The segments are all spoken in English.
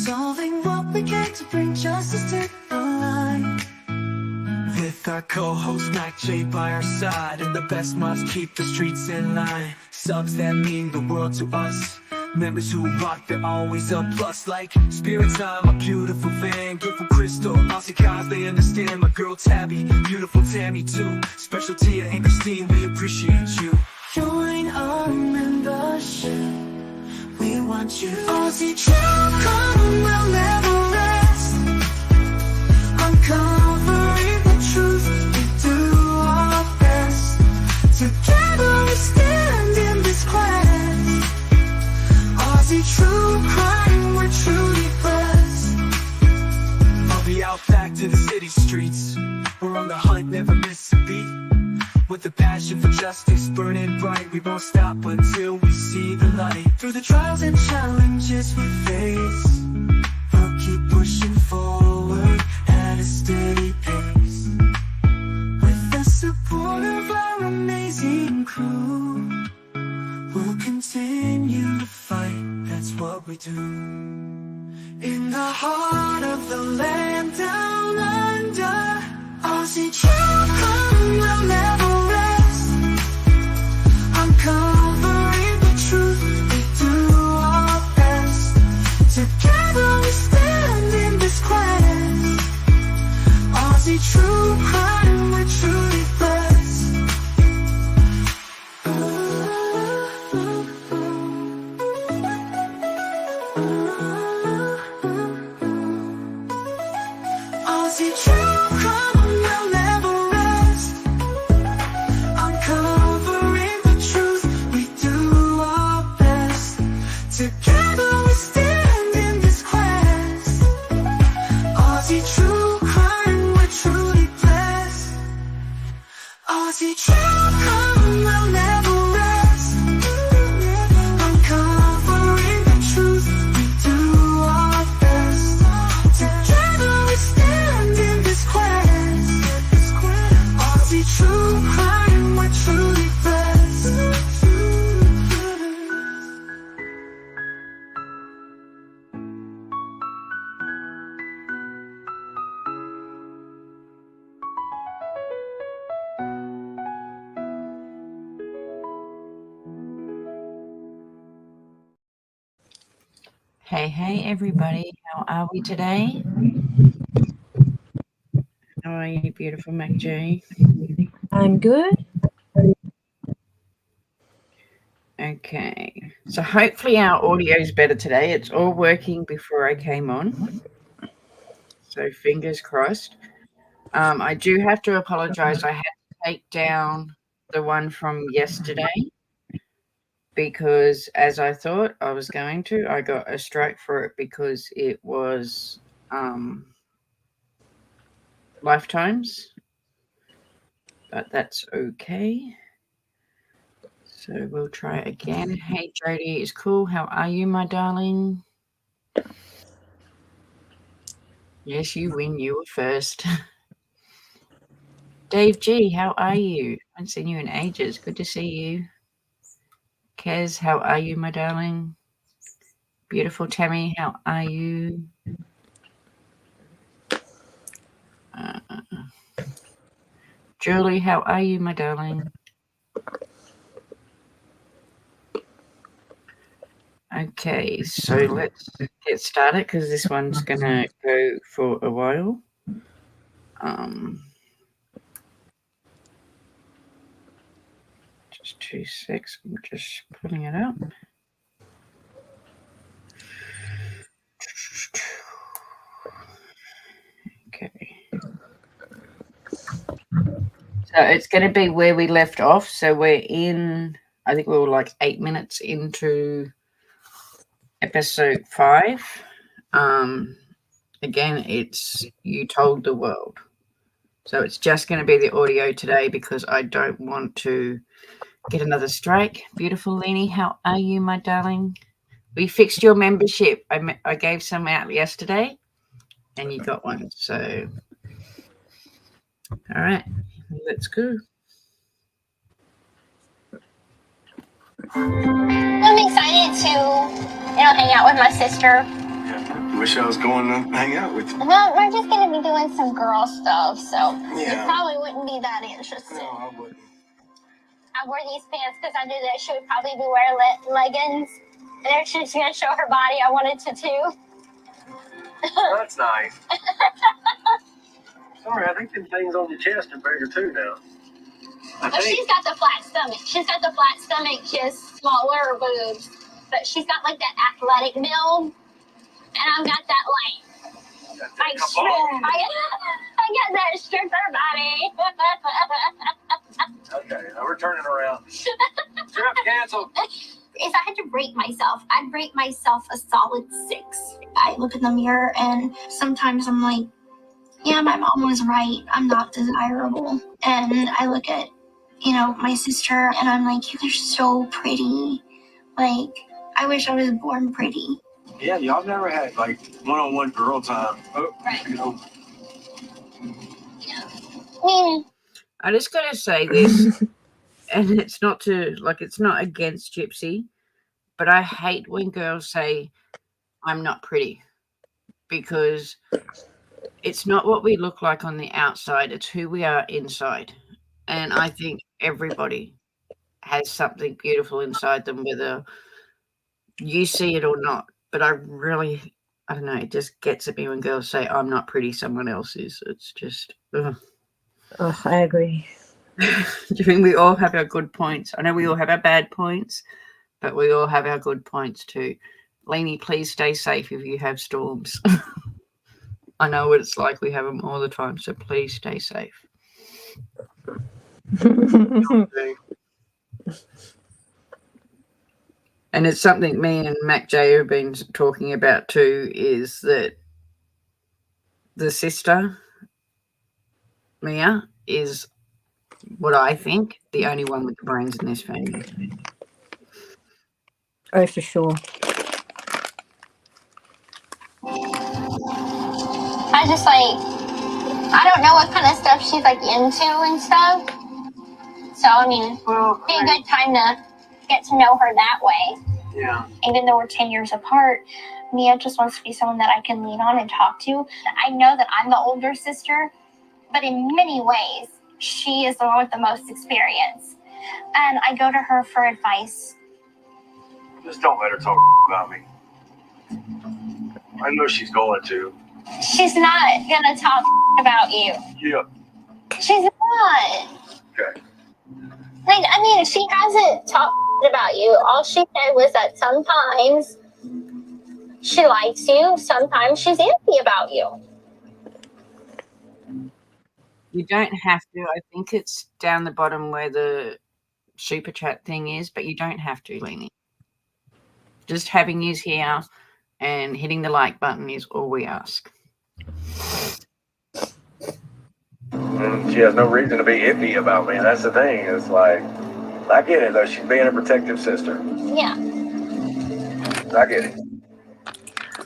Solving what we can to bring justice to the line. With our co-host MacJay by our side, and the best mods keep the streets in line. Subs that mean the world to us, members who rock, they're always a plus. Like Spirit Time, a beautiful fan, beautiful Crystal, Aussie guys, they understand. My girl Tabby, beautiful Tammy too. Special Tia and Christine, we appreciate you. Join our membership, we want you. Aussie True Crime will never rest. Uncovering the truth, we do our best. Together we stand in this quest. Aussie True Crime, we're truly blessed. I'll be out back to the city streets. We're on the hunt, never miss a beat. With a passion for justice burning bright, we won't stop until we see the light. Through the trials and challenges we face, we'll keep pushing forward at a steady pace. With the support of our amazing crew, we'll continue to fight, that's what we do. In the heart of the land down under, Aussie True Crime will never rest. Uncovering the truth, we do our best. Together we stand in this quest. Aussie True Crime, we're truly blessed. Aussie True Crime will never rest. Uncovering the truth, we do our best. Together we stand in this quest. Aussie True Crime, we're truly blessed. Aussie True Crime will never rest. Uncovering the truth, we do our best. Together we stand in this quest. Aussie True Crime, we're truly blessed. Hey everybody, how are we today? How are you, beautiful MacJay? I'm good. Okay, so hopefully our audio is better today. It's all working before I came on, so fingers crossed. I do have to apologize. I had to take down the one from yesterday because, as I thought I was going to, I got a strike for it because it was lifetimes, but that's okay. So we'll try again. Hey Jody, it's cool. How are you, my darling? Yes, you win. You were first. Dave G, how are you? I haven't seen you in ages. Good to see you. Kez, how are you, my darling? Beautiful Tammy, how are you? Julie, how are you, my darling? Okay, so let's get started because this one's gonna go for a while. Just 2 seconds. I'm just pulling it up. Okay. So it's going to be where we left off. So we're in, I think we were like 8 minutes into episode 5. Again, it's You Told the World. So it's just going to be the audio today because I don't want to get another strike. Beautiful Leanie, how are you, my darling? We fixed your membership. I gave some out yesterday and you got one. So, all right, let's go. I'm excited to, hang out with my sister. Wish I was going to hang out with you. Well, we're just going to be doing some girl stuff, so you Yeah. probably wouldn't be that interested. No, I wouldn't. I wore these pants because I knew that she would probably be wearing leggings. And if she's going to show her body, I wanted to too. That's nice. Sorry, I think them things on your chest are bigger too now. But she's got the flat stomach. She's got the flat stomach, just smaller boobs. But she's got like that athletic build. And I've got that like strip. I got that stripper body. Okay, now we're turning around. Trip canceled. If I had to rate myself, I'd rate myself a solid 6. I look in the mirror and sometimes I'm like, yeah, my mom was right. I'm not desirable. And I look at, my sister and I'm like, you're so pretty. Like, I wish I was born pretty. Yeah, y'all never had like one-on-one girl time. Right. I just got to say this, and it's not against Gypsy, but I hate when girls say, I'm not pretty, because it's not what we look like on the outside, it's who we are inside. And I think everybody has something beautiful inside them, whether you see it or not. But I don't know, it just gets at me when girls say, I'm not pretty, someone else is. It's just, ugh. Oh, I agree. Do you think we all have our good points? I know we all have our bad points, but we all have our good points too. Lainey, please stay safe if you have storms. I know what it's like. We have them all the time, so please stay safe. And it's something me and MacJay have been talking about too, is that the sister, Mia, is what I think the only one with the brains in this family. Oh, for sure. I just I don't know what kind of stuff she's into and stuff. So, it'd be a good time to get to know her that way. Yeah. Even though we're 10 years apart, Mia just wants to be someone that I can lean on and talk to. I know that I'm the older sister, but in many ways, she is the one with the most experience. And I go to her for advice. Just don't let her talk about me. I know she's going to. She's not gonna talk about you. Yeah. She's not. Okay. She hasn't talked about you. All she said was that sometimes she likes you, sometimes she's antsy about you. You don't have to. I think it's down the bottom where the super chat thing is, but you don't have to, Lainey. Just having you here and hitting the like button is all we ask. She has no reason to be iffy about me. That's the thing. It's I get it though. She's being a protective sister. Yeah. I get it.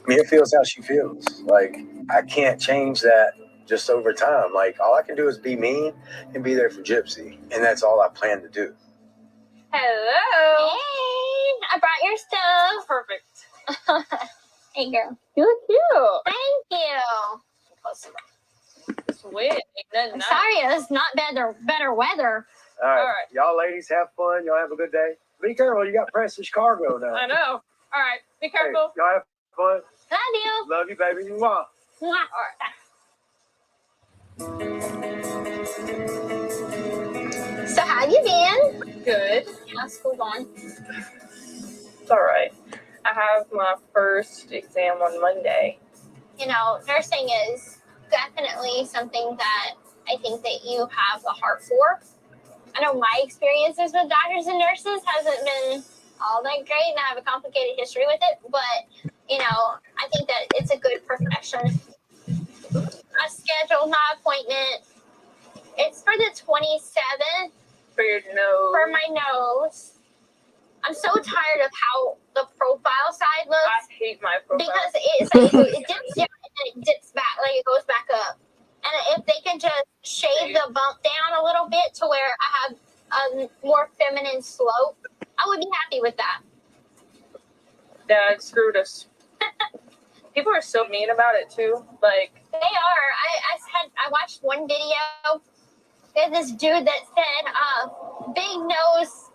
Mia feels how she feels. I can't change that just over time. All I can do is be mean and be there for Gypsy. And that's all I plan to do. Hello. Hey, I brought your stuff. Perfect. Hey, girl. You look cute. Thank you. Sweet. I'm sorry, it's not better weather. All right. All right. Y'all ladies have fun. Y'all have a good day. Be careful. You got precious cargo now. I know. All right. Be Hey, careful. y'all have fun. Love you. Love you, baby. Mwah. Mwah. All So how you been? right. Good. How's school going? It's all right. I have my first exam on Monday. Nursing is definitely something that I think that you have the heart for. I know my experiences with doctors and nurses hasn't been all that great, and I have a complicated history with it, but, I think that it's a good profession. I scheduled my appointment. It's for the 27th. For your nose. For my nose. I'm so tired of how the profile side looks. I hate my profile. Because it dips down and then it dips back, it goes back up. And if they can just shave the bump down a little bit to where I have a more feminine slope, I would be happy with that. Dad screwed us. people are so mean about it too. Like They are. I watched one video. There's this dude that said, big nose,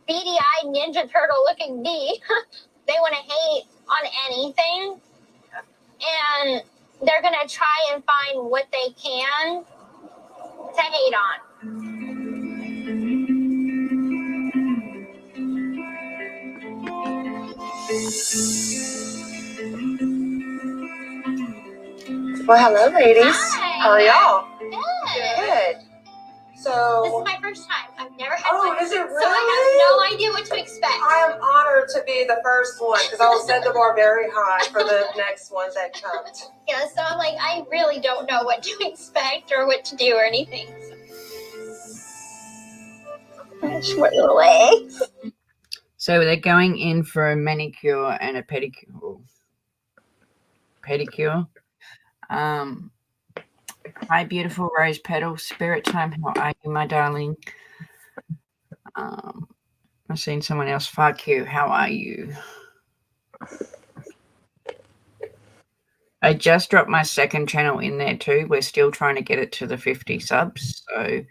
beady-eyed Ninja Turtle looking bee. They want to hate on anything. And they're going to try and find what they can to hate on. Well, hello, ladies. Hi. How are y'all? Good. Good. So, This is my first time. I've never had one. is it really? So I have no idea what to expect. I am honored to be the first one because I will set the bar very high for the next ones that come. Yeah, so I'm like, I really don't know what to expect or what to do or anything. Short little legs. So they're going in for a manicure and a pedicure. Hi, beautiful rose petal, spirit time. How are you, my darling? I've seen someone else. Fuck you. How are you? I just dropped my second channel in there too. We're still trying to get it to the 50 subs. So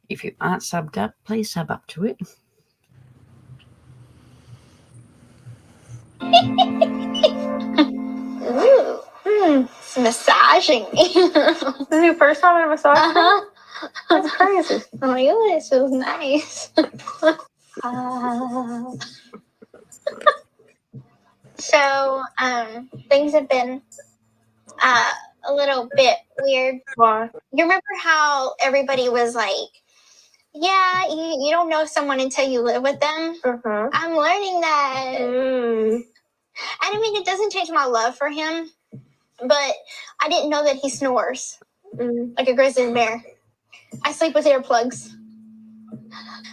if you aren't subbed up, please sub up to it. Ooh, it's massaging me. this is your first time in a massage? Uh-huh. That's crazy. Oh my god, it feels nice. So, things have been a little bit weird. Why? You remember how everybody was like, yeah, you don't know someone until you live with them? Uh-huh. I'm learning that. Mm. I mean, it doesn't change my love for him, but I didn't know that he snores like a grizzly bear. I sleep with earplugs.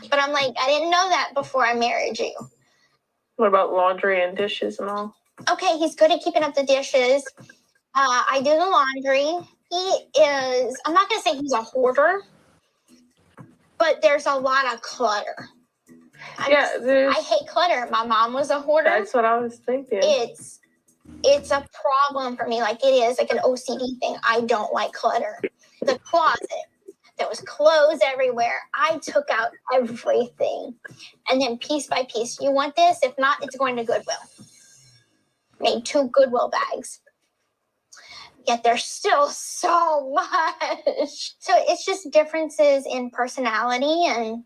But I'm like, I didn't know that before I married you. What about laundry and dishes and all? Okay, he's good at keeping up the dishes. I do the laundry. He is, I'm not going to say he's a hoarder, but there's a lot of clutter. I hate clutter. My mom was a hoarder. That's what I was thinking. It's a problem for me. Like, it is like an OCD thing. I don't like clutter. The closet, there was clothes everywhere. I took out everything. And then piece by piece, you want this? If not, it's going to Goodwill. Made 2 Goodwill bags. Yet there's still so much. So it's just differences in personality, and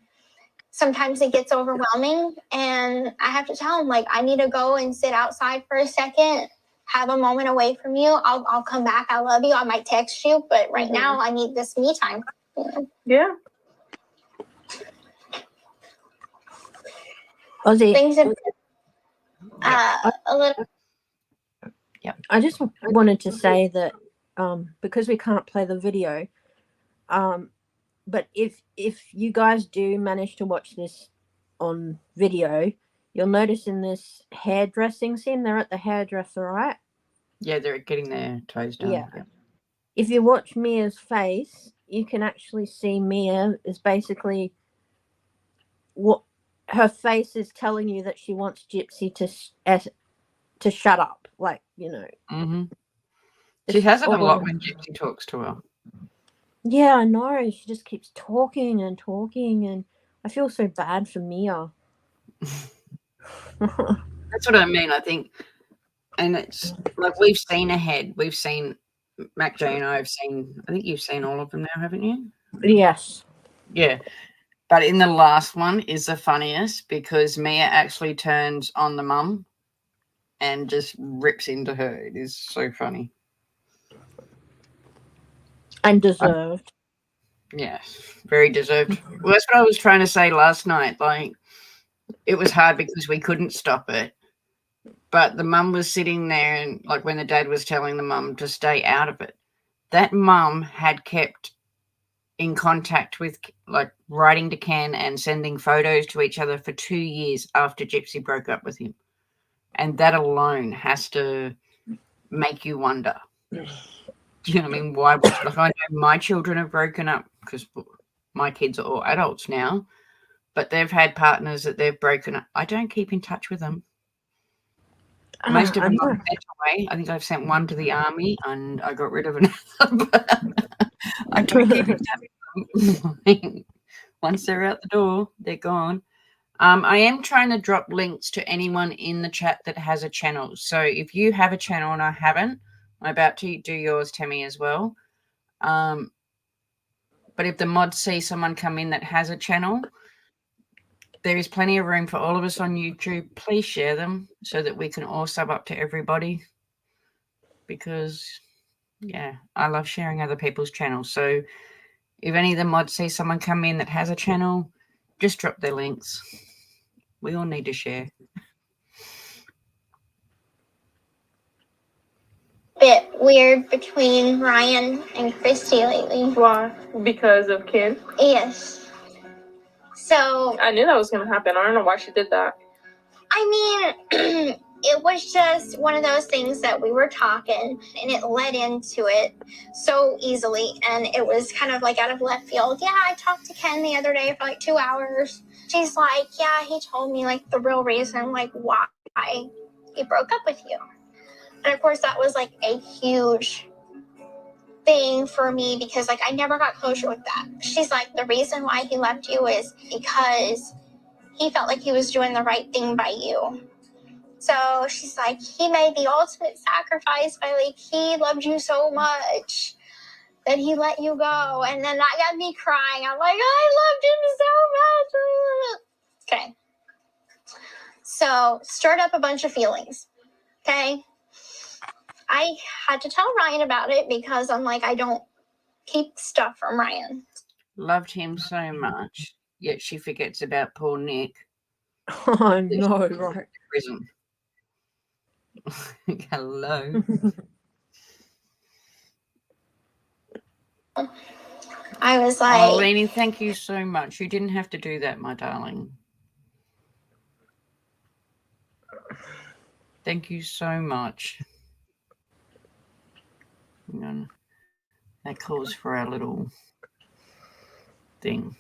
sometimes it gets overwhelming. And I have to tell him, like, I need to go and sit outside for a second, have a moment away from you. I'll come back. I love you. I might text you, but right now I need this me time. You know? Yeah. Ozzy, Things have been a little. I just wanted to say that because we can't play the video, but if you guys do manage to watch this on video, you'll notice in this hairdressing scene, they're at the hairdresser, right? Yeah, they're getting their toes done. Yeah. If you watch Mia's face, you can actually see Mia is basically what her face is telling you that she wants Gypsy to shut up, like, you know. Mm-hmm. She has it a lot when Gypsy talks to her. Yeah, I know. She just keeps talking and talking, and I feel so bad for Mia. That's what I mean. I think, and it's like we've seen ahead. We've seen MacJay and I have seen. I think you've seen all of them now, haven't you? Yes. Yeah. But in the last one is the funniest because Mia actually turns on the mum and just rips into her. It is so funny. And deserved. Yes, very deserved. Well, that's what I was trying to say last night. Like, it was hard because we couldn't stop it. But the mum was sitting there, and like when the dad was telling the mum to stay out of it, that mum had kept in contact with, like, writing to Ken and sending photos to each other for 2 years after Gypsy broke up with him. And that alone has to make you wonder. Do you know what I mean? Why? Like, I know my children have broken up because my kids are all adults now, but they've had partners that they've broken up. I don't keep in touch with them. Most of I them know. I've sent away. I think I've sent one to the army, and I got rid of another. But I don't keep in touch with them. Once they're out the door, they're gone. I am trying to drop links to anyone in the chat that has a channel. So if you have a channel and I haven't, I'm about to do yours, Tammy, as well. But if the mods see someone come in that has a channel, there is plenty of room for all of us on YouTube. Please share them so that we can all sub up to everybody. Because, yeah, I love sharing other people's channels. So if any of the mods see someone come in that has a channel, just drop their links. We all need to share. Bit weird between Ryan and Christy lately. Why? Because of Ken? Yes. So I knew that was going to happen. I don't know why she did that. I mean, it was just one of those things that we were talking and it led into it so easily. And it was kind of like out of left field. Yeah, I talked to Ken the other day for like 2 hours. She's like, yeah, he told me like the real reason, like why he broke up with you. And of course that was like a huge thing for me because like I never got closure with that. She's like, the reason why he left you is because he felt like he was doing the right thing by you. So she's like, he made the ultimate sacrifice by like, he loved you so much that he let you go. And then that got me crying. I'm like, I loved him so much. Okay. So stirred up a bunch of feelings. Okay. I had to tell Ryan about it because I'm like, I don't keep stuff from Ryan. Loved him so much, yet she forgets about poor Nick. I know, right? Prison. Hello. I was like, Oh, Lenny, thank you so much. You didn't have to do that, my darling. Thank you so much. Hang on. That calls for our little thing.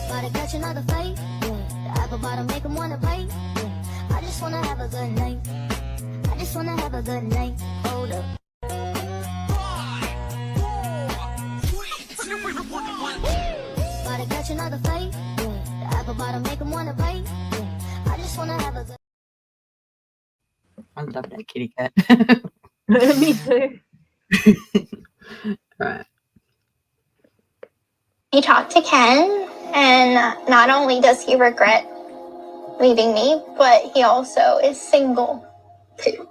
Gotta catch another fight, yeah. The apple bottom make him wanna bite, yeah. I just wanna have a good night. I just wanna have a good night. Hold up. Gotta catch another fight, yeah. The apple bottom make him wanna bite, yeah. I just wanna have a good. I love that kitty cat. Me too. Right. he talked to Ken, and not only does he regret leaving me, but he also is single too.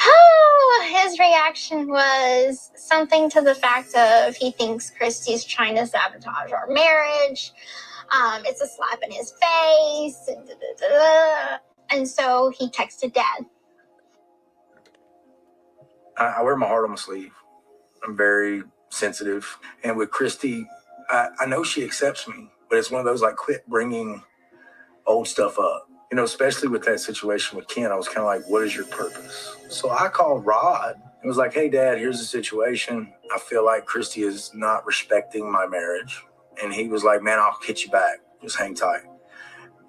Oh, his reaction was something to the fact of he thinks Christy's trying to sabotage our marriage. It's a slap in his face. And so he texted Dad. I wear my heart on my sleeve. I'm very sensitive. And with Christy, I know she accepts me, but it's one of those like, quit bringing old stuff up. You know, especially with that situation with Ken, I was kind of like, what is your purpose? So I called Rod and was like, hey, Dad, here's the situation. I feel like Christy is not respecting my marriage. And he was like, man, I'll hit you back. Just hang tight.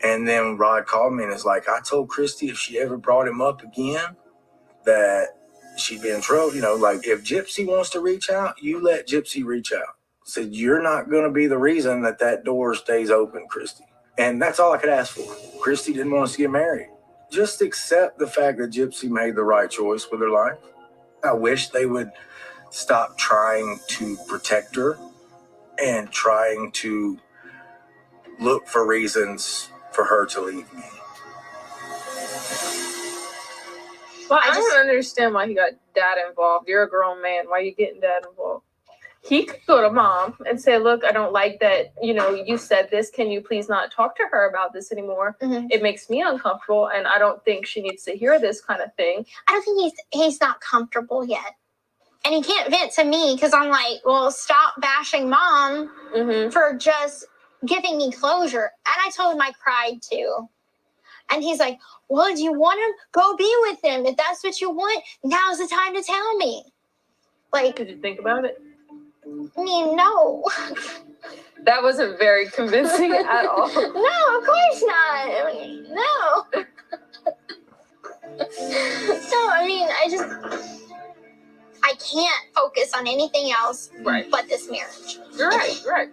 And then Rod called me and is like, I told Christy if she ever brought him up again, that she'd be in trouble. You know, like if Gypsy wants to reach out, you let Gypsy reach out. Said, you're not going to be the reason that that door stays open, Christy. And that's all I could ask for. Christy didn't want us to get married. Just accept the fact that Gypsy made the right choice with her life. I wish they would stop trying to protect her and trying to look for reasons for her to leave me. Well, I don't understand why he got Dad involved. You're a grown man. Why are you getting Dad involved? He could go to Mom and say, look, I don't like that, you know, you said this. Can you please not talk to her about this anymore? Mm-hmm. It makes me uncomfortable, and I don't think she needs to hear this kind of thing. I don't think he's not comfortable yet. And he can't vent to me because I'm like, well, stop bashing Mom for just giving me closure. And I told him I cried too. And he's like, well, do you want him? Go be with him. If that's what you want, now's the time to tell me. Like, did you think about it? I mean, no. That wasn't very convincing at all. No, of course not. No. No, I mean, I can't focus on anything else but this marriage. You're right.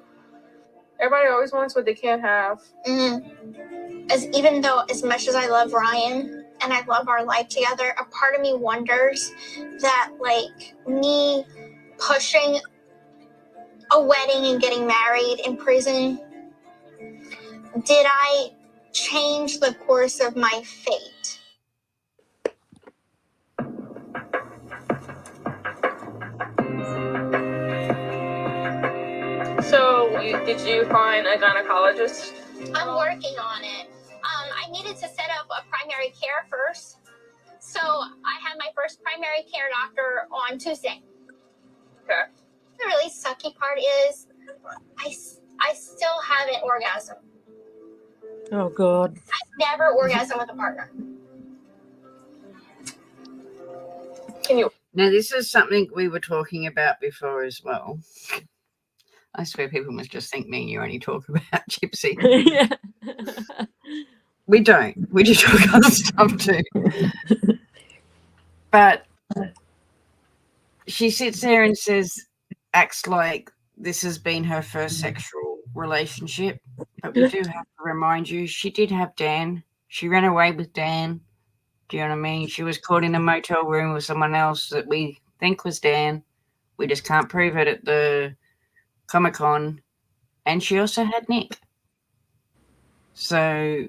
Everybody always wants what they can't have. Even though, as much as I love Ryan and I love our life together, a part of me wonders that, like, me pushing a wedding and getting married in prison, did I change the course of my fate? So, did you find a gynecologist? I'm working on it. I needed to set up a primary care first. So I had my first primary care doctor on Tuesday. Okay. The really sucky part is I still haven't orgasmed. Oh, God. I've never orgasmed with a partner. Can you? Now, this is something we were talking about before as well. I swear people must just think me and you only talk about Gypsy. Yeah. We don't. We just talk other stuff too. But she sits there and acts like this has been her first sexual relationship. But we do have to remind you, she did have Dan. She ran away with Dan. Do you know what I mean? She was caught in a motel room with someone else that we think was Dan. We just can't prove it at the Comic-Con. And she also had Nick. So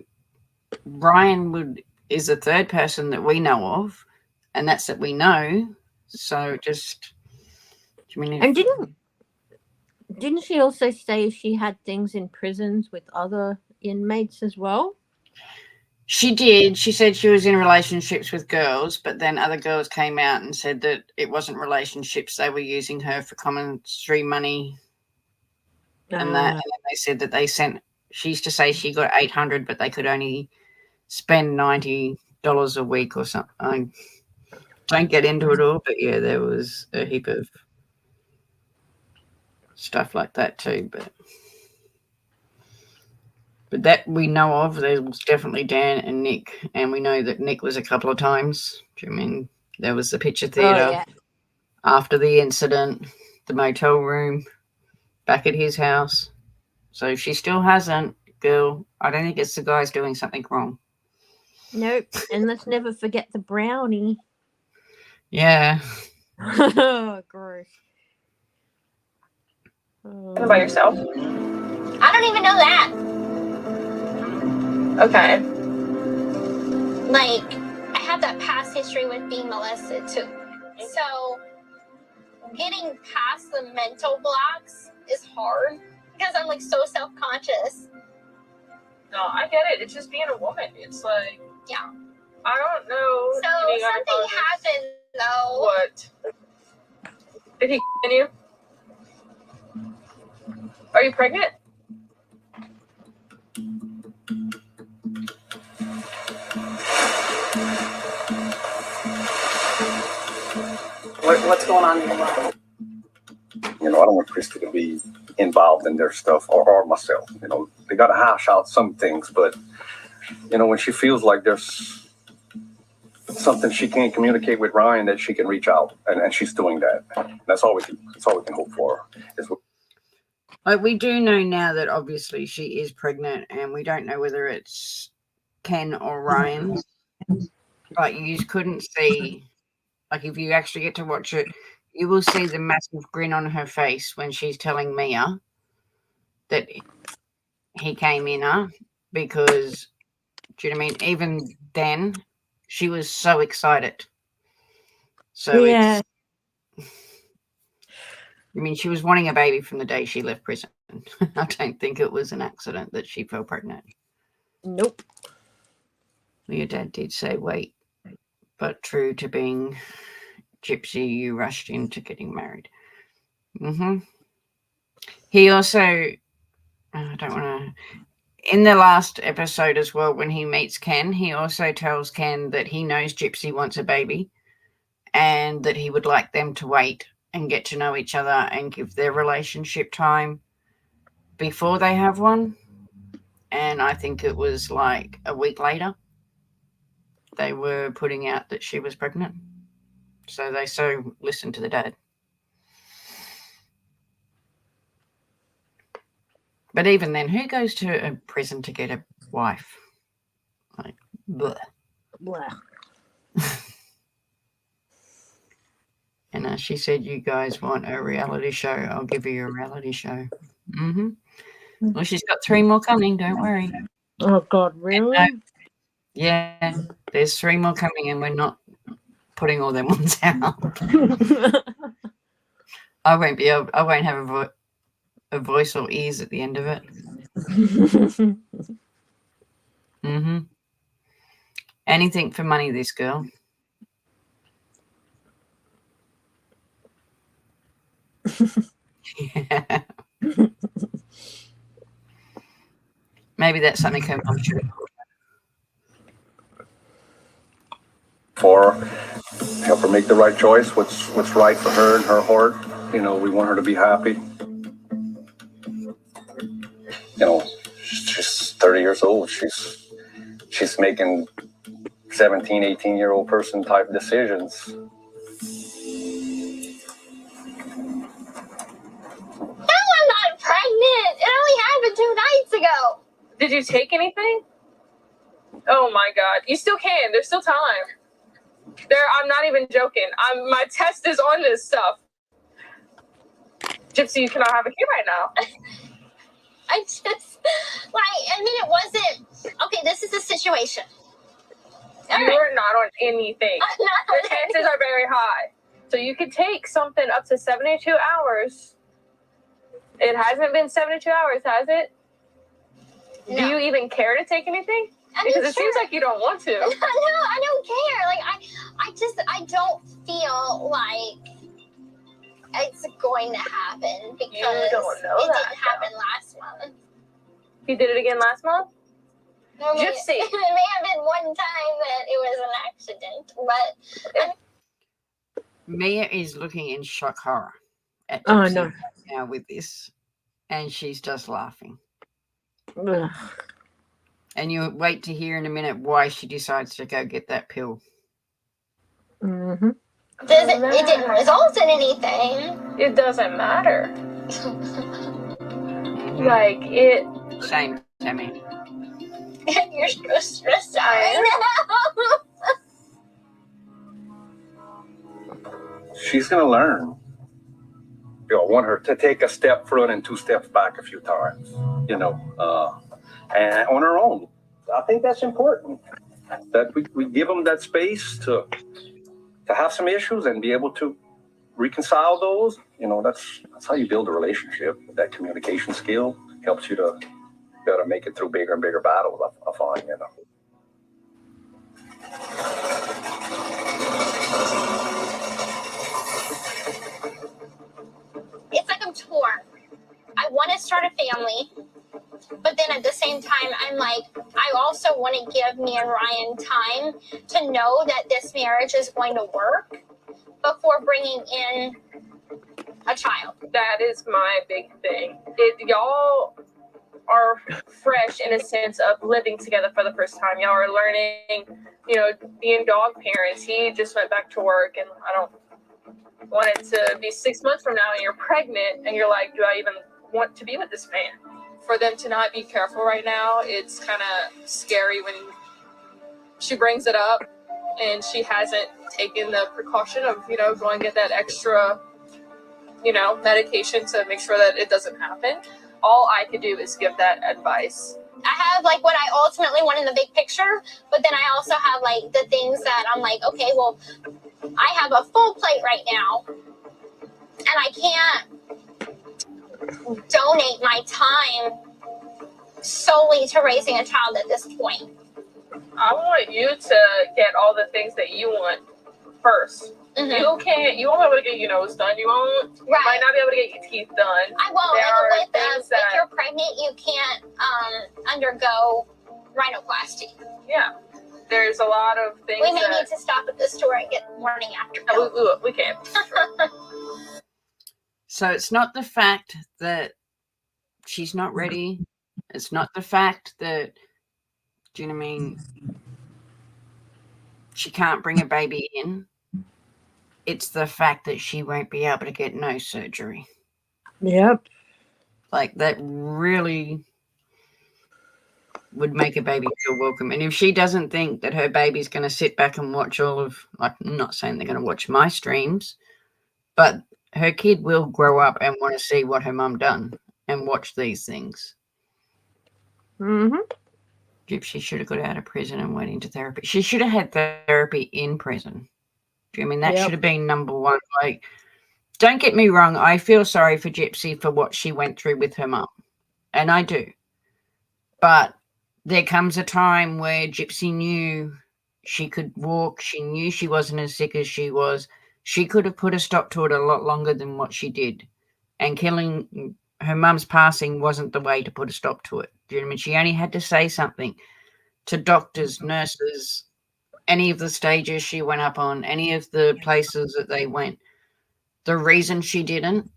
Ryan is the third person that we know of, and that's that we know. So just, I mean, And didn't she also say she had things in prisons with other inmates as well? She did. She said she was in relationships with girls, but then other girls came out and said that it wasn't relationships. They were using her for commissary money, and then they said that she used to say she got $800, but they could only spend $90 a week or something. I don't get into it all, but yeah, there was a heap of stuff like that too. But that we know of, there was definitely Dan and Nick, and we know that Nick was a couple of times. Do you mean there was the picture theatre after the incident, the motel room, back at his house. So she still hasn't, girl. I don't think it's the guys doing something wrong. Nope. And let's never forget the brownie. Yeah. Oh, gross. By yourself? I don't even know that. Okay. Like, I have that past history with being molested too. So getting past the mental blocks is hard because I'm like so self-conscious. No, I get it. It's just being a woman. It's like, Yeah. I don't know. So something happened though. What? Did he in you? Are you pregnant? What's going on in your life? You know, I don't want Christy to be involved in their stuff or myself. You know, they got to hash out some things, but, you know, when she feels like there's something she can't communicate with Ryan, that she can reach out, and she's doing that. That's all we can hope for. Like, we do know now that obviously she is pregnant, and we don't know whether it's Ken or Ryan. Like, you couldn't see, like, if you actually get to watch it, you will see the massive grin on her face when she's telling Mia that he came in her, because, do you know what I mean? Even then, she was so excited. So yeah. I mean, she was wanting a baby from the day she left prison. I don't think it was an accident that she fell pregnant. Nope. Your dad did say, wait, but true to being Gypsy, you rushed into getting married. He also, I don't want to, in the last episode as well, when he meets Ken, he also tells Ken that he knows Gypsy wants a baby and that he would like them to wait and get to know each other and give their relationship time before they have one. And I think it was like a week later, they were putting out that she was pregnant. So they listened to the dad. But even then, who goes to a prison to get a wife? Like, bleh. Blah. And she said, you guys want a reality show? I'll give you a reality show. Mm-hmm. Well, she's got 3 more coming. Don't worry. Oh, God, really? Yeah, there's 3 more coming, and we're not putting all them ones out. I won't have a voice or ears at the end of it. Mm-hmm. Anything for money, this girl. Yeah. Maybe that's something her mum should have taught her. Or help her make the right choice, what's right for her and her heart. You know, we want her to be happy. You know, she's 30 years old. She's making 17, 18-year-old person type decisions. No, I'm not pregnant. It only happened 2 nights ago. Did you take anything? Oh my God. You still can. There's still time. I'm not even joking. My test is on this stuff. Gypsy, you cannot have a kid right now. I just, it wasn't, okay, this is the situation. You are not on anything. I'm not The on chances anything. are very high. So you could take something up to 72 hours. It hasn't been 72 hours, has it? No. Do you even care to take anything? I mean, Because it seems like you don't want to. No, I don't care. I don't feel like it's going to happen because You don't know it that, didn't happen last month. You did it again last month? No, Gypsy. It may have been one time that it was an accident, but Mia is looking in shock horror at Oh, Gypsy no. right now with this, and she's just laughing. Ugh. And you wait to hear in a minute why she decides to go get that pill. Mm-hmm. it didn't result in anything. It doesn't matter. Mhm. Like, it... Same, Tammy. You're so stressed out I right now. She's going to learn. You know, I want her to take a step front and 2 steps back a few times, you know, and on her own. I think that's important, that we give them that space to have some issues and be able to reconcile those. You know, that's how you build a relationship. That communication skill helps you to be able to make it through bigger and bigger battles, I find, you know. It's like I'm torn. I want to start a family, but then at the same time, I'm like, I also want to give me and Ryan time to know that this marriage is going to work before bringing in a child. That is my big thing. Y'all are fresh in a sense of living together for the first time. Y'all are learning, you know, being dog parents. He just went back to work, and I don't want it to be 6 months from now and you're pregnant and you're like, do I even want to be with this man? For them to not be careful right now, it's kind of scary when she brings it up and she hasn't taken the precaution of, you know, going to get that extra, you know, medication to make sure that it doesn't happen. All I could do is give that advice. I have like what I ultimately want in the big picture, but then I also have like the things that I'm like, okay, well, I have a full plate right now and I can't donate my time solely to raising a child at this point. I want you to get all the things that you want first. Mm-hmm. You won't be able to get your nose done. You might not be able to get your teeth done. I won't. There are And things if that- you're pregnant, you can't undergo rhinoplasty. Yeah. There's a lot of things We may that need to stop at the store and get morning after pill. we can. So it's not the fact that she's not ready. It's not the fact that, do you know what I mean, she can't bring a baby in. It's the fact that she won't be able to get no surgery. Yep. Like, that really would make a baby feel welcome. And if she doesn't think that her baby's going to sit back and watch all of, like, I'm not saying they're going to watch my streams, but her kid will grow up and want to see what her mum done and watch these things. Mm-hmm. Gypsy should have got out of prison and went into therapy. She should have had therapy in prison. I mean, that should have been number one. Like, don't get me wrong, I feel sorry for Gypsy for what she went through with her mum, and I do. But there comes a time where Gypsy knew she could walk. She knew she wasn't as sick as she was. She could have put a stop to it a lot longer than what she did. And killing her mum's passing wasn't the way to put a stop to it. Do you know what I mean? She only had to say something to doctors, nurses, any of the stages she went up on, any of the places that they went. The reason she didn't,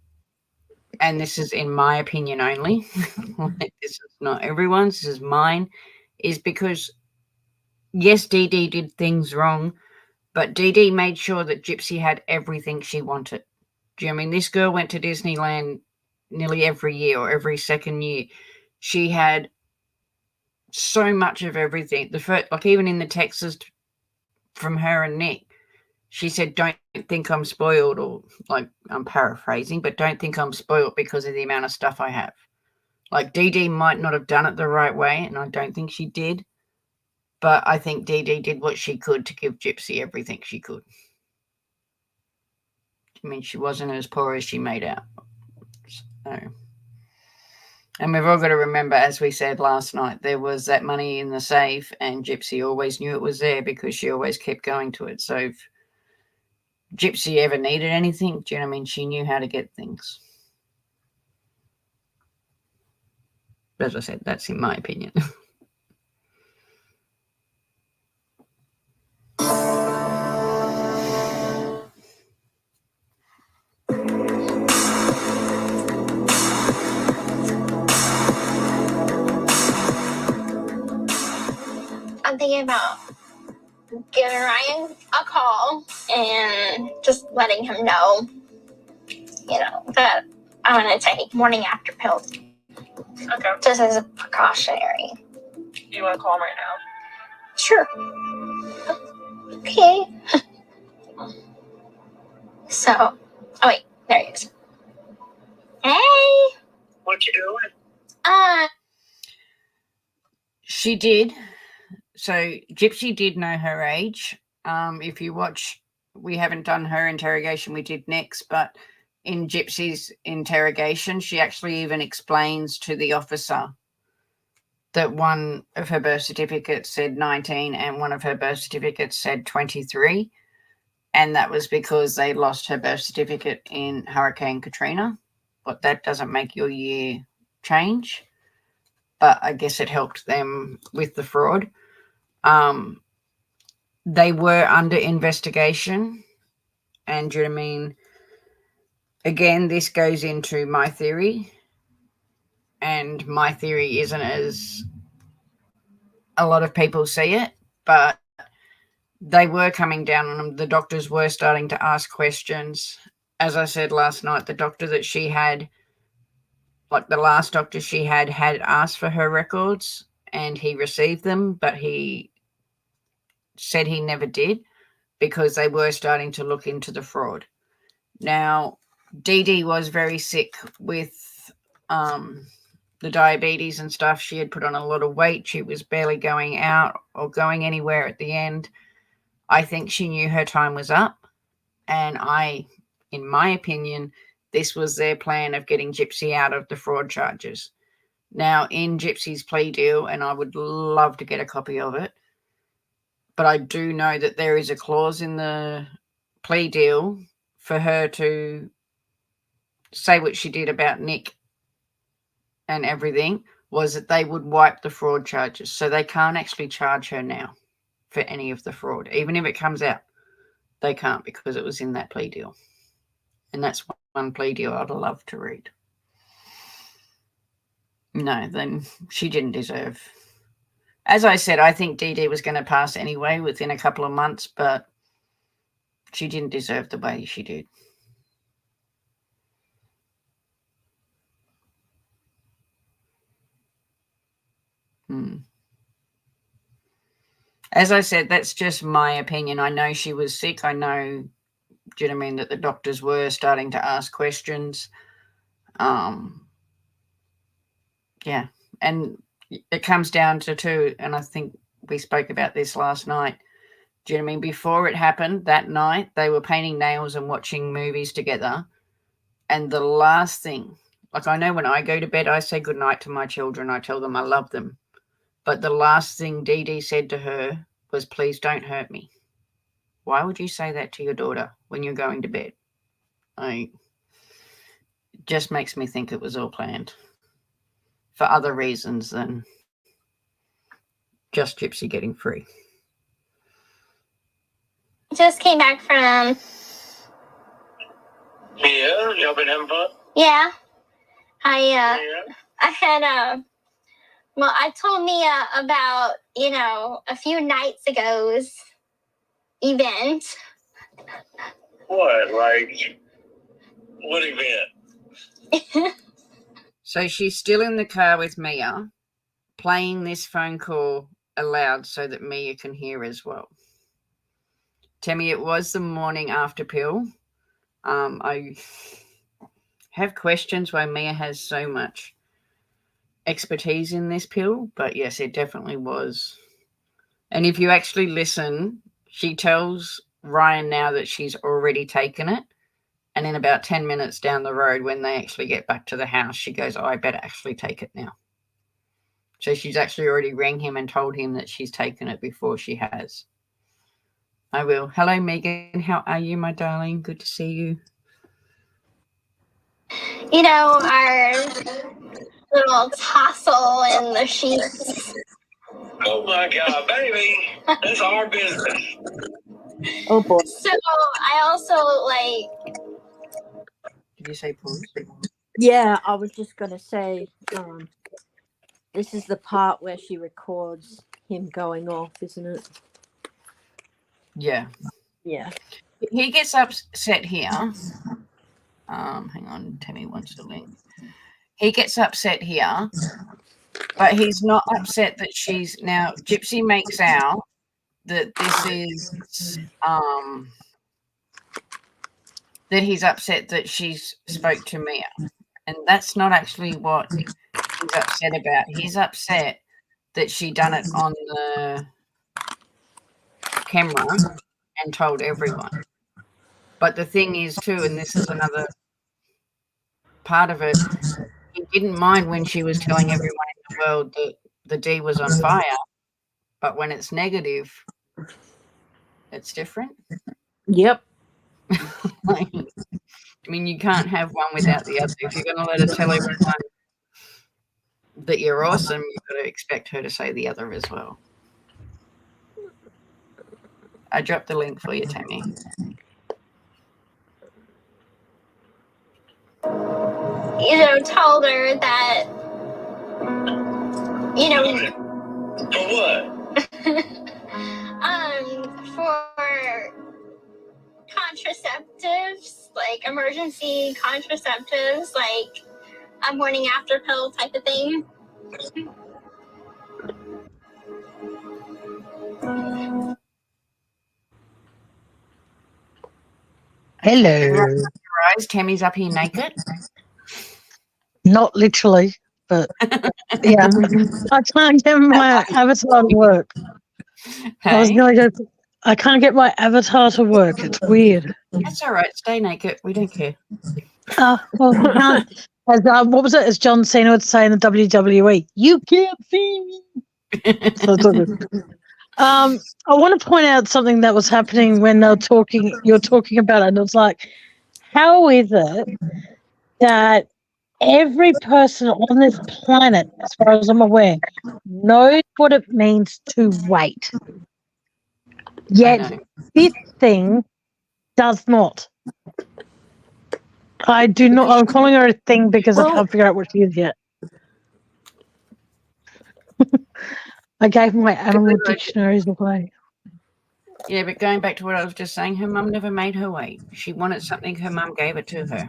and this is in my opinion only, this is not everyone's, this is mine, is because, yes, Dee Dee did things wrong, but Dee Dee made sure that Gypsy had everything she wanted. Do you know what I mean? This girl went to Disneyland nearly every year or every second year. She had so much of everything. The first, like, even in the texts from her and Nick, she said, don't think I'm spoiled, or, like, I'm paraphrasing, but don't think I'm spoiled because of the amount of stuff I have. Like, Dee Dee might not have done it the right way, and I don't think she did, but I think Dee Dee did what she could to give Gypsy everything she could. I mean, she wasn't as poor as she made out. So, and we've all got to remember, as we said last night, there was that money in the safe, and Gypsy always knew it was there because she always kept going to it. So if Gypsy ever needed anything, do you know what I mean? She knew how to get things. As I said, that's in my opinion. I'm thinking about giving Ryan a call and just letting him know, that I'm going to take morning after pills. Okay. Just as a precautionary. You want to call him right now? Sure. Okay. So, oh wait, there he is. Hey. What you doing? She did. So Gypsy did know her age. If you watch, we haven't done her interrogation, we did next, but in Gypsy's interrogation, she actually even explains to the officer that one of her birth certificates said 19 and one of her birth certificates said 23. And that was because they lost her birth certificate in Hurricane Katrina. But that doesn't make your year change. But I guess it helped them with the fraud. They were under investigation. And do you know what I mean? Again, this goes into my theory. And my theory isn't as a lot of people see it. But they were coming down on them. The doctors were starting to ask questions. As I said last night, the doctor that she had, like the last doctor she had asked for her records and he received them, but he said he never did because they were starting to look into the fraud. Now, Dee Dee was very sick with the diabetes and stuff. She had put on a lot of weight. She was barely going out or going anywhere at the end. I think she knew her time was up. And in my opinion, this was their plan of getting Gypsy out of the fraud charges. Now, in Gypsy's plea deal, and I would love to get a copy of it, but I do know that there is a clause in the plea deal for her to say what she did about Nick and everything, was that they would wipe the fraud charges. So they can't actually charge her now for any of the fraud. Even if it comes out, they can't because it was in that plea deal. And that's plea deal I'd love to read. No, then she didn't deserve. As I said, I think Dee Dee was going to pass anyway within a couple of months, but she didn't deserve the way she did. As I said, that's just my opinion. I know she was sick. I know, do you know what I mean, that the doctors were starting to ask questions. Yeah, and it comes down to two, and I think we spoke about this last night. Do you know what I mean? Before it happened that night, they were painting nails and watching movies together. And the last thing, like I know when I go to bed, I say goodnight to my children. I tell them I love them. But the last thing Dee Dee said to her was, please don't hurt me. Why would you say that to your daughter when you're going to bed? It just makes me think it was all planned for other reasons than just Gypsy getting free. Just came back from... Yeah, y'all been having fun? Yeah. I had well, I told Mia about, a few nights ago's event. What? Like, what event? So she's still in the car with Mia, playing this phone call aloud so that Mia can hear as well. Tammy, it was the morning after pill. I have questions why Mia has so much expertise in this pill, but yes, it definitely was. And if you actually listen, she tells Ryan now that she's already taken it, and in about 10 minutes down the road, when they actually get back to the house, she goes, I better actually take it now. So she's actually already rang him and told him that she's taken it before she has. I will. Hello, Megan. How are you, my darling? Good to see you. Our little tussle in the sheets. Oh my God, baby. That's our business. Oh boy. So I also Did you say pause? Yeah, I was just gonna say, this is the part where she records him going off, isn't it? Yeah. Yeah. He gets upset here. Hang on, Tammy wants the link. He gets upset here, but he's not upset that she's now. Gypsy makes out that this is that he's upset that she's spoke to Mia, and that's not actually what he's upset about. He's upset that she done it on the camera and told everyone. But the thing is too, and this is another part of it, he didn't mind when she was telling everyone in the world that the D was on fire, but when it's negative, it's different. Yep. I mean, you can't have one without the other. If you're going to let her tell everyone that you're awesome, you've got to expect her to say the other as well. I dropped the link for you, Tammy. Told her that, For what? for contraceptives, like emergency contraceptives, like a morning after pill type of thing. Hello. Surprise, Tammy's up here naked. Not literally, but yeah. I can't get my avatar to work. Hey, I can't get my avatar to work. It's weird. that's all right. Stay naked. We don't care. Well, you can't. As, what was it? As John Cena would say in the WWE, you can't see me. So it's all good. I want to point out something that was happening when they were talking. You're talking about it, and it was like, how is it that every person on this planet, as far as I'm aware, knows what it means to wait, yet this thing does not? I do not. I'm calling her a thing because I can't figure out what she is yet. I gave my animal dictionaries away. Yeah, but going back to what I was just saying, her mum never made her wait. She wanted something, her mum gave it to her.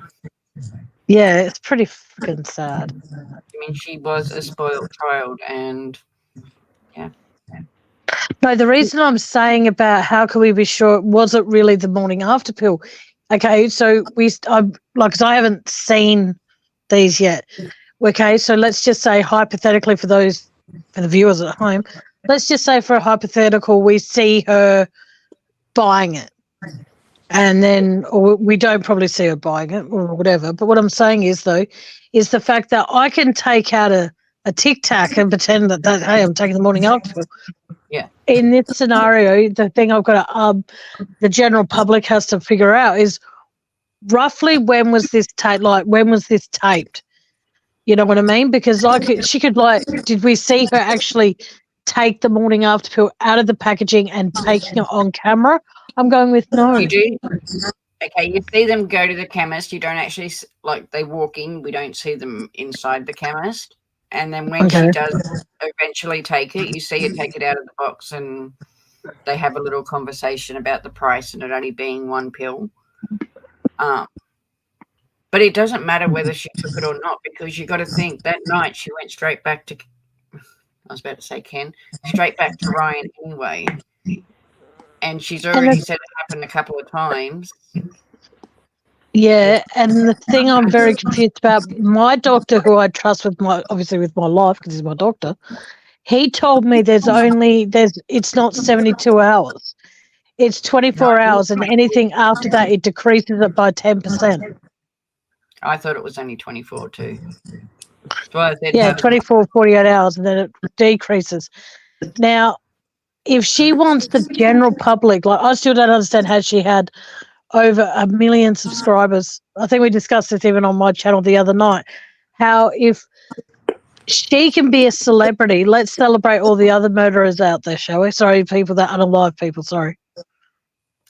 Yeah, it's pretty freaking sad. I mean, she was a spoiled child, and yeah. No, the reason I'm saying about how can we be sure was it really the morning after pill? Okay, so because I haven't seen these yet. Okay, so let's just say hypothetically for the viewers at home, let's just say for a hypothetical we see her buying it, and then or we don't probably see her buying it or whatever. But what I'm saying is though, is the fact that I can take out a Tic Tac and pretend that hey, I'm taking the morning after pill. Yeah. In this scenario, the thing I've got to the general public has to figure out is roughly when was this taped? You know what I mean? Because she could did we see her actually take the morning after pill out of the packaging and taking it on camera? I'm going with no. You do? Okay, you see them go to the chemist. You don't actually, they walk in. We don't see them inside the chemist. And then when she does eventually take it, you see her take it out of the box and they have a little conversation about the price and it only being one pill. But it doesn't matter whether she took it or not, because you got to think that night she went straight back to, I was about to say Ken, straight back to Ryan anyway. And she's already said it happened a couple of times. Yeah, and the thing I'm very confused about, my doctor, who I trust with my life because he's my doctor, he told me it's not 72 hours, it's 24 hours, and anything after that it decreases it by 10%. I thought it was only 24 too. Well, yeah, 24, 48 hours, and then it decreases. Now, if she wants the general public, I still don't understand how she had over 1 million subscribers. I think we discussed this even on my channel the other night. How if she can be a celebrity, let's celebrate all the other murderers out there, shall we? Sorry, people that unalive people, sorry.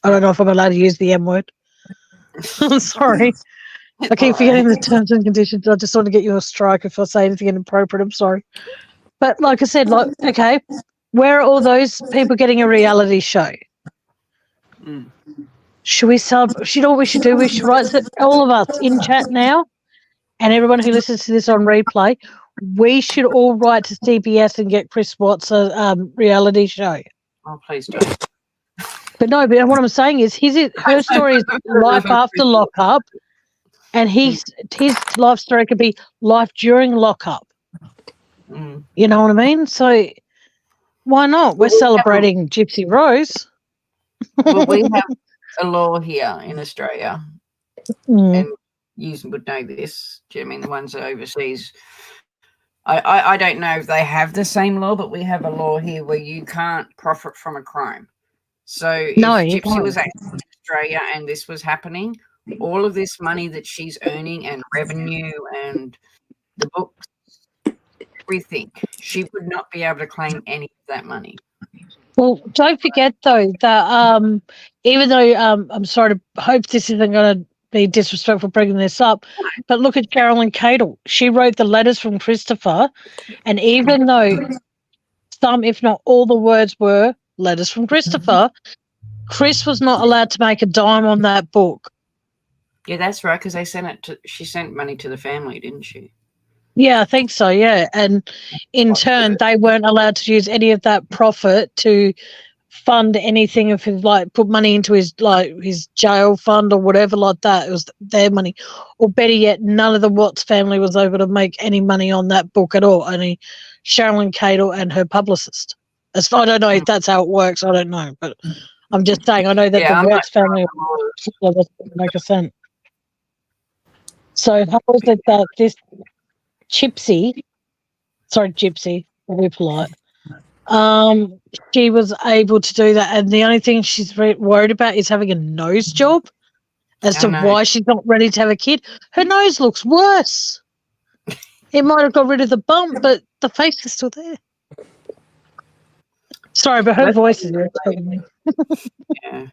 I don't know if I'm allowed to use the M word. I'm sorry. I keep forgetting the terms and conditions. I just want to get you a strike if I say anything inappropriate. I'm sorry. But like I said, okay, where are all those people getting a reality show? Should we celebrate? You know what we should do? We should write all of us in chat now, and everyone who listens to this on replay, we should all write to CBS and get Chris Watts a reality show. Oh, please don't. But no, but what I'm saying is her story is life after lockup, and his life story could be life during lockup. You know what I mean? So why not? We're celebrating Gypsy Rose. Well, we have a law here in Australia, and you would know this. Do you know what I mean? The ones overseas. I don't know if they have the same law, but we have a law here where you can't profit from a crime. So if Gypsy was actually in Australia and this was happening, all of this money that she's earning and revenue and the books, everything, she would not be able to claim any of that money. Well, don't forget though that even though I'm sorry to hope this isn't going to be disrespectful bringing this up, but look at Carolyn Cadle. She wrote the letters from Christopher, and even though some, if not all, the words were letters from Christopher, Chris was not allowed to make a dime on that book. Yeah, that's right, because she sent money to the family, didn't she? Yeah, I think so, yeah. And in turn, they weren't allowed to use any of that profit to fund anything of his, put money into his jail fund or whatever like that. It was their money. Or better yet, none of the Watts family was able to make any money on that book at all, only Sharon Cadle and her publicist. I don't know if that's how it works, I don't know, but I'm just saying, I know that the Watts family was make a cent. So how is it that this Gypsy, we're polite, she was able to do that, and the only thing she's worried about is having a nose job as to why she's not ready to have a kid. Her nose looks worse. It might have got rid of the bump, but the face is still there. Sorry, but her voice is irritating me. Yeah.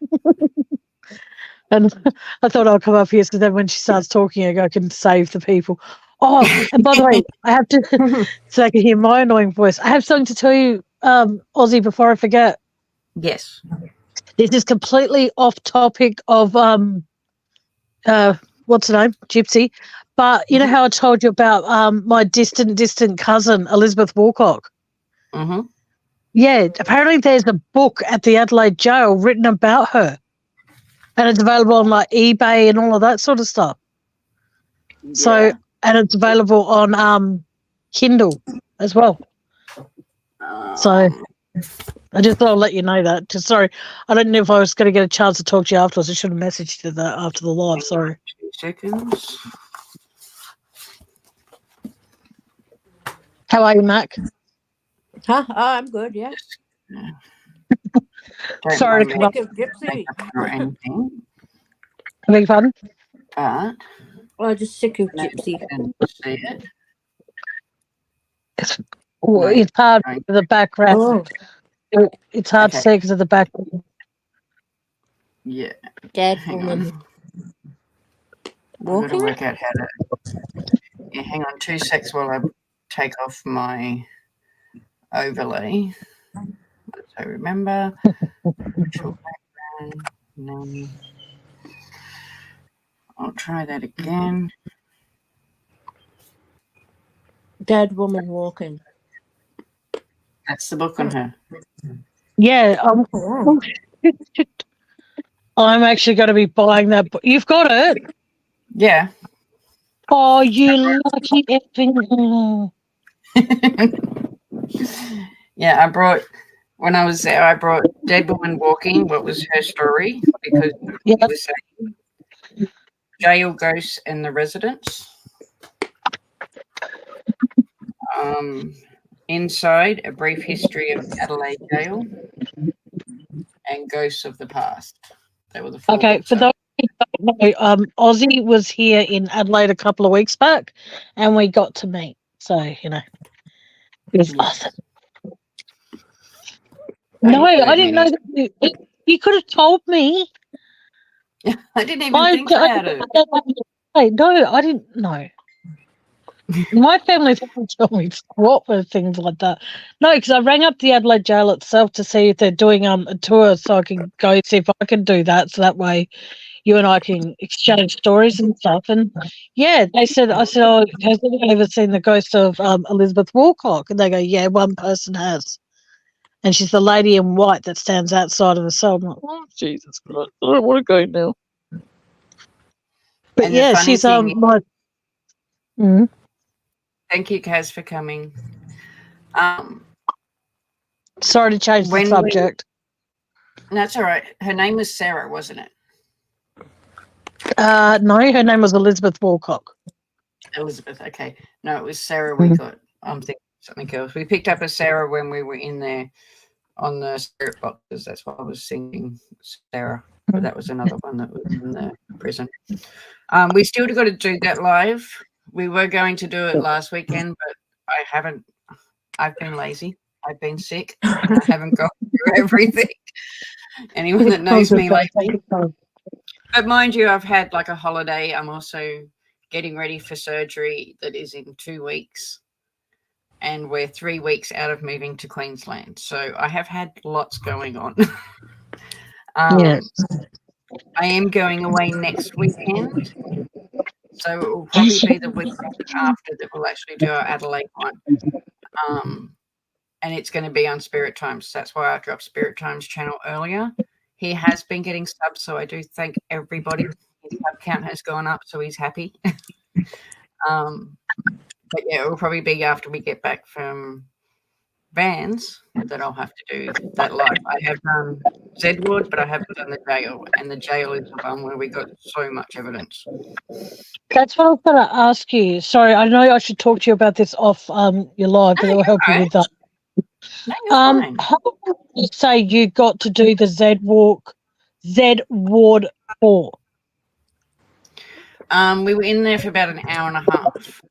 And I thought I'll come up here because then when she starts talking, I can save the people. Oh, and by the way, I have to, so they can hear my annoying voice. I have something to tell you, Ozzy, before I forget. Yes. This is completely off topic of what's her name, Gypsy. But you know how I told you about my distant cousin Elizabeth Walcock. Mm-hmm. Yeah, apparently there's a book at the Adelaide jail written about her, and it's available on like eBay and all of that sort of stuff. Yeah. So, and it's available on Kindle as well. So I just thought I'd let you know that. Just sorry, I don't know if I was going to get a chance to talk to you afterwards. I should have messaged you that after the live. Sorry. 2 seconds. How are you, Mac? Huh? Oh, I'm good. Yeah. Don't Sorry mind to come up. Sick of Gypsy. or anything, I beg your pardon? but Well, just sick of I Gypsy. can see it. It's hard for the background. Oh, It's hard to Okay. see because of the background. Yeah. dead Hang woman. on. I've got to Walking? work out how to. Yeah, hang on 2 secs while I take off my overlay. So remember, virtual background. No. I'll try that again. Dead woman walking. That's the book on her. Yeah. Oh, Shit. I'm actually going to be buying that book. You've got it? Yeah. Oh, you lucky effing. Yeah, I brought, when I was there, I brought Dead Woman Walking, what was her story, because Yeah. it was saying jail ghosts and the residents. Inside, a brief history of Adelaide Jail, and Ghosts of the Past. They were the 4 Okay, books. for those who don't know, Ozzy was here in Adelaide a couple of weeks back and we got to meet. So, it was awesome. No, I didn't know that you could have told me. I didn't even think about it. No, I didn't know. My family doesn't tell me what for things like that. No, because I rang up the Adelaide Jail itself to see if they're doing a tour so I can go see if I can do that. So that way you and I can exchange stories and stuff. And yeah, I said, oh, has anyone ever seen the ghost of Elizabeth Walcock? And they go, yeah, one person has. And she's the lady in white that stands outside of the cell. I'm like, oh, Jesus Christ, I don't want to go now. But And yeah, the funny she's thing my. Mm. Thank you, Kaz, for coming. Sorry to change the subject. That's all right. Her name was Sarah, wasn't it? No, her name was Elizabeth Walcock. Elizabeth, okay. No, it was Sarah we got. I'm thinking something else. We picked up a Sarah when we were in there on the spirit boxes. That's why I was singing Sarah. But that was another one that was in the prison. We still got to do that live. We were going to do it last weekend, but I haven't. I've been lazy. I've been sick. I haven't gone through everything. Anyone that knows me lately. But mind you, I've had like a holiday. I'm also getting ready for surgery that is in 2 weeks. And we're 3 weeks out of moving to Queensland. So I have had lots going on. Yes. I am going away next weekend. So it will probably be the week after that we'll actually do our Adelaide one. And it's going to be on Spirit Times. That's why I dropped Spirit Times channel earlier. He has been getting subs, so I do thank everybody. His sub count has gone up, so he's happy. But yeah, it will probably be after we get back from Vans that I'll have to do that live. I have done Z Ward, but I haven't done the jail, and the jail is the one where we got so much evidence. That's what I was going to ask you. Sorry, I know I should talk to you about this off your live, but it'll help you with that. No, you're fine. How did you say you got to do the Z Ward 4? We were in there for about an hour and a half.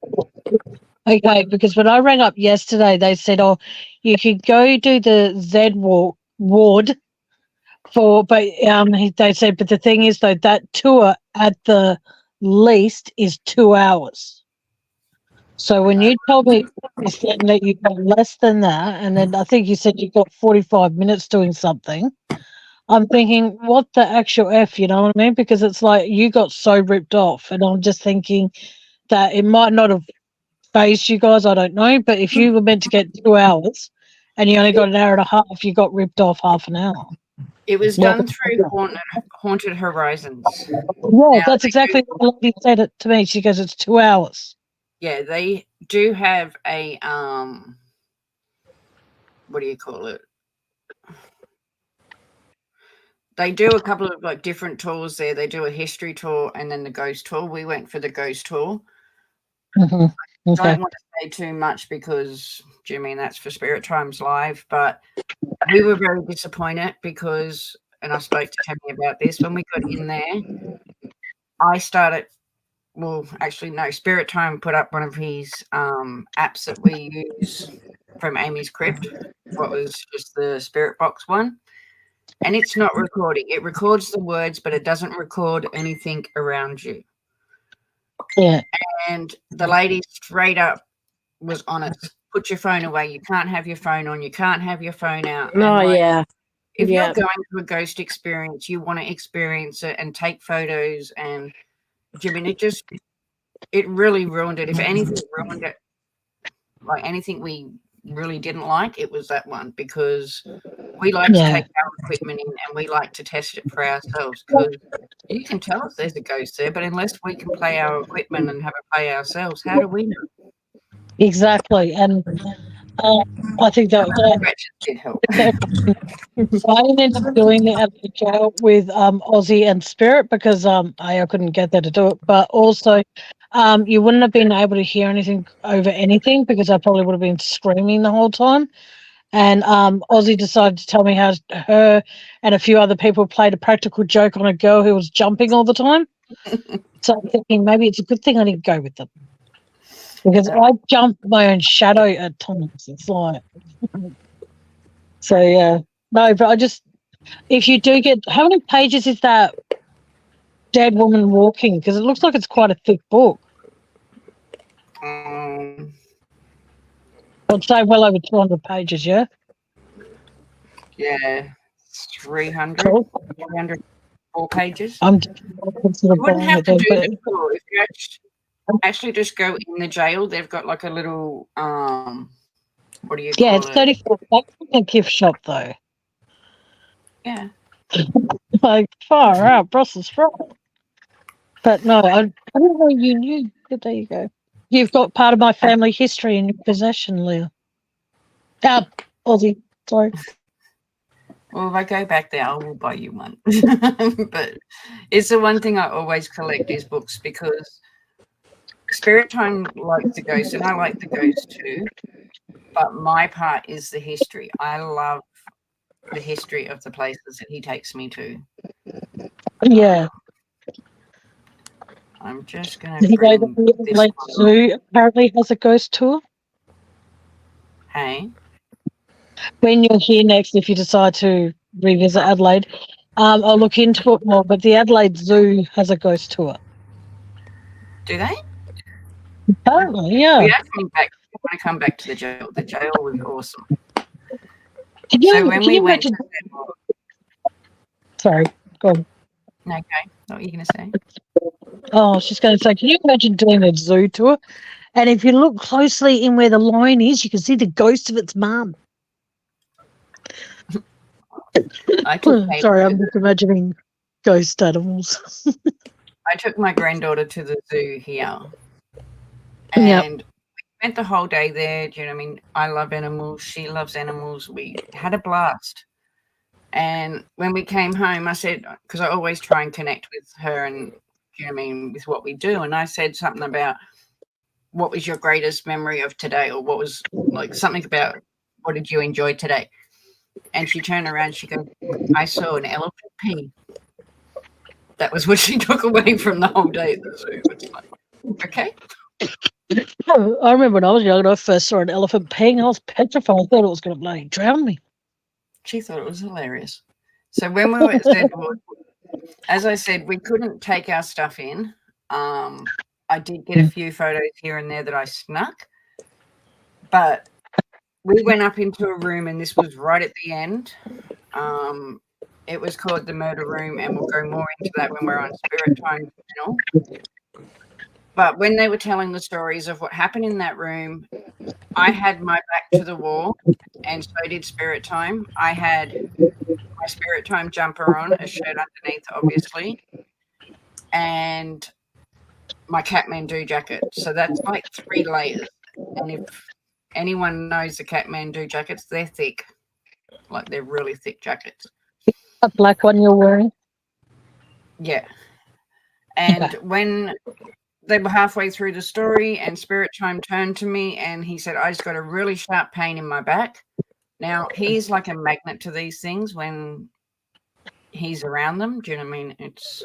Okay, because when I rang up yesterday, they said, oh, you could go do the Z Ward, but they said, but the thing is though, that tour at the least is 2 hours. So when you told me that you got less than that, and then I think you said you got 45 minutes doing something, I'm thinking, what the actual F, you know what I mean? Because it's like you got so ripped off, and I'm just thinking that it might not have phased you guys, I don't know, but if you were meant to get 2 hours and you only got an hour and a half, you got ripped off half an hour. It was done through Haunted Horizons. Yeah, Now, that's exactly what she said it to me. She goes, it's 2 hours. Yeah, they do have a what do you call it? They do a couple of like different tours there. They do a history tour and then the ghost tour. We went for the ghost tour. Mm-hmm. Okay. Don't want to say too much because, Jimmy, that's for Spirit Times Live, but we were very disappointed because, and I spoke to Tammy about this, when we got in there, I started, well, actually, no, Spirit Time put up one of his apps that we use from Amy's Crypt, what was just the Spirit Box one, and it's not recording. It records the words, but it doesn't record anything around you. Yeah. And the lady straight up was honest. Put your phone away. You can't have your phone on. You can't have your phone out. And yeah. if you're going to a ghost experience, you want to experience it and take photos. And Jimmy, it really ruined it. If anything ruined it, like anything we really didn't like, it was that one, because we like to take our equipment in and we like to test it for ourselves, because you can tell if there's a ghost there, but unless we can play our equipment and have a play ourselves, how do we know? Exactly. And I think that did help. So I ended up doing it at the jail with Aussie and Spirit because I couldn't get there to do it, but also you wouldn't have been able to hear anything over anything because I probably would have been screaming the whole time. And Aussie decided to tell me how her and a few other people played a practical joke on a girl who was jumping all the time. So I'm thinking maybe it's a good thing I didn't go with them, because I jump my own shadow at times. It's like, so yeah, no, but I just, if you do get, how many pages is that Dead Woman Walking? Because it looks like it's quite a thick book. I'd say well over 200 pages, yeah? Yeah, 304 pages. I'm You wouldn't have to do the tour. If you actually just go in the jail, they've got like a little, what do you call it? Yeah, it's 34 bucks in a gift shop, though. Yeah. Like, far out, Brussels sprout. But no, I didn't know you knew. But there you go. You've got part of my family history in your possession, Leah. Aussie, sorry. Well, if I go back there, I will buy you one. But it's the one thing I always collect is books, because Spirit Time likes the ghost, and I like the ghost too. But my part is the history. I love the history of the places that he takes me to. Yeah. I'm just going to bring this Lake Zoo apparently has a ghost tour. Hey? When you're here next, if you decide to revisit Adelaide, I'll look into it more, but the Adelaide Zoo has a ghost tour. Do they? Apparently, yeah. We actually want to come back to the jail. The jail was awesome. So when we went to... Sorry, go on. Okay, what were you going to say? Oh, I was just going to say, can you imagine doing a zoo tour? And if you look closely in where the lion is, you can see the ghost of its mum. Sorry, I'm just imagining ghost animals. I took my granddaughter to the zoo here. And we spent the whole day there. Do you know what I mean? I love animals. She loves animals. We had a blast. And when we came home, I said, because I always try and connect with her and, you know what I mean, with what we do. And I said something about, what was your greatest memory of today? Or what was, like, something about, what did you enjoy today? And she turned around, she goes, I saw an elephant pee. That was what she took away from the whole day at the zoo. It's like, okay. I remember when I was young and I first saw an elephant peeing, I was petrified. I thought it was going to bloody drown me. She thought it was hilarious. So when we were at Sedgwood, as I said, we couldn't take our stuff in. I did get a few photos here and there that I snuck, but we went up into a room, and this was right at the end. It was called the murder room, and we'll go more into that when we're on Spirit Time channel. But when they were telling the stories of what happened in that room, I had my back to the wall, and so did Spirit Time. I had my Spirit Time jumper on, a shirt underneath, obviously, and my Kathmandu jacket. So that's like 3 layers. And if anyone knows the Kathmandu jackets, they're thick. Like, they're really thick jackets. A black one you're wearing? Yeah. And when they were halfway through the story, and Spirit Time turned to me and he said, I just got a really sharp pain in my back. Now, he's like a magnet to these things when he's around them. Do you know what I mean? It's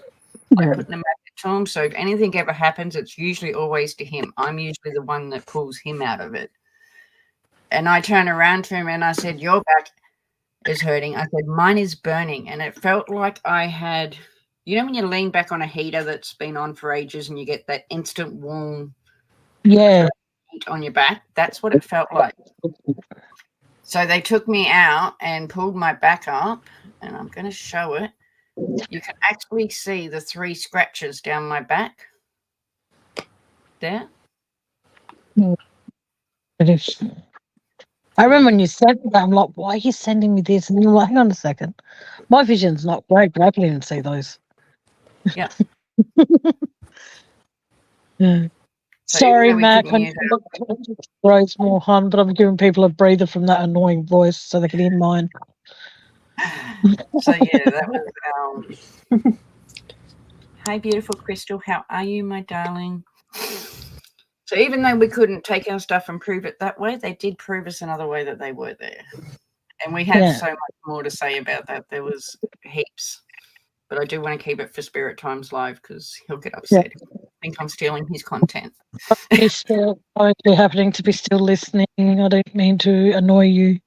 like putting a magnet to him. So if anything ever happens, it's usually always to him. I'm usually the one that pulls him out of it. And I turned around to him and I said, your back is hurting. I said, mine is burning. And it felt like I had, you know when you lean back on a heater that's been on for ages and you get that instant warm heat on your back? That's what it felt like. So they took me out and pulled my back up, and I'm going to show it. You can actually see the 3 scratches down my back. There. It is. I remember when you said that, I'm like, why are you sending me this? And you're like, hang on a second. My vision's not great, but I can even see those. Yeah. Yeah. So sorry, even though we Mac. couldn't I'm use it- grows more harm, but I'm giving people a breather from that annoying voice so they can hear mine. So yeah, that was Hi, beautiful Crystal. How are you, my darling? So even though we couldn't take our stuff and prove it that way, they did prove us another way that they were there. And we have so much more to say about that. There was heaps. But I do want to keep it for Spirit Times Live because he'll get upset. I think I'm stealing his content. It's still happening to be still listening. I don't mean to annoy you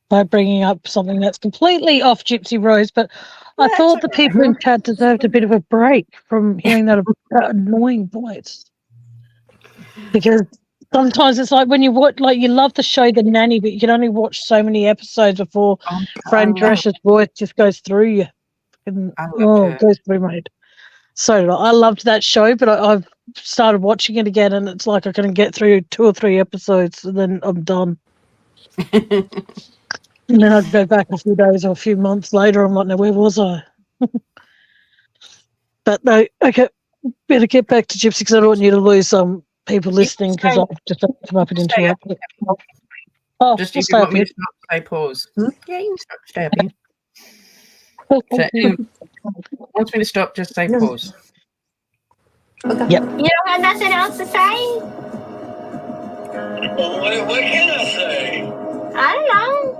by bringing up something that's completely off Gypsy Rose, but I thought the people in chat deserved a bit of a break from hearing that annoying voice. Because sometimes it's like when you watch, like you love the show The Nanny, but you can only watch so many episodes before Fran Drescher's voice just goes through you. And, it goes through my head. So I loved that show, but I've started watching it again, and it's like I can get through 2 or 3 episodes, and then I'm done. And then I'd go back a few days or a few months later. I'm like, no, where was I? But no, okay, better get back to Gypsy because I don't want you to lose some people listening because I've just come up and interrupted. Oh, just if you want me to stop, say pause. Yeah, you can stay up here. So, wants me to stop, just say pause. Yep. You don't have nothing else to say? Well, what can I say? I don't know.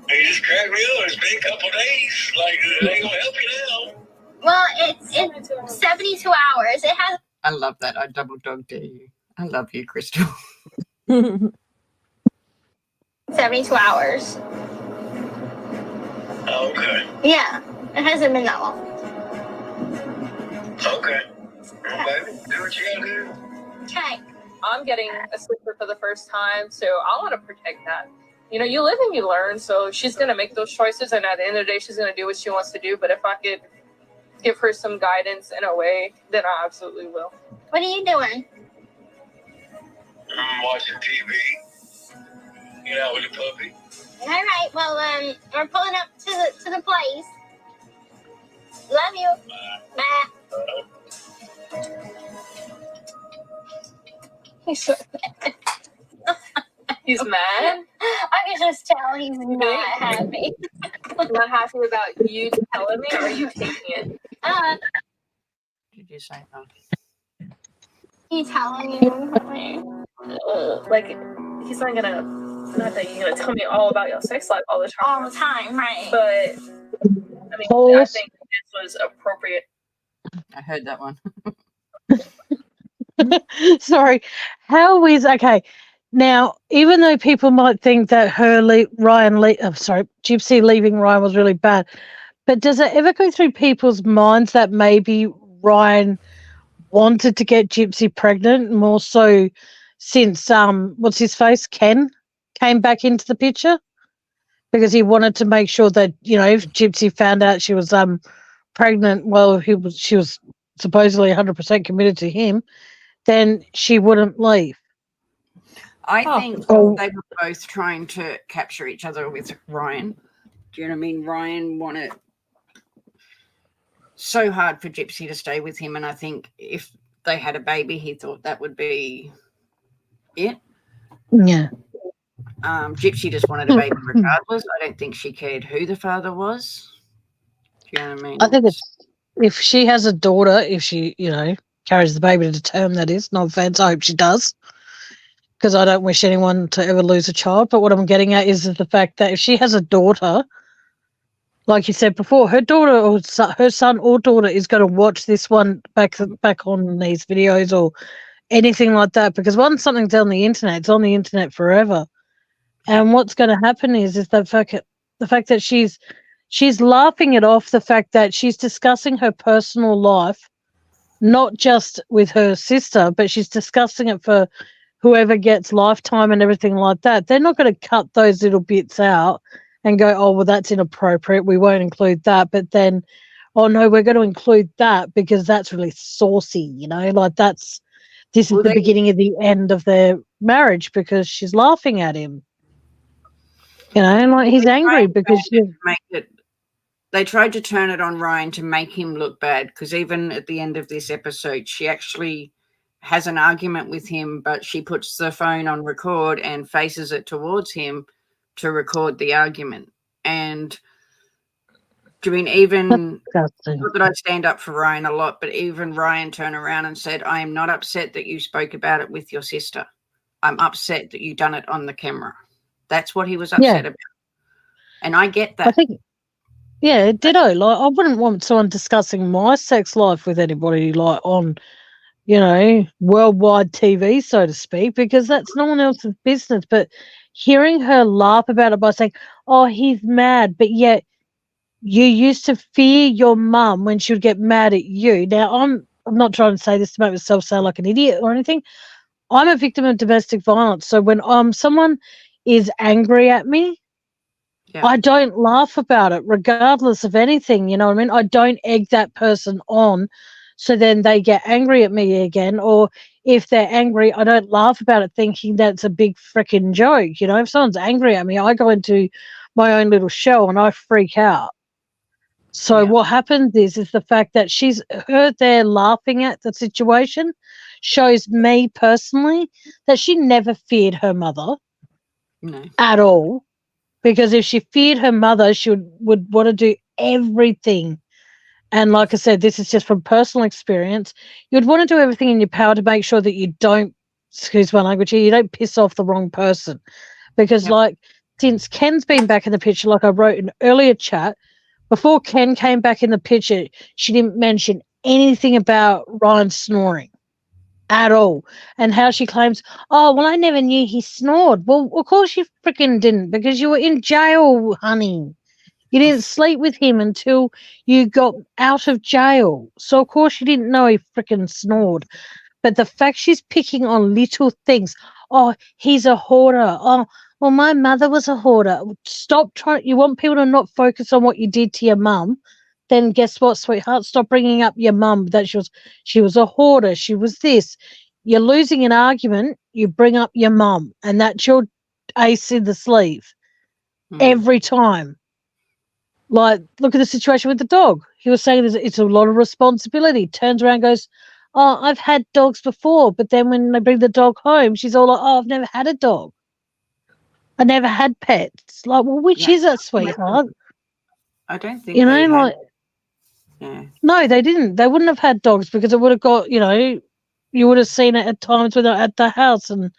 You just cracked me up. It's been a couple days. Like, it ain't gonna help you now. Well, it's 72 hours. It has. I love that. I double dog dare you. I love you, Crystal. 72 hours. Okay. Yeah, it hasn't been that long. Okay. Okay. Do what you gotta do. Okay. I'm getting a slipper for the first time, so I want to protect that. You know, you live and you learn, so she's going to make those choices, and at the end of the day, she's going to do what she wants to do. But if I could give her some guidance in a way, then I absolutely will. What are you doing? I'm watching TV. You know, with the puppy. All right. Well, we're pulling up to the place. Love you. Bye. He's so he's mad. I can just tell he's not happy. Not happy about you telling me, or are you taking it? Did you say that? He's telling you. Like, he's not gonna, not that you're gonna tell me all about your sex life all the time. All the time, right? But I mean, I think this was appropriate. I heard that one. Sorry. How is okay? Now, even though people might think that Gypsy leaving Ryan was really bad, but does it ever go through people's minds that maybe Ryan wanted to get Gypsy pregnant more so since what's his face, Ken, came back into the picture? Because he wanted to make sure that, if Gypsy found out she was pregnant, well, she was supposedly 100% committed to him, then she wouldn't leave. I think they were both trying to capture each other with Ryan. Do you know what I mean? Ryan wanted so hard for Gypsy to stay with him, and I think if they had a baby, he thought that would be it. Yeah. Gypsy just wanted a baby regardless. I don't think she cared who the father was. Do you know what I mean? I think if she has a daughter, if she, carries the baby to term, that is, no offense, I hope she does, because I don't wish anyone to ever lose a child. But what I'm getting at is the fact that if she has a daughter, like you said before, her daughter or her son or daughter is going to watch this one back on these videos or anything like that, because once something's on the internet, it's on the internet forever. And what's going to happen is the fact that she's laughing it off, the fact that she's discussing her personal life, not just with her sister, but she's discussing it for whoever gets Lifetime and everything like that. They're not going to cut those little bits out and go, oh, well, that's inappropriate, we won't include that. But then, oh, no, we're going to include that because that's really saucy, like this is the beginning of the end of their marriage because she's laughing at him. And like he's angry because they tried to turn it on Ryan to make him look bad, because even at the end of this episode, she actually has an argument with him, but she puts the phone on record and faces it towards him to record the argument. And I mean, even not that I stand up for Ryan a lot, but even Ryan turned around and said, I am not upset that you spoke about it with your sister. I'm upset that you done it on the camera. That's what he was upset about. And I get that. I think, ditto. Like, I wouldn't want someone discussing my sex life with anybody, like on, worldwide TV, so to speak, because that's no one else's business. But hearing her laugh about it by saying, oh, he's mad, but yet you used to fear your mum when she would get mad at you. Now, I'm not trying to say this to make myself sound like an idiot or anything. I'm a victim of domestic violence. So when someone is angry at me, I don't laugh about it, regardless of anything. You know what I mean? I don't egg that person on so then they get angry at me again. Or if they're angry, I don't laugh about it thinking that's a big freaking joke. If someone's angry at me, I go into my own little shell and I freak out. So what happens is the fact that she's her there laughing at the situation shows me personally that she never feared her mother at all. Because if she feared her mother, she would want to do everything. And like I said, this is just from personal experience. You'd want to do everything in your power to make sure that you don't, excuse my language here, you don't piss off the wrong person. Because since Ken's been back in the picture, like I wrote in earlier chat, before Ken came back in the picture, she didn't mention anything about Ryan snoring at all, and how she claims, oh, well, I never knew he snored. Well, of course you freaking didn't, because you were in jail, honey. You didn't sleep with him until you got out of jail. So, of course, you didn't know he freaking snored. But the fact she's picking on little things, oh, he's a hoarder. Oh, well, my mother was a hoarder. Stop trying. You want people to not focus on what you did to your mum. Then guess what, sweetheart? Stop bringing up your mum that she was a hoarder. She was this. You're losing an argument. You bring up your mum, and that's your ace in the sleeve every time. Like, look at the situation with the dog. He was saying it's a lot of responsibility. Turns around and goes, oh, I've had dogs before, but then when they bring the dog home, she's all like, oh, I've never had a dog. I never had pets. Like, well, which is it, sweetheart? I don't think No, they didn't. They wouldn't have had dogs because it would have got, you would have seen it at times when they're at the house. And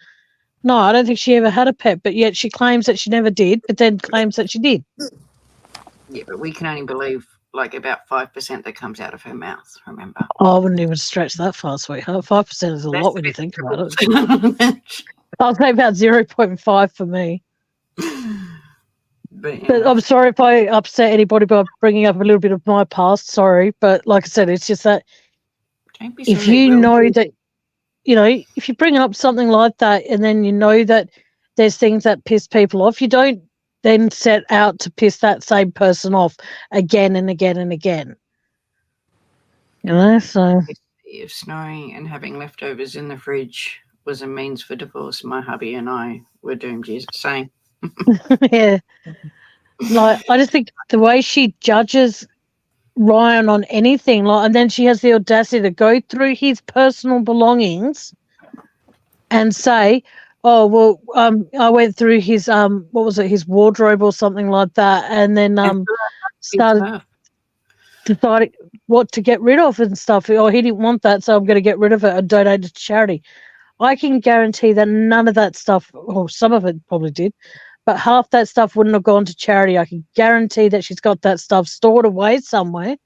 no, I don't think she ever had a pet, but yet she claims that she never did, but then claims that she did. Yeah, but we can only believe like about 5% that comes out of her mouth, remember? Oh, I wouldn't even stretch that far, sweetheart. 5% is a lot when you think about it. I'll say about 0.5 for me. But, But I'm sorry if I upset anybody by bringing up a little bit of my past. Sorry, but like I said, it's just that don't be if silly, you Will. know that, if you bring up something like that and then you know that there's things that piss people off, you don't then set out to piss that same person off again and again and again. So. If snoring and having leftovers in the fridge was a means for divorce, my hubby and I were doomed. Same. Yeah. Like, I just think the way she judges Ryan on anything, and then she has the audacity to go through his personal belongings and say, "Oh, well, I went through his what was it, his wardrobe or something like that," and then started deciding what to get rid of and stuff. Oh, he didn't want that, so I'm going to get rid of it and donate it to charity. I can guarantee that none of that stuff, or some of it probably did, but half that stuff wouldn't have gone to charity. I can guarantee that she's got that stuff stored away somewhere,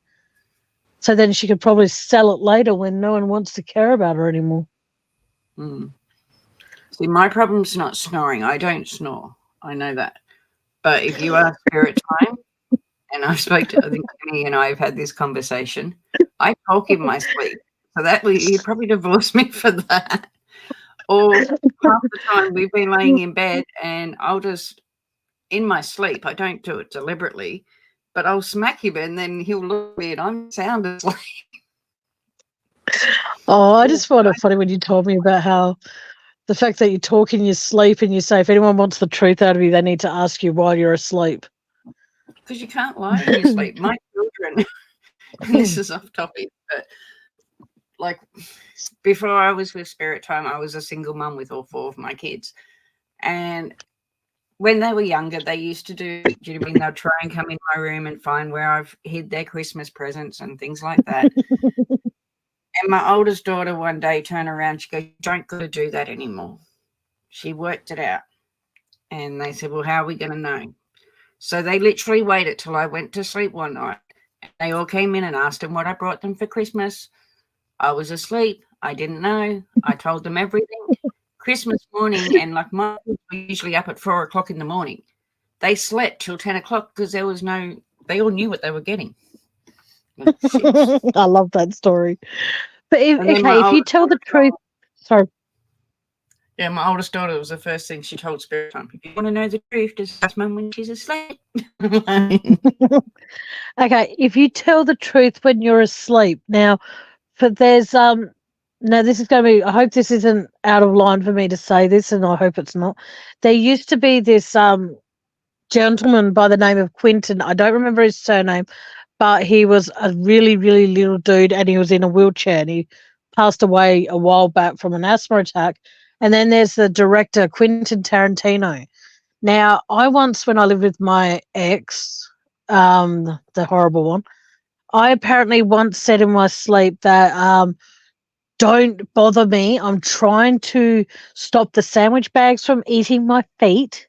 so then she could probably sell it later when no one wants to care about her anymore. See, my problem's not snoring. I don't snore. I know that. But if you are spirit time, and I spoke to, I think Kenny and I have had this conversation, I talk in my sleep. So that you'd probably divorce me for that. Or half the time we've been laying in bed and I'll just, in my sleep, I don't do it deliberately, but I'll smack him and then he'll look at me and I'm sound asleep. Oh, I just found it funny when you told me about how the fact that you talk in your sleep and you say if anyone wants the truth out of you, they need to ask you while you're asleep. Because you can't lie in your sleep. My children, and this is off topic, but like before I was with Spirit Time, I was a single mum with all 4 of my kids. And when they were younger, they used to do you know what I mean? They'll try and come in my room and find where I've hid their Christmas presents and things like that. And my oldest daughter one day turned around, she goes, "Don't got to do that anymore." She worked it out. And they said, "Well, how are we going to know?" So they literally waited till I went to sleep one night. They all came in and asked them what I brought them for Christmas. I was asleep. I didn't know. I told them everything. Christmas morning, and like my kids were usually up at 4 o'clock in the morning. They slept till 10 o'clock because there was they all knew what they were getting. I love that story. But if you tell the truth, sorry. Yeah, my oldest daughter was the first thing she told Spirit Time. If you want to know the truth, just ask Mum when she's asleep. Okay, if you tell the truth when you're asleep. Now, there's now this is going to be, I hope this isn't out of line for me to say this, and I hope it's not. There used to be this gentleman by the name of Quinton. I don't remember his surname, but he was a really, really little dude, and he was in a wheelchair, and he passed away a while back from an asthma attack. And then there's the director, Quentin Tarantino. Now, I once, when I lived with my ex, the horrible one, I apparently once said in my sleep that don't bother me. I'm trying to stop the sandwich bags from eating my feet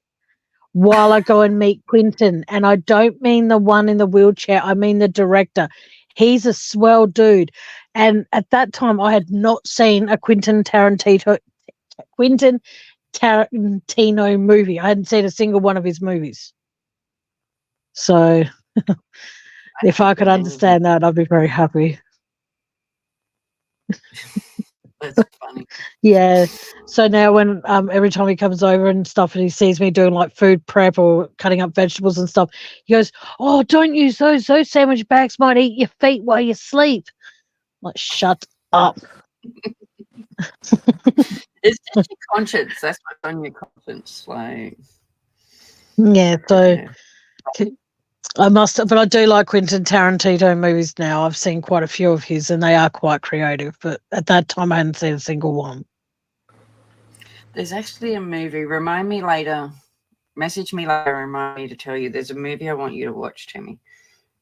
while I go and meet Quentin. And I don't mean the one in the wheelchair. I mean the director. He's a swell dude. And at that time, I had not seen a Quentin Tarantino movie. I hadn't seen a single one of his movies. So if I could understand that, I'd be very happy. That's funny. Yeah. So now when every time he comes over and stuff and he sees me doing like food prep or cutting up vegetables and stuff, he goes, "Oh, don't use those. Those sandwich bags might eat your feet while you sleep." I'm like, shut up. It's just your conscience. That's what's on your conscience. Like, yeah. So yeah. I must, but I do like Quentin Tarantino movies now. I've seen quite a few of his, and they are quite creative. But at that time, I hadn't seen a single one. There's actually a movie. Remind me later. Message me later. Remind me to tell you. There's a movie I want you to watch, Timmy.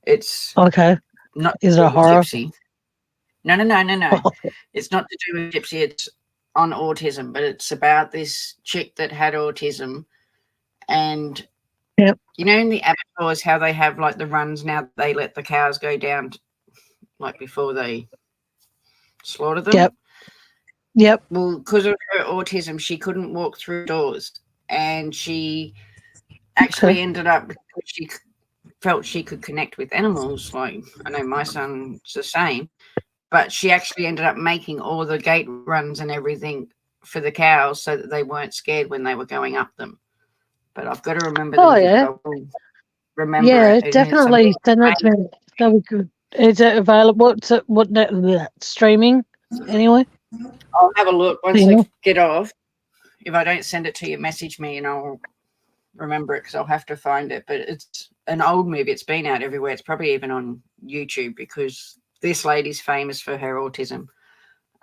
It's okay. Not is it a horror? Gypsy. No. It's not to do with Gypsy. It's on autism, but it's about this chick that had autism, and yep. You know, in the abattoirs, how they have like the runs now, they let the cows go down like before they slaughter them. Yep. Yep. Well, because of her autism, she couldn't walk through doors, and she actually ended up, because she felt she could connect with animals. Like, I know my son's the same, but she actually ended up making all the gate runs and everything for the cows so that they weren't scared when they were going up them. But I've got to remember the music. I will remember it. It has definitely send that to me. That'll be good. Is it available? Streaming anyway? I'll have a look once Yeah. I get off. If I don't send it to you, message me and I'll remember it because I'll have to find it. But it's an old movie. It's been out everywhere. It's probably even on YouTube because this lady's famous for her autism.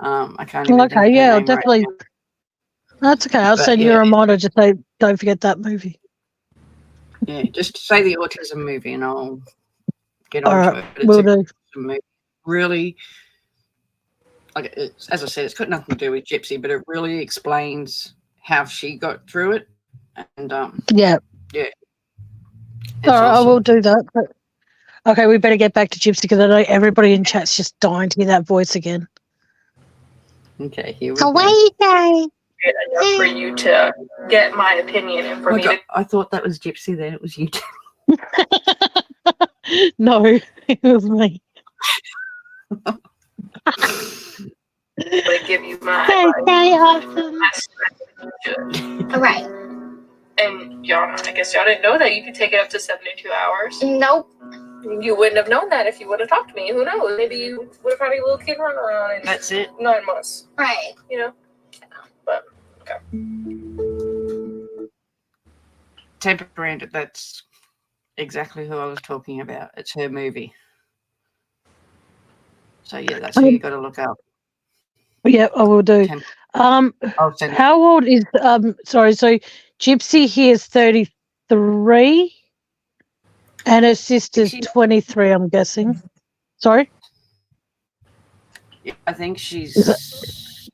I can't even think of her Yeah, I'll name right definitely. now. That's okay. I'll But send you a reminder. Just say, don't forget that movie. Yeah, just say the autism movie and I'll get All onto right, it. But it's will a do. awesome movie. Really, like as I said, it's got nothing to do with Gypsy, but it really explains how she got through it. And Yeah. it's All right, I awesome. will do that. But, okay, we better get back to Gypsy because I know everybody in chat's just dying to hear that voice again. Okay, here we go. Enough for you to get my opinion and for me to. I thought that was Gypsy. Then it was you. No, it was me. give you my All right. And y'all, I guess y'all didn't know that you could take it up to 72 hours. Nope. You wouldn't have known that if you would have talked to me. Who knows? Maybe you would have had a little kid run around and That's it. 9 months. Right. You know? But, okay. Temper Branded, that's exactly who I was talking about. It's her movie. So yeah, that's who you got to look up. Yeah, I will do. How old is sorry, so Gypsy here is 33 and her sister's 23, I'm guessing. Sorry? Yeah, I think she's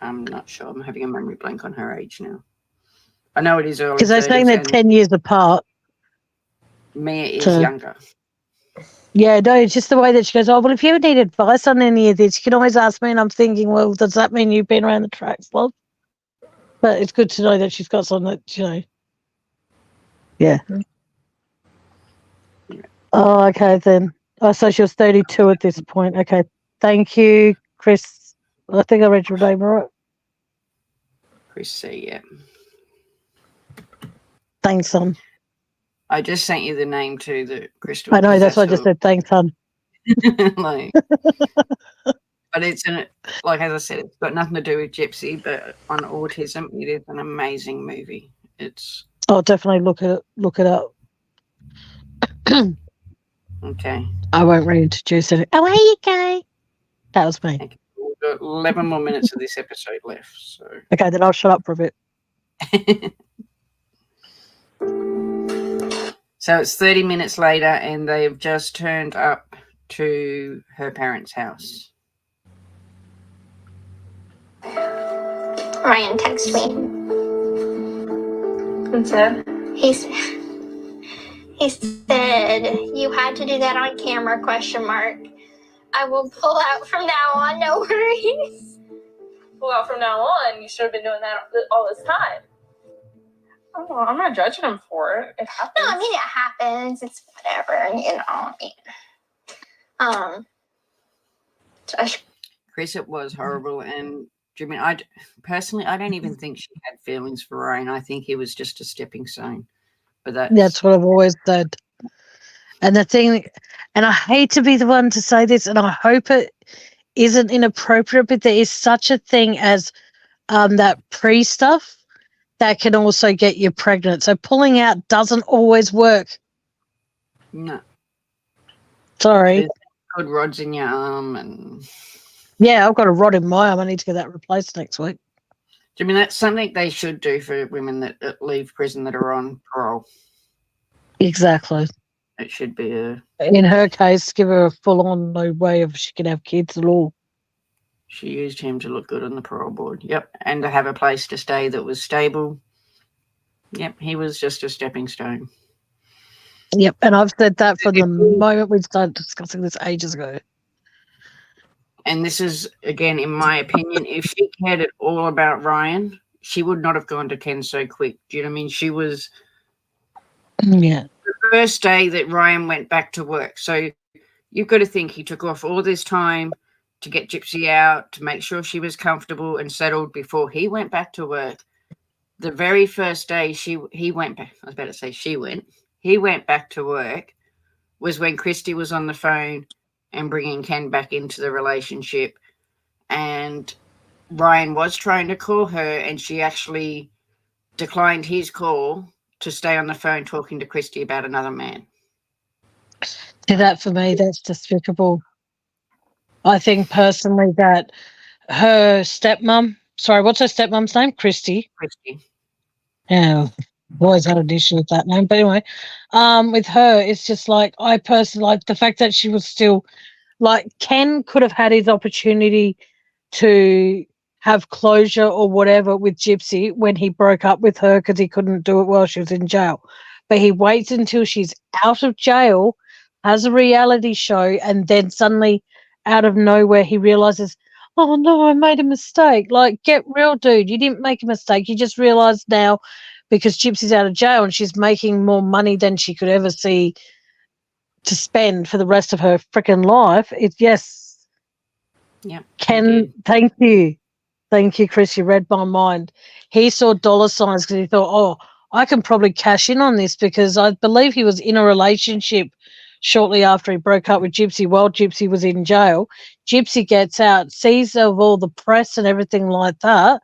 I'm not sure. I'm having a memory blank on her age now. I know it is early. Because they're saying they're 10 years apart. Mia is younger. Yeah, no, it's just the way that she goes, oh, well, if you need advice on any of this, you can always ask me. And I'm thinking, well, does that mean you've been around the tracks, love? But it's good to know that she's got something that, you know. Yeah. Oh, okay, then. Oh, so she was 32 at this point. Okay. Thank you, Chris. I think I read your name right. Chris C, yeah. Thanks, son. I just sent you the name to the Crystal. I know, that's why I just said thanks, son. Like, but it's like as I said, it's got nothing to do with Gypsy, but on autism, it is an amazing movie. It's I'll definitely look it up. Okay. I won't reintroduce it. Away you go. That was me. Okay. We've got 11 more minutes of this episode left. So okay, then I'll shut up for a bit. So it's 30 minutes later and they've just turned up to her parents' house. Ryan texted me. And said? He said, you had to do that on camera, ? I will pull out from now on, no worries. Pull out from now on? You should have been doing that all this time. Oh, I'm not judging him for it. It happens. No, I mean, it happens. It's whatever, you know. Chris, it was horrible. And I mean, I don't even think she had feelings for Ryan. I think he was just a stepping stone. But that's what I've always said. And the thing, and I hate to be the one to say this, and I hope it isn't inappropriate, but there is such a thing as that pre-stuff that can also get you pregnant. So pulling out doesn't always work. No. Sorry. There's good rods in your arm and... Yeah, I've got a rod in my arm. I need to get that replaced next week. I mean, that's something they should do for women that leave prison that are on parole. Exactly. It should be in her case, give her a full-on no way of she can have kids at all. She used him to look good on the parole board. Yep. And to have a place to stay that was stable. Yep. He was just a stepping stone. Yep. And I've said that from the moment we started discussing this ages ago. and this is, again, in my opinion, if she cared at all about Ryan, she would not have gone to Ken so quick. Do you know what I mean? She was Yeah. the first day that Ryan went back to work. So you've got to think he took off all this time to get Gypsy out, to make sure she was comfortable and settled before he went back to work. The very first day he went back, I was about to say he went back to work, was when Christy was on the phone and bringing Ken back into the relationship. And Ryan was trying to call her, and she actually declined his call to stay on the phone talking to Christy about another man. See, that for me, that's despicable. I think personally that her stepmom, sorry, what's her stepmom's name? Christy. Yeah, I've always had an issue with that name. But anyway, with her, it's just like, I personally like the fact that she was still, like, Ken could have had his opportunity to have closure or whatever with Gypsy when he broke up with her because he couldn't do it while she was in jail. But he waits until she's out of jail, has a reality show, and then suddenly out of nowhere he realizes, oh no, I made a mistake. Like, get real, dude. You didn't make a mistake. You just realized now because Gypsy's out of jail and she's making more money than she could ever see to spend for the rest of her freaking life. Yes. Yeah. Ken, thank you. Thank you, Chris. You read my mind. He saw dollar signs because he thought, oh, I can probably cash in on this, because I believe he was in a relationship shortly after he broke up with Gypsy while Gypsy was in jail. Gypsy gets out, sees of all the press and everything like that.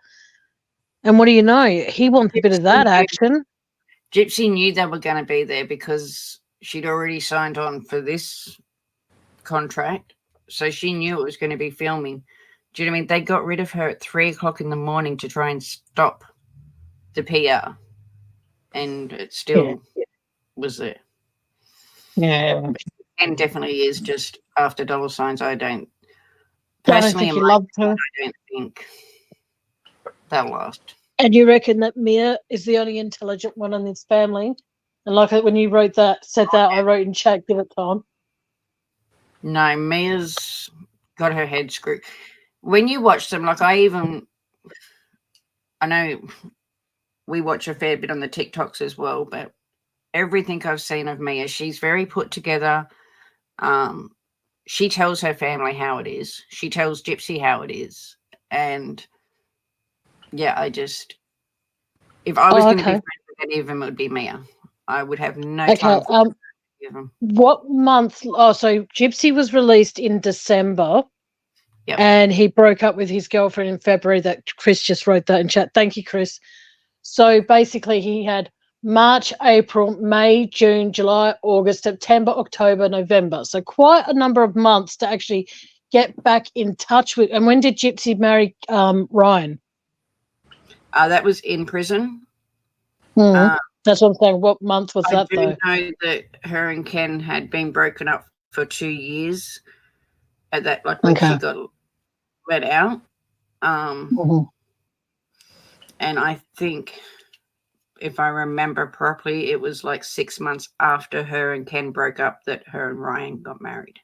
And what do you know? He wants a bit of that action. Gypsy knew they were going to be there because she'd already signed on for this contract. So she knew it was going to be filming. Do you know what I mean? They got rid of her at 3 o'clock in the morning to try and stop the PR. And it still was there. Yeah. And definitely is just after dollar signs. I don't think he loved her. I don't think they'll last. And you reckon that Mia is the only intelligent one in this family? And like when you said that, I wrote in chat, give it time. No, Mia's got her head screwed. When you watch them, like I know we watch a fair bit on the TikToks as well, but everything I've seen of Mia, she's very put together. She tells her family how it is. She tells Gypsy how it is. And yeah, if I was going to be friends with any of them, it would be Mia. I would have no time for any of them. What month? Oh, so Gypsy was released in December. Yep. And he broke up with his girlfriend in February. That Chris just wrote that in chat. Thank you, Chris. So basically he had March, April, May, June, July, August, September, October, November. So quite a number of months to actually get back in touch with. And when did Gypsy marry Ryan? That was in prison. That's what I'm saying. What month was that, though? I do know that her and Ken had been broken up for 2 years at that, like when she got let out. And I think, if I remember properly, it was like 6 months after her and Ken broke up that her and Ryan got married.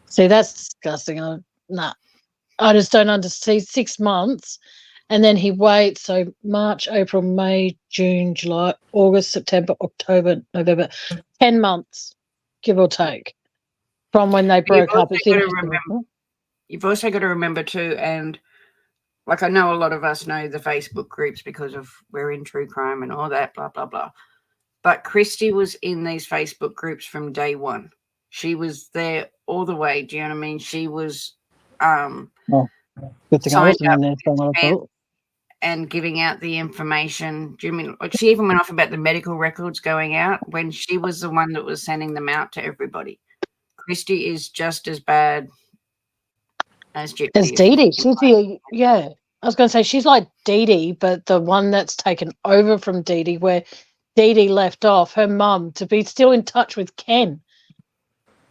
See, that's disgusting. I just don't understand. 6 months, and then he waits. So March, April, May, June, July, August, September, October, November. 10 months, give or take, from when they broke up. You've also got to remember too, and like I know a lot of us know the Facebook groups because of we're in true crime and all that, blah, blah, blah. But Christy was in these Facebook groups from day one. She was there all the way. Do you know what I mean? She was good thing I wasn't in there for what I thought. And giving out the information. Do you mean like she even went off about the medical records going out when she was the one that was sending them out to everybody? Christy is just as bad as Gypsy. As Dee Dee. She's I was going to say she's like Dee Dee, but the one that's taken over from Dee Dee, where Dee Dee left off, her mum, to be still in touch with Ken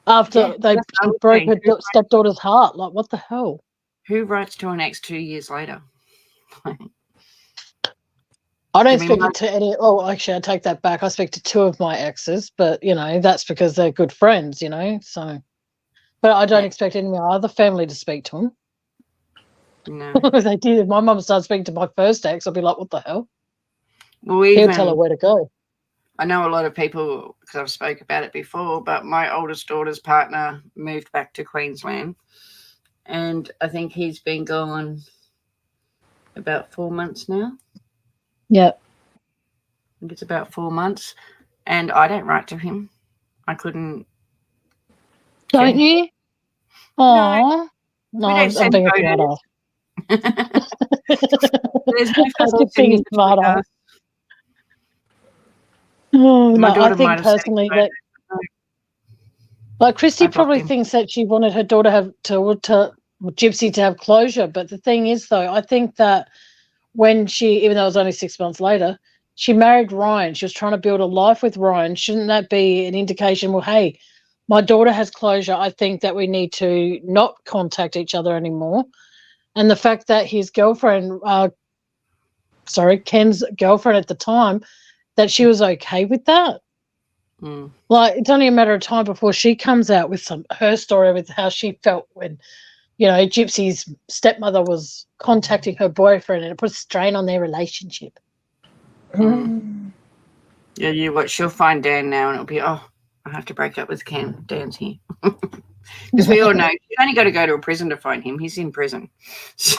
after they broke her stepdaughter's heart. Like, what the hell? Who writes to an ex 2 years later? I don't speak to any. Oh, actually, I take that back. I speak to 2 of my exes, but that's because they're good friends. So But I don't expect any of my other family to speak to him. No. If they did, if my mum started speaking to my first ex, I'd be like, what the hell? Well, He'll tell her where to go. I know a lot of people, because I've spoke about it before, but my oldest daughter's partner moved back to Queensland, and I think he's been gone about 4 months now. Yeah. I think it's about 4 months, and I don't write to him. I couldn't. Don't you? Oh, no, we don't I'm send being a photos. smart ass. There's no I'm photos just being a between smart us. ass. Oh, My no, I daughter might think have sent personally photos. that, like, Christy I blocked probably him. thinks that she wanted her daughter to Gypsy to have closure. But the thing is, though, I think that when she, even though it was only 6 months later, she married Ryan. She was trying to build a life with Ryan. Shouldn't that be an indication? Well, hey, my daughter has closure. I think that we need to not contact each other anymore. And the fact that his girlfriend, Ken's girlfriend at the time, that she was okay with that. Mm. Like, it's only a matter of time before she comes out with her story with how she felt when, you know, Gypsy's stepmother was contacting her boyfriend, and it put a strain on their relationship. Mm. Yeah, you what? She'll find Dan now, and it'll be, oh, I have to break up with Ken. Dan's here. Because we all know you only got to go to a prison to find him. He's in prison. So.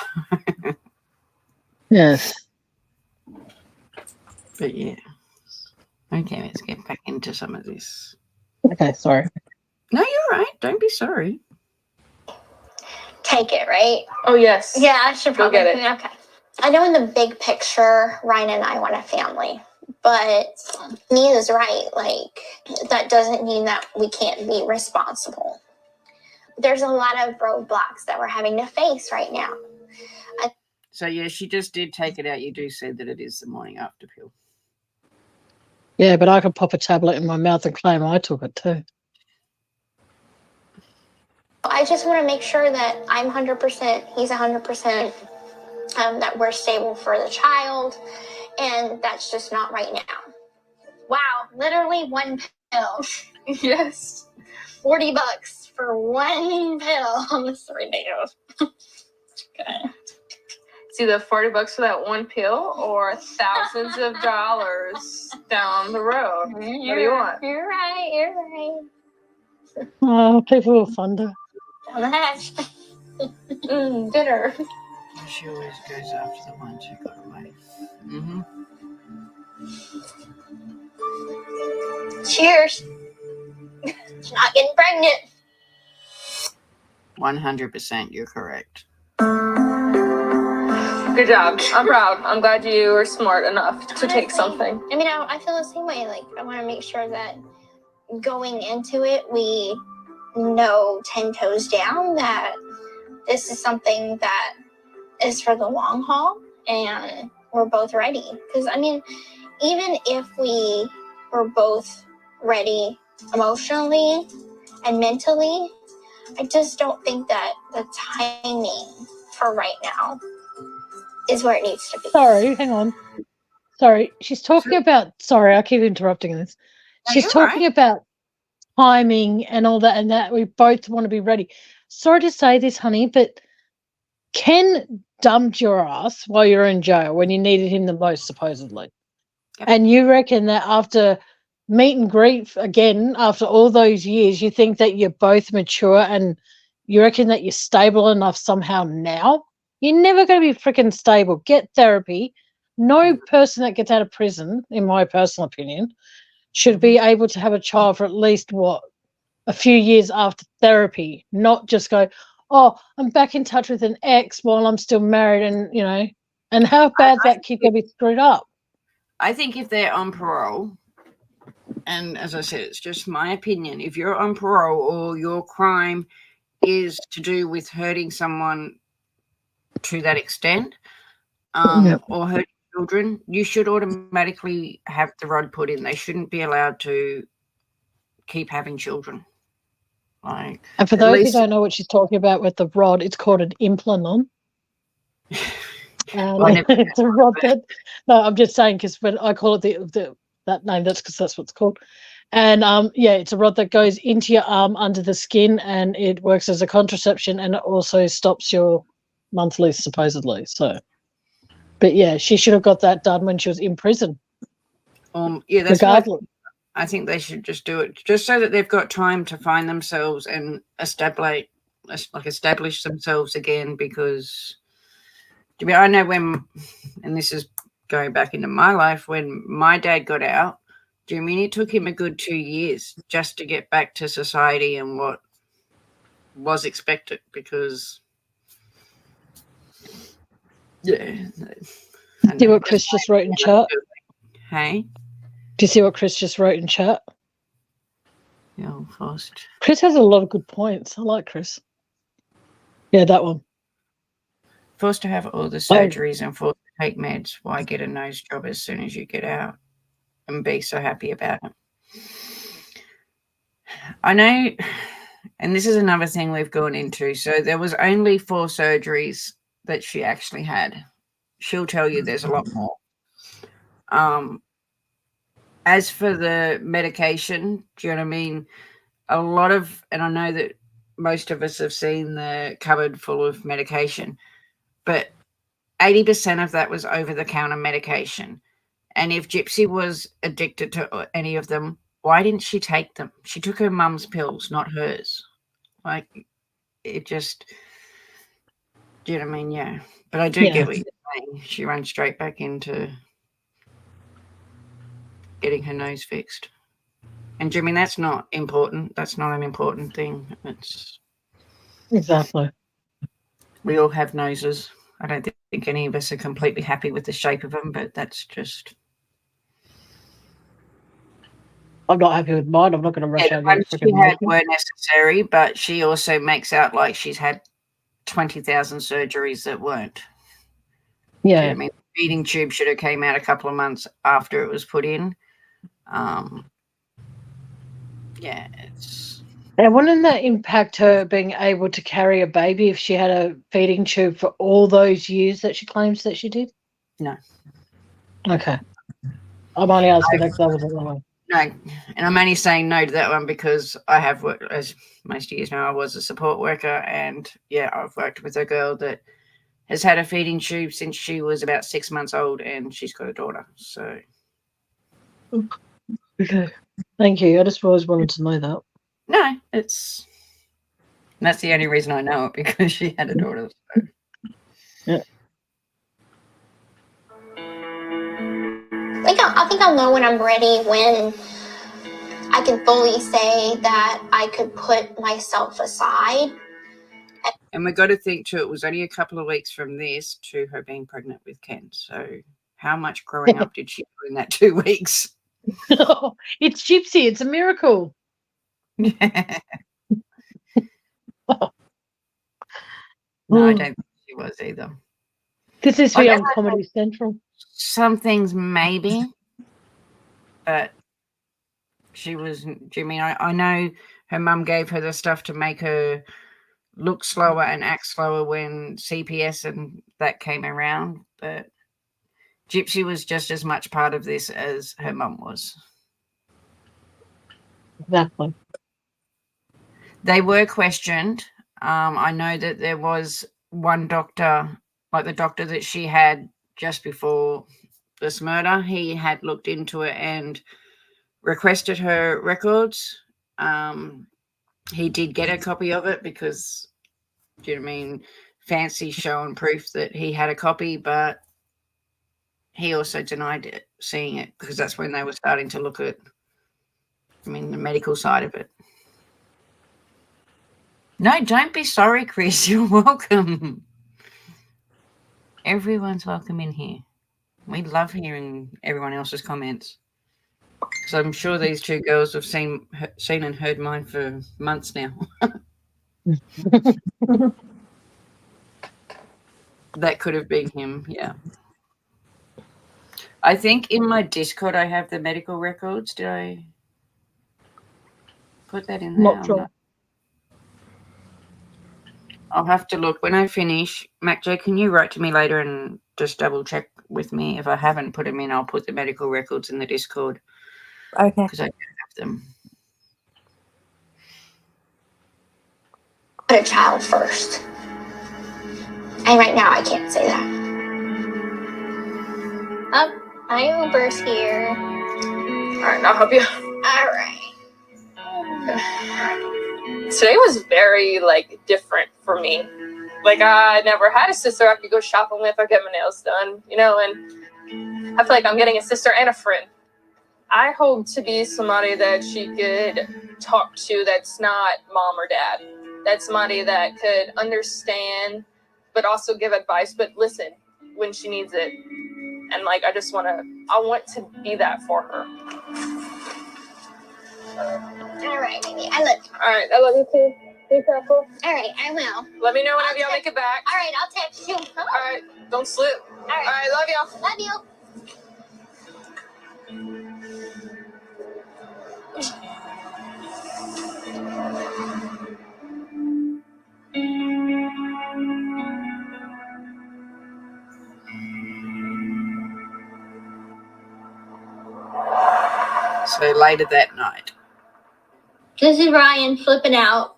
Yes. But yeah. Okay, let's get back into some of this. Okay, sorry. No, you're right. Don't be sorry. Take it, right? Oh, yes. Yeah, I should Go probably. get it. Okay. I know in the big picture, Ryan and I want a family, but Mia's right. Like, that doesn't mean that we can't be responsible. There's a lot of roadblocks that we're having to face right now. So, yeah, she just did take it out. You do say that it is the morning after pill. Yeah, but I could pop a tablet in my mouth and claim I took it too. I just want to make sure that I'm 100%, he's 100%, that we're stable for the child, and that's just not right now. Wow, literally one pill. Yes. $40 for one pill. That's ridiculous. Okay. It's either $40 for that one pill or thousands of dollars down the road. What do you want? You're right. You're right. Oh, people will thunder. On the hatch. Dinner. She always goes after the ones who got away. Mm-hmm. Cheers. She's not getting pregnant. 100%, you're correct. Good job. I'm proud. I'm glad you were smart enough to take something. I mean, I feel the same way. Like, I want to make sure that going into it, we know 10 toes down that this is something that is for the long haul, and we're both ready. Because, I mean, even if we were both ready emotionally and mentally, I just don't think that the timing for right now is where it needs to be. Sorry, hang on. Sorry, she's talking about. Sorry, I keep interrupting this. She's talking about timing and all that, and that we both want to be ready. Sorry to say this, honey, but Ken dumped your ass while you were in jail when you needed him the most, supposedly. Yep. And you reckon that after meet and greet again, after all those years, you think that you're both mature and you reckon that you're stable enough somehow now? You're never going to be freaking stable. Get therapy. No person that gets out of prison, in my personal opinion, should be able to have a child for at least, a few years after therapy, not just go, oh, I'm back in touch with an ex while I'm still married, and, you know, and how bad that kid can be screwed up. I think if they're on parole, and as I said, it's just my opinion, if you're on parole or your crime is to do with hurting someone to that extent, or hurting children, you should automatically have the rod put in. They shouldn't be allowed to keep having children. Like, and for those who don't know what she's talking about with the rod, it's called an implant. And it's a rod that, no, I'm just saying, because when I call it that name, that's because that's what it's called. And yeah, it's a rod that goes into your arm under the skin, and it works as a contraception, and it also stops your monthly, supposedly. So, but yeah, she should have got that done when she was in prison. Yeah, that's what regardless. I think they should just do it, just so that they've got time to find themselves and establish themselves again. Because I know when, and this is going back into my life, when my dad got out, do you mean it took him a good 2 years just to get back to society and what was expected? Because yeah, See what Chris just wrote in chat? Hey, do you see what Chris just wrote in chat? Yeah, fast. Chris has a lot of good points. I like Chris. Yeah, that one. Forced to have all the surgeries and forced to take meds. Why get a nose job as soon as you get out and be so happy about it? I know, and this is another thing we've gone into. So there was only 4 surgeries that she actually had. She'll tell you there's a lot more. As for the medication, do you know what I mean? A lot of, and I know that most of us have seen the cupboard full of medication, but 80% of that was over-the-counter medication. And if Gypsy was addicted to any of them, why didn't she take them? She took her mum's pills, not hers. Like, it just, do you know what I mean? Yeah. But I do get what you're saying. She ran straight back into getting her nose fixed. And do you mean that's not important? That's not an important thing. It's exactly. We all have noses. I don't think any of us are completely happy with the shape of them, but that's just. I'm not happy with mine. I'm not going to rush out. The ones she had were necessary, but she also makes out like she's had 20,000 surgeries that weren't. Yeah. I mean, the feeding tube should have came out a couple of months after it was put in. Yeah, it's. And wouldn't that impact her being able to carry a baby if she had a feeding tube for all those years that she claims that she did? No. Okay. I'm only asking that because I wasn't wrong. No, and I'm only saying no to that one because I have worked, as most of you know, I was a support worker, and yeah, I've worked with a girl that has had a feeding tube since she was about 6 months old, and she's got a daughter. So, okay, thank you. I just always wanted to know that. No, that's the only reason I know it, because she had a daughter. So. Yeah. I think I'll know when I'm ready, when I can fully say that I could put myself aside. And we've got to think too, it was only a couple of weeks from this to her being pregnant with Ken. So how much growing up did she do in that 2 weeks? It's Gypsy. It's a miracle. Yeah. No, I don't think she was either. This is for on Comedy Central. Some things maybe, but she was, do you mean, I know her mum gave her the stuff to make her look slower and act slower when CPS and that came around, but Gypsy was just as much part of this as her mum was. Exactly. They were questioned. I know that there was one doctor, like the doctor that she had just before this murder, he had looked into it and requested her records. He did get a copy of it because, do you know what I mean, fancy showing proof that he had a copy, but he also denied it, seeing it, because that's when they were starting to look at, I mean, the medical side of it. No, don't be sorry, Chris. You're welcome. Everyone's welcome in here. We love hearing everyone else's comments. So I'm sure these two girls have seen and heard mine for months now. That could have been him, yeah. I think in my Discord I have the medical records. Did I put that in there? Not sure. I'll have to look. When I finish, MacJay, can you write to me later and just double check with me? If I haven't put them in, I'll put the medical records in the Discord. Okay. Because I have them. Put a child first. And right now I can't say that. My Uber's here. Alright, I'll help you. Alright. Today was very, like, different for me. Like, I never had a sister I could go shopping with or get my nails done, you know, and I feel like I'm getting a sister and a friend. I hope to be somebody that she could talk to that's not mom or dad. That's somebody that could understand, but also give advice, but listen when she needs it. And, like, I want to be that for her. Alright, baby. I love you. Alright, I love you too. Be careful. Alright, I will. Let me know whenever y'all make it back. Alright, I'll text you. Alright, don't slip. Alright, love y'all. Love you. So later that night. This is Ryan flipping out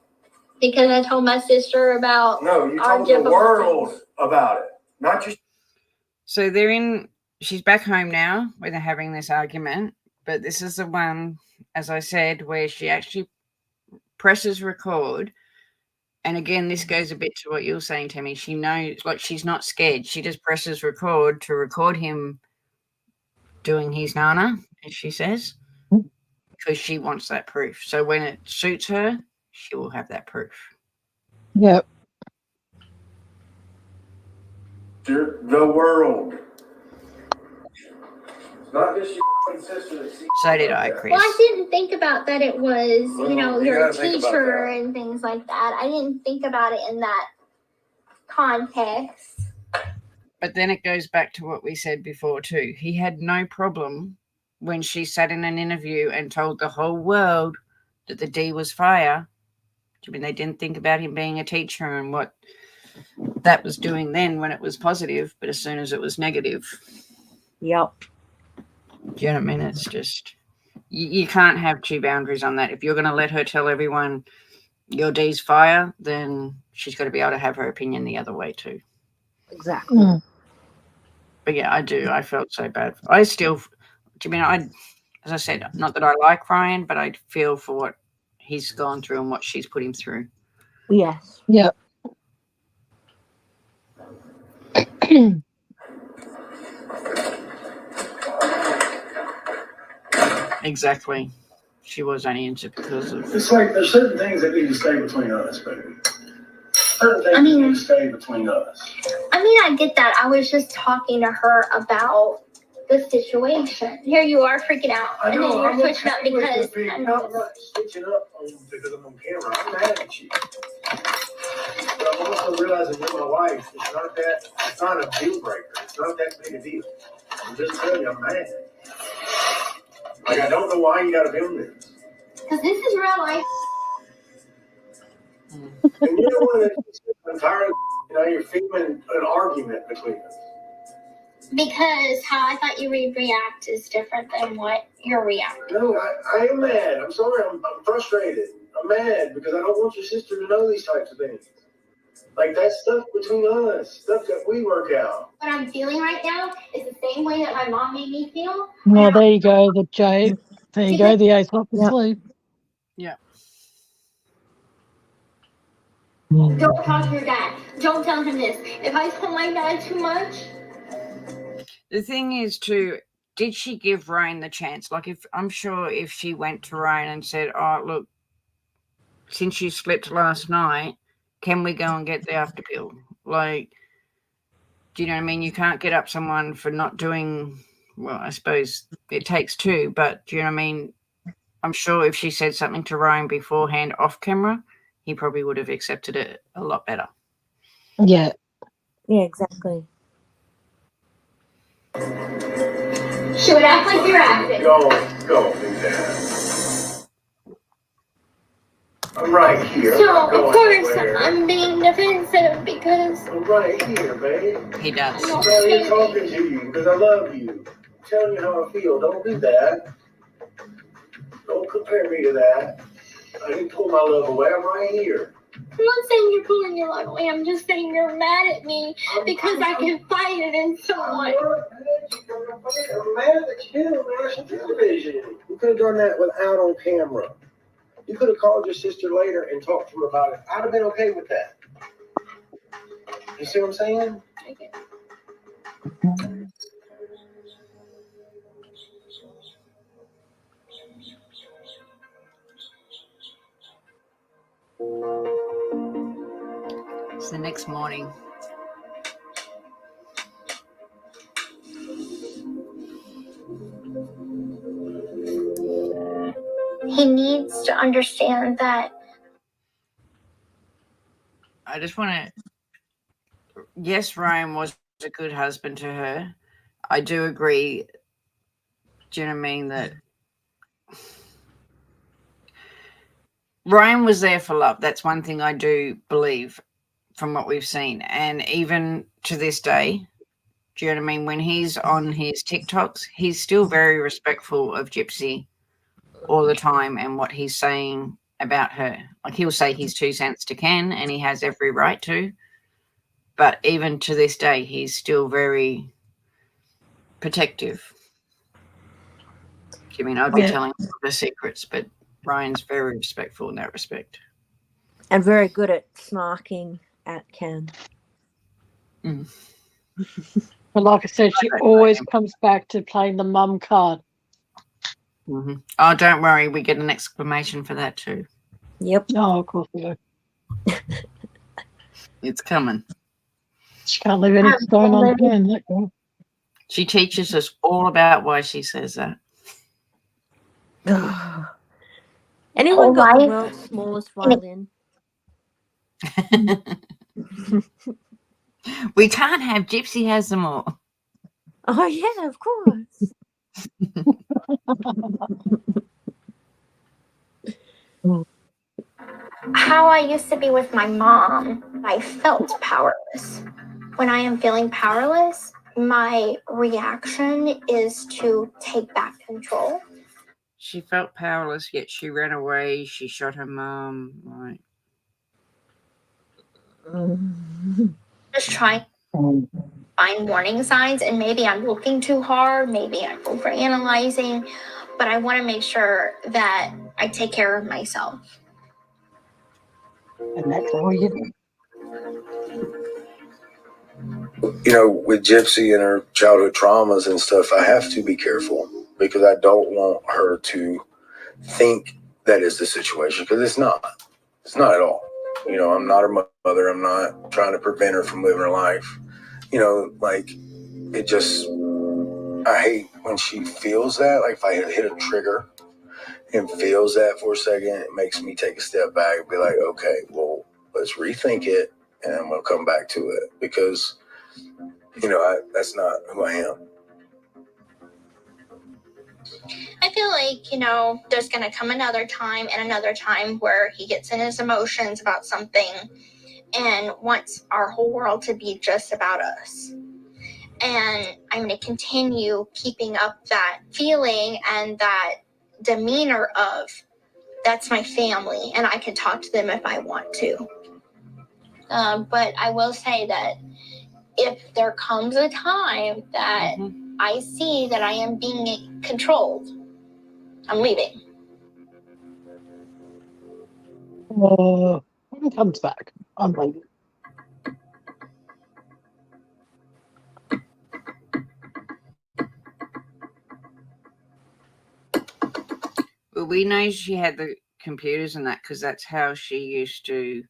because I told my sister about No, you our told the difficulties. world about it, not just. So she's back home now where they're having this argument, but this is the one, as I said, where she actually presses record. And again, this goes a bit to what you were saying, Tammy. She knows, like, she's not scared. She just presses record to record him doing his nana, as she says, because she wants that proof. So when it suits her, she will have that proof. Yep. The world. It's not just your sister that sees. So did I, Chris. Well, I didn't think about that it was, Well, you know, you you're a gotta think about teacher that. and things like that. I didn't think about it in that context. But then it goes back to what we said before too. He had no problem when she sat in an interview and told the whole world that the D was fire. I mean, they didn't think about him being a teacher and what that was doing then when it was positive, but as soon as it was negative. Yep. Do you know what I mean? It's just, you can't have two boundaries on that. If you're going to let her tell everyone your D's fire, then she's got to be able to have her opinion the other way too. Exactly. Mm. But yeah, I do. I felt so bad. I still, do you mean, as I said, not that I like Ryan, but I feel for what he's gone through and what she's put him through. Yes. Yep. Exactly. She was only into because of. It's like there's certain things that need to stay between us, baby. Certain things need to stay between us. I mean, I get that. I was just talking to her about the situation. Here you are freaking out. And then you're switching up because I'm not switching up because I'm on camera. I'm mad at you. But I'm also realizing you're my wife. It's not a deal breaker. It's not that big a deal. I'm just telling you, I'm mad. Like, I don't know why you gotta film this. because this is real life. And you're the one that's entirely, you're filming an argument between us. Because how I thought you would react is different than what you're reacting. No, I am mad. I'm sorry. I'm frustrated. I'm mad because I don't want your sister to know these types of things. Like, that's stuff between us, stuff that we work out. What I'm feeling right now is the same way that my mom made me feel. Well, there you go. The J. There you go. The ace up the Yep. sleeve. Yeah. Don't talk to your dad. Don't tell him this. If I tell my dad too much. The thing is, too, did she give Ryan the chance? Like, I'm sure if she went to Ryan and said, "Oh, look, since you slept last night, can we go and get the after pill?" Like, do you know what I mean? You can't get up someone for not doing. Well, I suppose it takes two, but do you know what I mean? I'm sure if she said something to Ryan beforehand off camera, he probably would have accepted it a lot better. Yeah. Yeah, exactly. She would act like you're acting. Go, big dad. I'm right here. I'm So, not of going course, anywhere. I'm being defensive because I'm right here, babe. He does. I'm not even talking to you because I love you. I'm telling you how I feel. Don't do that. Don't compare me to that. I didn't pull my love away. I'm right here. I'm not saying you're pulling your love away. I'm just saying you're mad at me because I confided in someone. I'm mad that you did on national television. You could have done that without on camera. You could have called your sister later and talked to her about it. I'd have been okay with that. You see what I'm saying? Okay. It's the next morning. He needs to understand that. I just want to. Yes, Ryan was a good husband to her. I do agree. Do you know what I mean? That Ryan was there for love. That's one thing I do believe from what we've seen. And even to this day, do you know what I mean? When he's on his TikToks, he's still very respectful of Gypsy all the time and what he's saying about her. Like, he'll say his 2 cents to Ken, and he has every right to. But even to this day, he's still very protective. I mean, I'd be telling all the secrets, but Ryan's very respectful in that respect. And very good at snarking at Ken. Mm. But like I said, she always comes back to playing the mum card. Mm-hmm. Oh, don't worry. We get an exclamation for that too. Yep. Oh, of course we do. It's coming. She can't leave any stone unturned. That girl. She teaches us all about why she says that. Anyone got the world's smallest violin? We can't have Gypsy has them all. Oh, yeah, of course. How I used to be with my mom, I felt powerless. When I am feeling powerless, my reaction is to take back control. She felt powerless, yet she ran away. She shot her mom. Right. Just trying to find warning signs, and maybe I'm looking too hard, maybe I'm overanalyzing, but I want to make sure that I take care of myself. And that's all you do. You know, with Gypsy and her childhood traumas and stuff, I have to be careful because I don't want her to think that is the situation, because it's not. It's not at all. You know, I'm not her mother. I'm not trying to prevent her from living her life. You know, like, it just, I hate when she feels that. Like, if I hit a trigger and feels that for a second, it makes me take a step back and be like, okay, well, let's rethink it, and I'm going to come back to it, because, you know, that's not who I am. I feel like, you know, there's going to come another time and another time where he gets in his emotions about something and wants our whole world to be just about us. And I'm going to continue keeping up that feeling and that demeanor of, that's my family and I can talk to them if I want to. But I will say that if there comes a time that I see that I am being controlled, I'm leaving. When it comes back, I'm leaving. Well, we know she had the computers and that because that's how she used to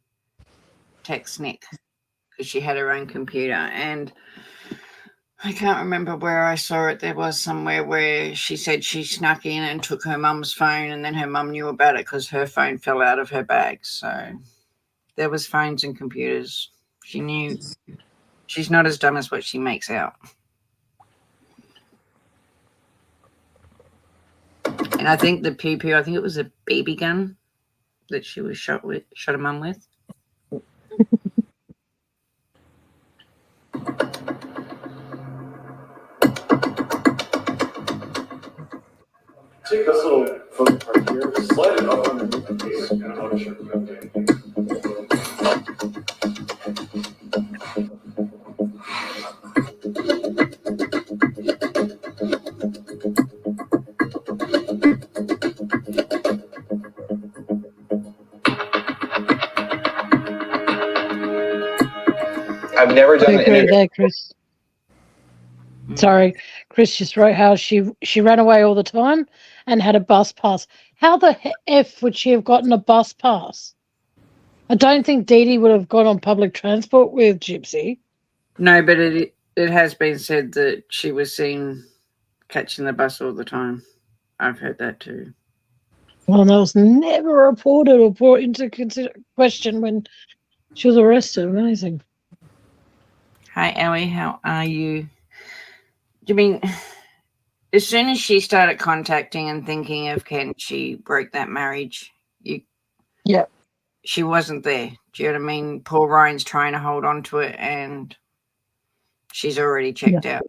text Nick, because she had her own computer. And I can't remember where I saw it. There was somewhere where she said she snuck in and took her mum's phone, and then her mum knew about it because her phone fell out of her bag. So there was phones and computers. She knew. She's not as dumb as what she makes out. And I think the PP, I think it was a BB gun that she was shot her mum with. Take this little foot right here, slide it up underneath the piece, and notice your I've never done an Agree interview. there, Chris. Sorry, Chris just wrote how she ran away all the time and had a bus pass. How the F would she have gotten a bus pass? I don't think Dee Dee would have gone on public transport with Gypsy. No, but it has been said that she was seen catching the bus all the time. I've heard that too. Well, that was never reported or brought into question when she was arrested. Amazing. Hi, Ellie. How are you? I mean, as soon as she started contacting and thinking of Ken, she broke that marriage. Yeah. She wasn't there. Do you know what I mean? Paul Ryan's trying to hold on to it, and she's already checked out.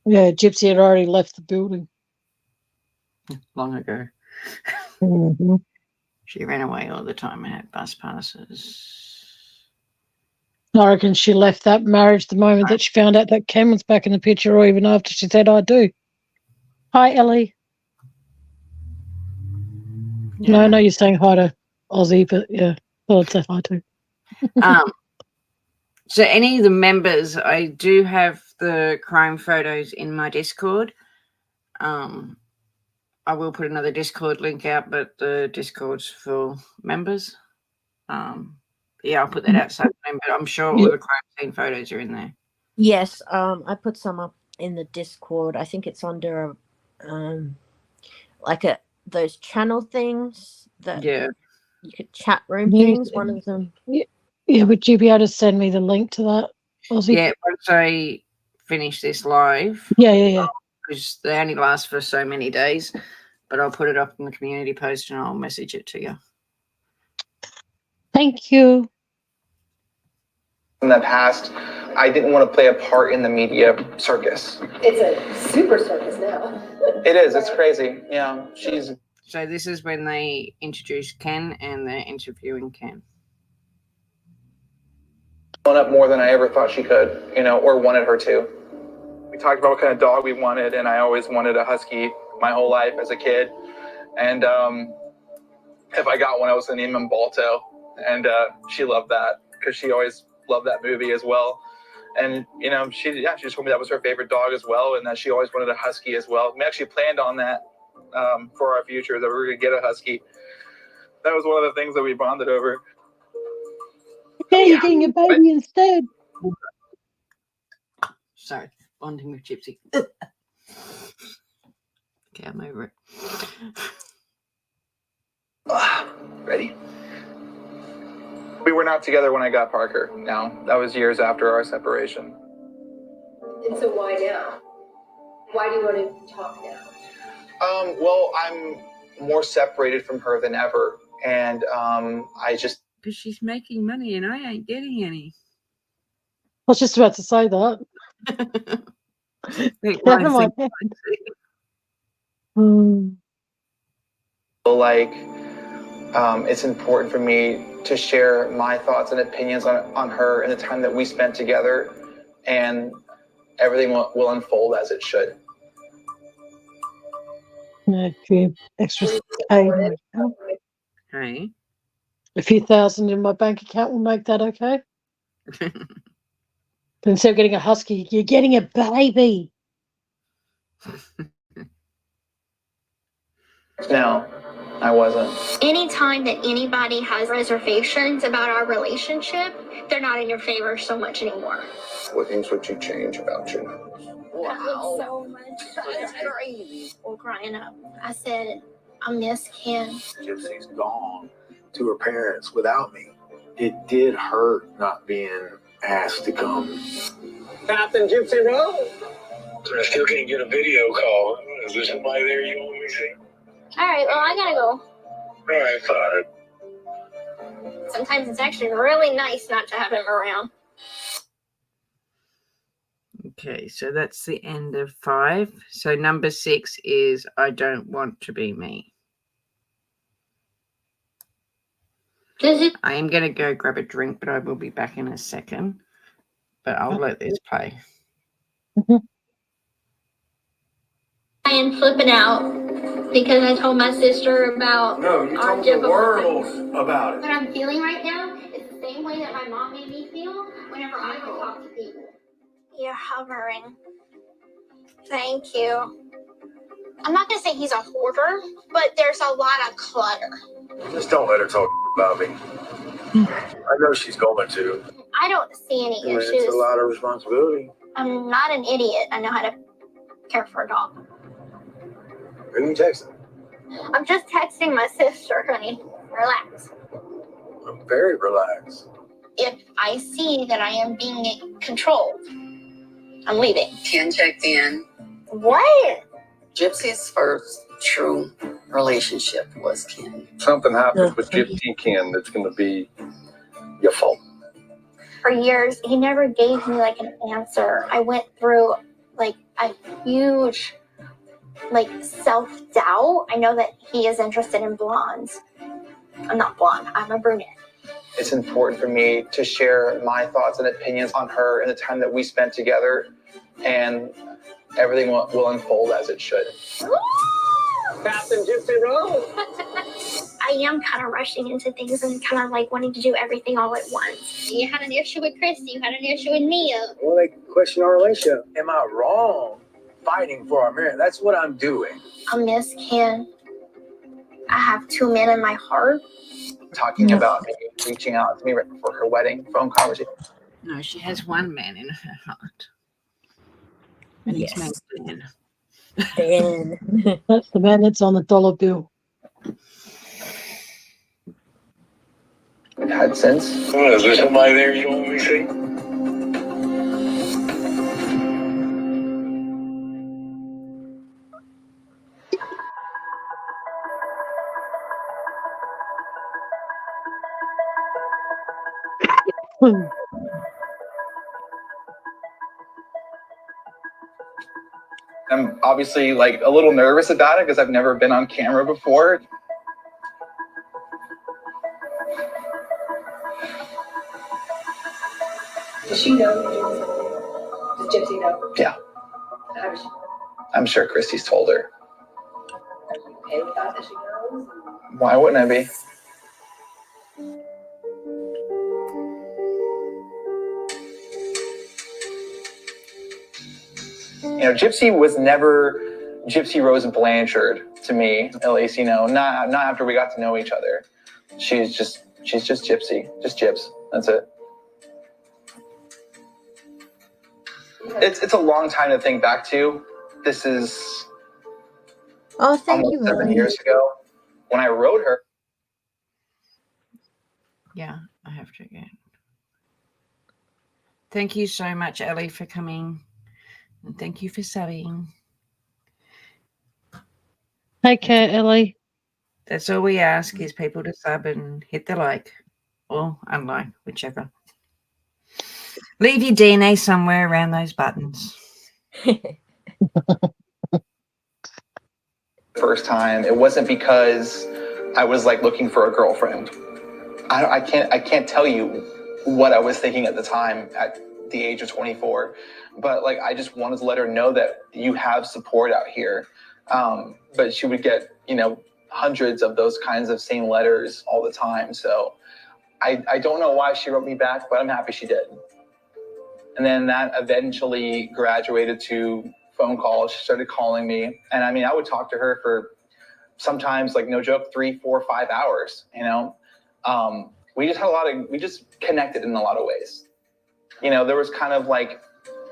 Yeah, Gypsy had already left the building long ago. Mm-hmm. She ran away all the time and had bus passes. I reckon she left that marriage the moment that she found out that Ken was back in the picture, or even after she said, I do. Hi, Ellie. Yeah. No, I know you're saying hi to Aussie, but yeah, well, I'd say hi too. So any of the members, I do have the crime photos in my Discord. I will put another Discord link out, but the Discord's for members. Yeah, I'll put that outside. But I'm sure all the crime scene photos are in there. Yes, I put some up in the Discord. I think it's under like those channel things that you could chat room things. One of them. Yeah, would you be able to send me the link to that, Aussie? Yeah, once I finish this live. Yeah. Because they only last for so many days, but I'll put it up in the community post and I'll message it to you. Thank you. In the past, I didn't want to play a part in the media circus. It's a super circus now. It is. It's crazy. Yeah, So this is when they introduced Ken and they're interviewing Ken. Up more than I ever thought she could, or wanted her to. We talked about what kind of dog we wanted, and I always wanted a husky my whole life as a kid. And if I got one, I was going to name him Balto. And she loved that because she always loved that movie as well. And, she just told me that was her favorite dog as well, and that she always wanted a husky as well. We actually planned on that for our future, that we were going to get a husky. That was one of the things that we bonded over. Yeah, you're getting a baby instead. Sorry, bonding with Gypsy. Okay, I'm over it. Ready? We were not together when I got Parker. No, that was years after our separation. And so why now? Why do you want to talk now? Well, I'm more separated from her than ever. And I just... Because she's making money and I ain't getting any. I was just about to say that. Like, it's important for me to share my thoughts and opinions on her and the time that we spent together, and everything will unfold as it should. Extra Hey. A few thousand in my bank account will make that okay. But instead of getting a husky, you're getting a baby. No, I wasn't. Anytime that anybody has reservations about our relationship, they're not in your favor so much anymore. What things would you change about you? Wow. So much. That's crazy. We're crying up. I said, I miss Ken. Gypsy's gone to her parents without me. It did hurt not being asked to come. Captain Gypsy Rose? I still can't get a video call. Is there somebody there you want me to see? All right, well, I gotta go. All right, fine. Sometimes it's actually really nice not to have him around. Okay, so that's the end of 5. So number 6 is I don't want to be me. I am going to go grab a drink, but I will be back in a second. But I'll let this play. I am flipping out because I told my sister about You told the world about it. What I'm feeling right now is the same way that my mom made me feel whenever I would talk to people. You're hovering. Thank you. I'm not going to say he's a hoarder, but there's a lot of clutter. Just don't let her talk about me. I know she's going to. I don't see any issues. It's a lot of responsibility. I'm not an idiot. I know how to care for a dog. Who are you texting? I'm just texting my sister, honey. Relax. I'm very relaxed. If I see that I am being controlled, I'm leaving. Ken checked in. What? Gypsy's first true relationship was Ken. Something happens with Gypsy and Ken that's going to be your fault. For years, he never gave me like an answer. I went through like a huge self-doubt. I know that he is interested in blondes. I'm not blonde. I'm a brunette. It's important for me to share my thoughts and opinions on her and the time that we spent together, and everything will unfold as it should. Captain Gypsy Rose. I am kind of rushing into things and kind of like wanting to do everything all at once. You had an issue with Christy. You had an issue with Mia. Well, they question our relationship. Am I wrong fighting for our marriage? That's what I'm doing. I miss Ken. I have 2 men in my heart. Talking about me reaching out to me right before her wedding phone conversation. No, she has 1 man in her heart. And Yes. his name's Ben. Ben. That's the man that's on the dollar bill. I've had since. Is there somebody there you don't want me to see? I'm obviously like a little nervous about it because I've never been on camera before. Does she know? Does Gypsy know? Yeah. How does she know? I'm sure Christy's told her. Are you okay with that she knows? Why wouldn't I be? You know, Gypsy was never Gypsy Rose Blanchard to me, at least, you know, not after we got to know each other. She's just Gypsy, just Gyps. That's it. It's a long time to think back to. This is Thank almost you. 7 Ellie. years ago when I wrote her. Yeah, I have to again. Thank you so much, Ellie, for coming. And thank you for subbing. Take care, Ellie. That's all we ask is people to sub and hit the like or unlike, whichever. Leave your DNA somewhere around those buttons. First time, it wasn't because I was like looking for a girlfriend. I can't tell you what I was thinking at the time at the age of 24, but like I just wanted to let her know that you have support out here. But she would get, you know, hundreds of those kinds of same letters all the time. So I don't know why she wrote me back, but I'm happy she did. And then that eventually graduated to phone calls. She started calling me. And I mean, I would talk to her for sometimes, like no joke, 3, 4, 5 hours, you know? We just connected in a lot of ways. You know, there was kind of like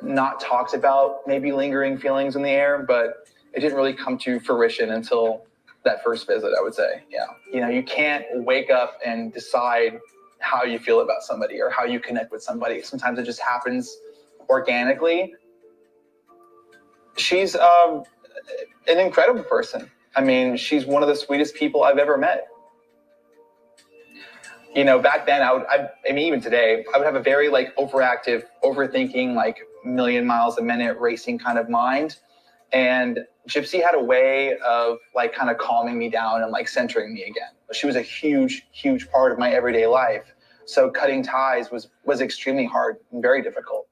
not talked about maybe lingering feelings in the air, but it didn't really come to fruition until that first visit, I would say. Yeah. You know, you can't wake up and decide how you feel about somebody or how you connect with somebody. Sometimes it just happens organically. She's an incredible person. I mean, she's one of the sweetest people I've ever met. You know, back then, I mean, even today, I would have a very like overactive, overthinking, like million miles a minute racing kind of mind. And Gypsy had a way of like kind of calming me down and like centering me again. She was a huge, huge part of my everyday life. So cutting ties was extremely hard and very difficult.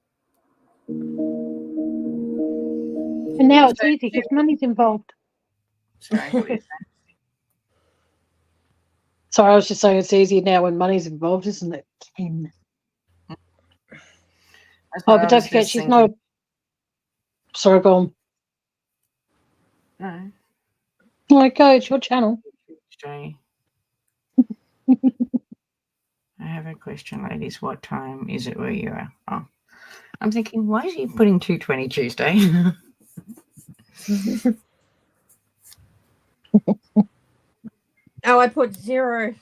And now it's easy because money's involved. Sorry, Sorry, I was just saying it's easier now when money's involved, isn't it, Ken? But don't forget, she's not. Sorry, go on. No. No, go. It's your channel. I have a question, ladies. What time is it where you are? Oh, I'm thinking, why is he putting 2:20 Tuesday? Oh, I put 0.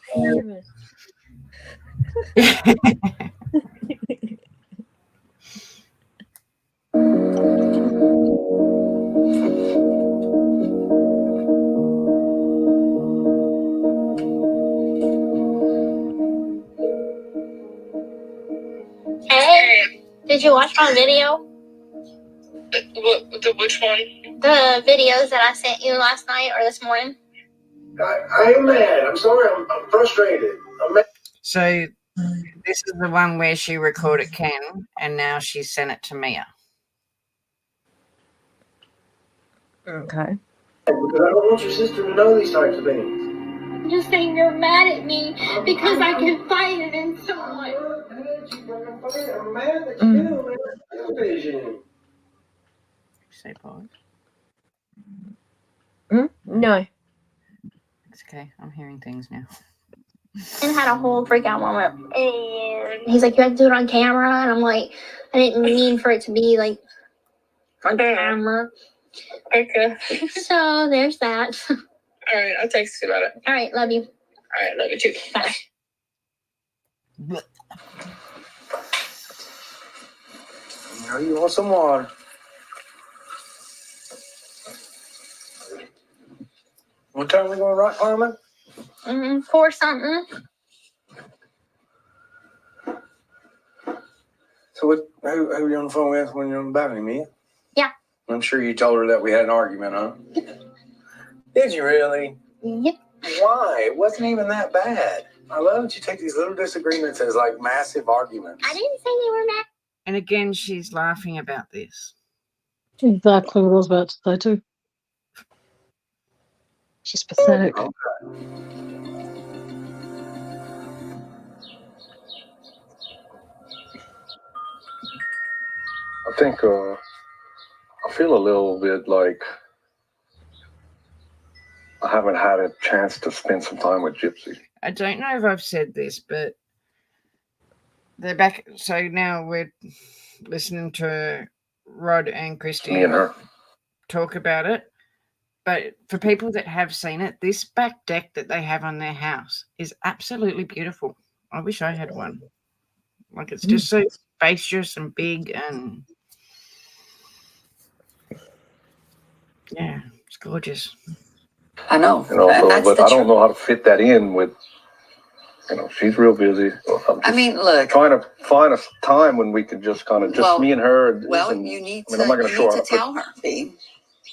Hey, did you watch my video? Which one? The videos that I sent you last night or this morning? I am mad. I'm sorry. I'm frustrated. I'm mad. So this is the one where she recorded Ken, and now she sent it to Mia. Okay. Because I don't want your sister to know these types of things. I'm just saying you're mad at me because I confided in someone. I'm mad that you do, man. Say pause. No. It's okay. I'm hearing things now. And had a whole freak out moment. And he's like, you have to do it on camera. And I'm like, I didn't mean for it to be like on camera. Okay. So there's that. All right, I'll text you about it. All right, love you. All right, love you too. Bye. Now you want some water? What time are we going rock climbing? 4 something. So who are you on the phone with when you're on the balcony, Mia? Yeah. I'm sure you told her that we had an argument, huh? Did you really? Yep. Why? It wasn't even that bad. I love that you take these little disagreements as like massive arguments. I didn't say they were mad. And again, she's laughing about this. Exactly what I was about to say too. She's pathetic. Okay. I think I feel a little bit like I haven't had a chance to spend some time with Gypsy. I don't know if I've said this, but they're back. So now we're listening to Rod and Christy Me and her. talk about it. But for people that have seen it, this back deck that they have on their house is absolutely beautiful. I wish I had one. Like, it's just so spacious and big, and yeah, it's gorgeous. I know. You know, That's but the I don't know how to fit that in with, you know, she's real busy. So I mean, look. Trying to find a time when we could just kind of, just me and her. Well, and, you need I'm not to, gonna show her, tell her, B.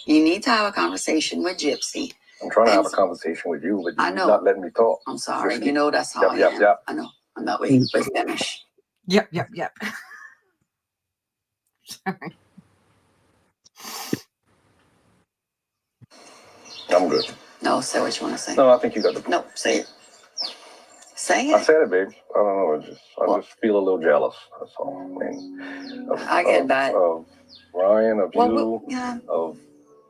You need to have a conversation with Gypsy. I'm trying to have a conversation with you, but you're not letting me talk. I'm sorry. Just You know that's how I am. Yep. I know. I'm not waiting for finish. Yep. Sorry. I'm good. No, say what you want to say. No, I think you got the point. No, say it. Say it. I said it, babe. I don't know. I just feel a little jealous. That's all. I mean, I get that. Of Ryan, of Well, you, of,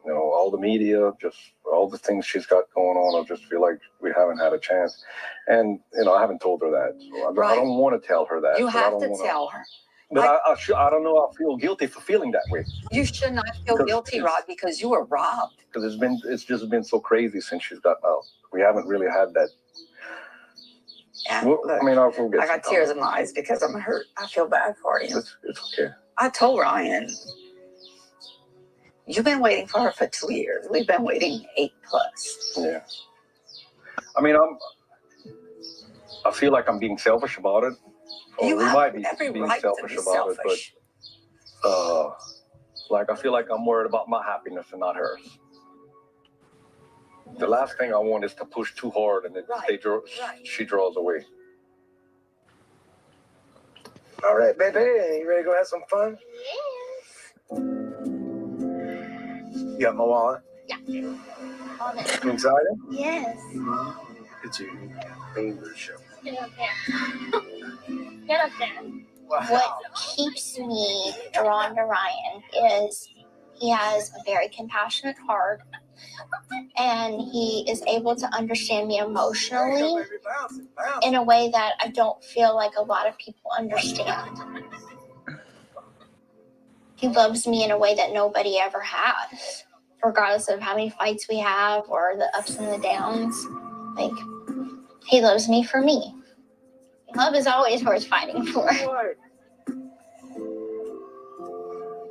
you know, all the media, just all the things she's got going on. I just feel like we haven't had a chance. And, you know, I haven't told her that. So I don't want to tell her that. You have to tell her. But I don't know. I feel guilty for feeling that way. You should not feel guilty, Rod, because you were robbed. Because it's just been so crazy since she's gotten out. We haven't really had that. Yeah, Well, look, I mean, I got tears in my eyes because I'm hurt. I feel bad for you. It's okay. I told Ryan, you've been waiting for her for 2 years. We've been waiting 8+. Yeah. I mean, I feel like I'm being selfish about it. Or You we have might be every being right to selfish be about selfish. it, Like I feel like I'm worried about my happiness and not hers. The last thing I want is to push too hard and then she draws away. All right, baby, you ready to go have some fun? You got my wallet? Yeah. You excited? Yes. It's your favorite show. Get up there. Get up there. Wow. What keeps me drawn to Ryan is he has a very compassionate heart, and he is able to understand me emotionally in a way that I don't feel like a lot of people understand. He loves me in a way that nobody ever has, regardless of how many fights we have or the ups and the downs. Like, he loves me for me. Love is always worth fighting for.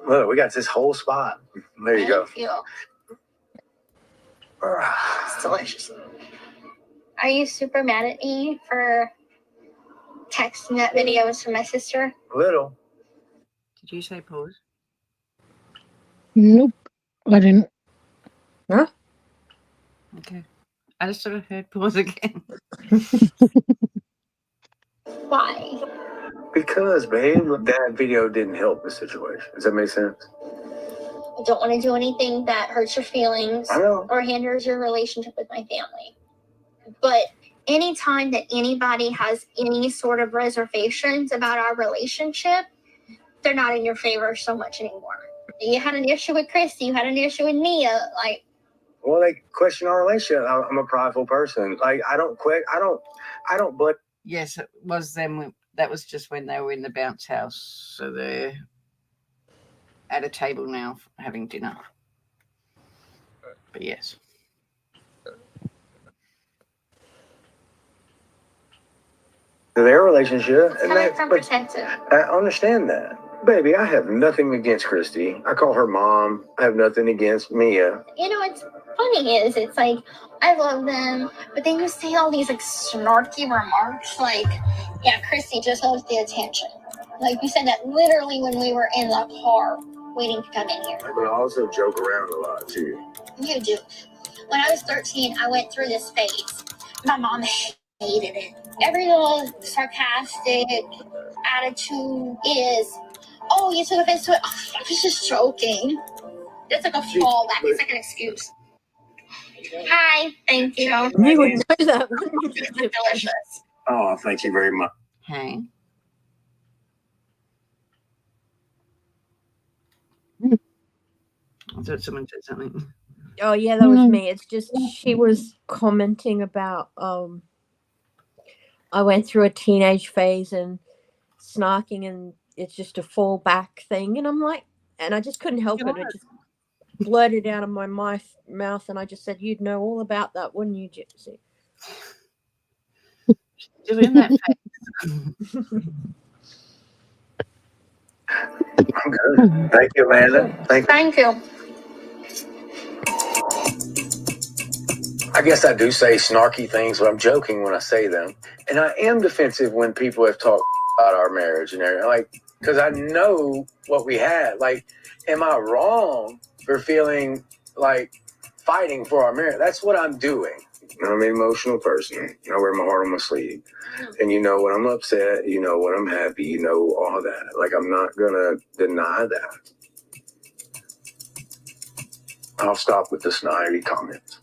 Look, we got this whole spot. There you go. Thank you. It's delicious. Are you super mad at me for texting that video to my sister? Little. Did you say pause? Nope, I didn't. Huh? Okay. I just sort of heard pause again. Why? Because, babe, that video didn't help the situation. Does that make sense? I don't want to do anything that hurts your feelings I know. or hinders your relationship with my family. But anytime that anybody has any sort of reservations about our relationship, they're not in your favor so much anymore. You had an issue with Christy, you had an issue with Mia, like. Well, they question our relationship. I'm a prideful person. Like, I don't quit. I don't, but. Yes, it was them. That was just when they were in the bounce house. So they're at a table now having dinner. But yes. Their relationship. Coming from protective. I understand that. Baby, I have nothing against Christy. I call her mom. I have nothing against Mia. You know what's funny is it's like I love them, but then you say all these like snarky remarks like, yeah, Christy just loves the attention. Like you said that literally when we were in the car waiting to come in here. But I also joke around a lot too. You do. When I was 13, I went through this phase. My mom hated it. Every little sarcastic attitude is, oh, you took offense to it. Oh, I was just joking. That's like a fallback. It's like an excuse. Hi, thank you. You would know that. It's delicious. Oh, thank you very much. Hey. I thought someone said something. Oh yeah, that was me. It's just she was commenting about I went through a teenage phase and snarking, and it's just a fallback thing, and I'm like, and I just couldn't help it. It just blurted out of my mouth, and I just said, "You'd know all about that, wouldn't you, Gypsy?" Doing that face. I'm good. Thank you, Amanda. Thank you. I guess I do say snarky things, but I'm joking when I say them. And I am defensive when people have talked about our marriage and everything. Like, because I know what we had. Like, am I wrong for feeling like fighting for our marriage? That's what I'm doing. I'm an emotional person. I wear my heart on my sleeve. And you know when I'm upset, you know when I'm happy, you know all that. Like, I'm not going to deny that. I'll stop with the snide comments.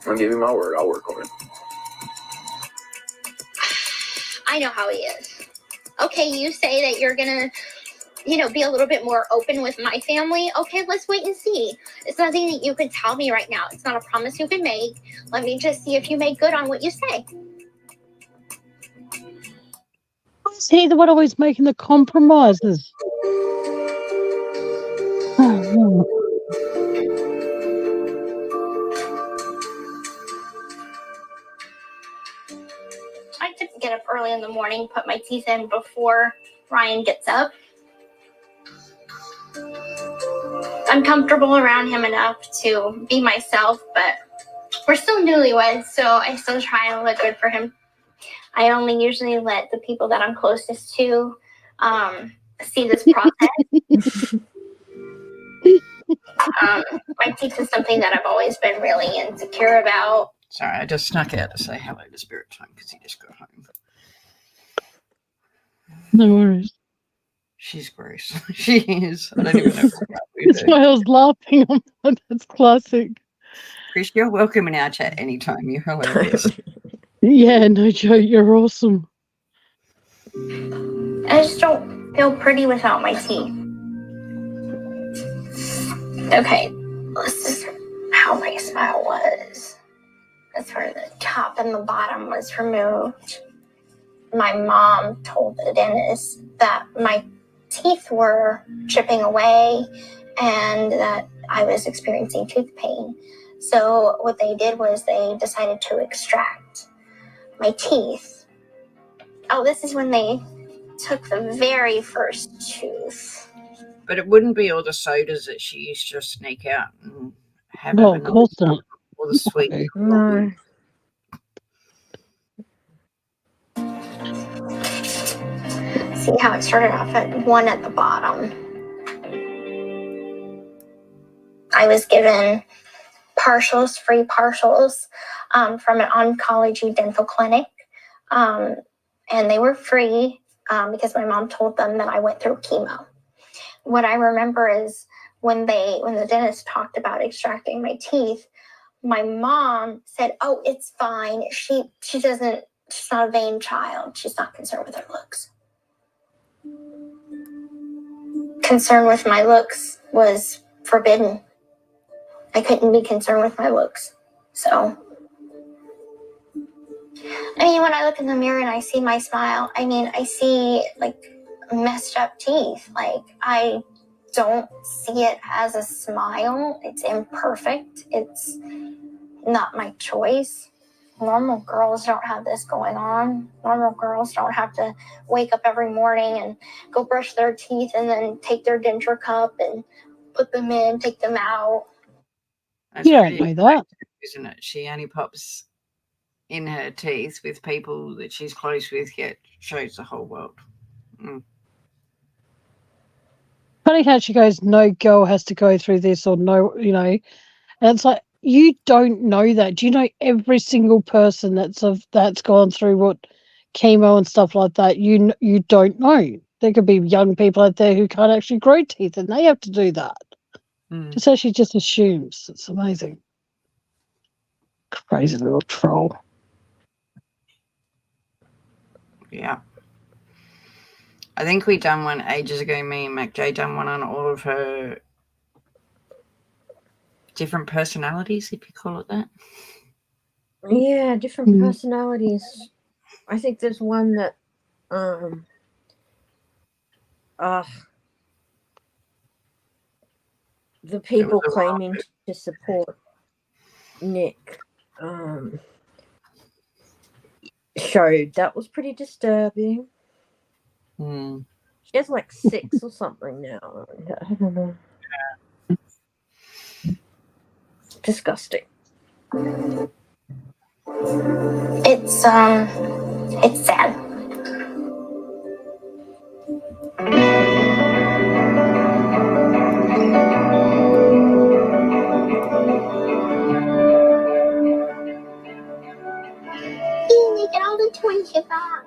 I'll give you my word. I'll work on it. I know how he is. Okay, you say that you're gonna, be a little bit more open with my family. Okay, let's wait and see. It's nothing that you can tell me right now. It's not a promise you can make. Let me just see if you make good on what you say. Is he the one always making the compromises? Oh, I like to get up early in the morning, put my teeth in before Ryan gets up. I'm comfortable around him enough to be myself, but we're still newlyweds, so I still try and look good for him. I only usually let the people that I'm closest to see this process. My teeth is something that I've always been really insecure about. Sorry, I just snuck out to say hello to Spirit Time because he just got home. No worries. She's gross. She is. I don't even know what That's why I was laughing. That's classic. Chris, you're welcome in our chat anytime. You're hilarious. Yeah, no joke. You're awesome. I just don't feel pretty without my teeth. Okay, this is how my smile was. That's where the top and the bottom was removed. My mom told the dentist that my teeth were chipping away and that I was experiencing tooth pain. So what they did was they decided to extract my teeth. Oh, this is when they took the very first tooth. But it wouldn't be all the sodas that she used to sneak out and have. No, of course not. All the sweet. No. See how it started off at one at the bottom. I was given partials, free partials from an oncology dental clinic. And they were free because my mom told them that I went through chemo. What I remember is when the dentist talked about extracting my teeth, my mom said, "Oh, it's fine. She's not a vain child. She's not concerned with her looks." Concern with my looks was forbidden. I couldn't be concerned with my looks. So, I mean, when I look in the mirror and I see my smile, I mean, I see like messed up teeth. Like, I don't see it as a smile. It's imperfect. It's not my choice. Normal girls don't have this going on. Normal girls don't have to wake up every morning and go brush their teeth and then take their denture cup and put them in, take them out. That's You don't know that. Isn't it? She only pops in her teeth with people that she's close with, yet shows the whole world. Funny how she goes, no girl has to go through this, or no, you know, and it's like, you don't know that. Do you know every single person that's gone through what chemo and stuff like that? You don't know. There could be young people out there who can't actually grow teeth, and they have to do that. Just so she just assumes. It's amazing. Crazy little troll. Yeah. I think we done one ages ago. Me and MacJay done one on all of her different personalities, if you call it that. Yeah, different personalities. I think there's one that the people claiming to support Nick showed. That was pretty disturbing. She has like 6 or something now. I don't know. Disgusting. It's sad. You get all the toys you got.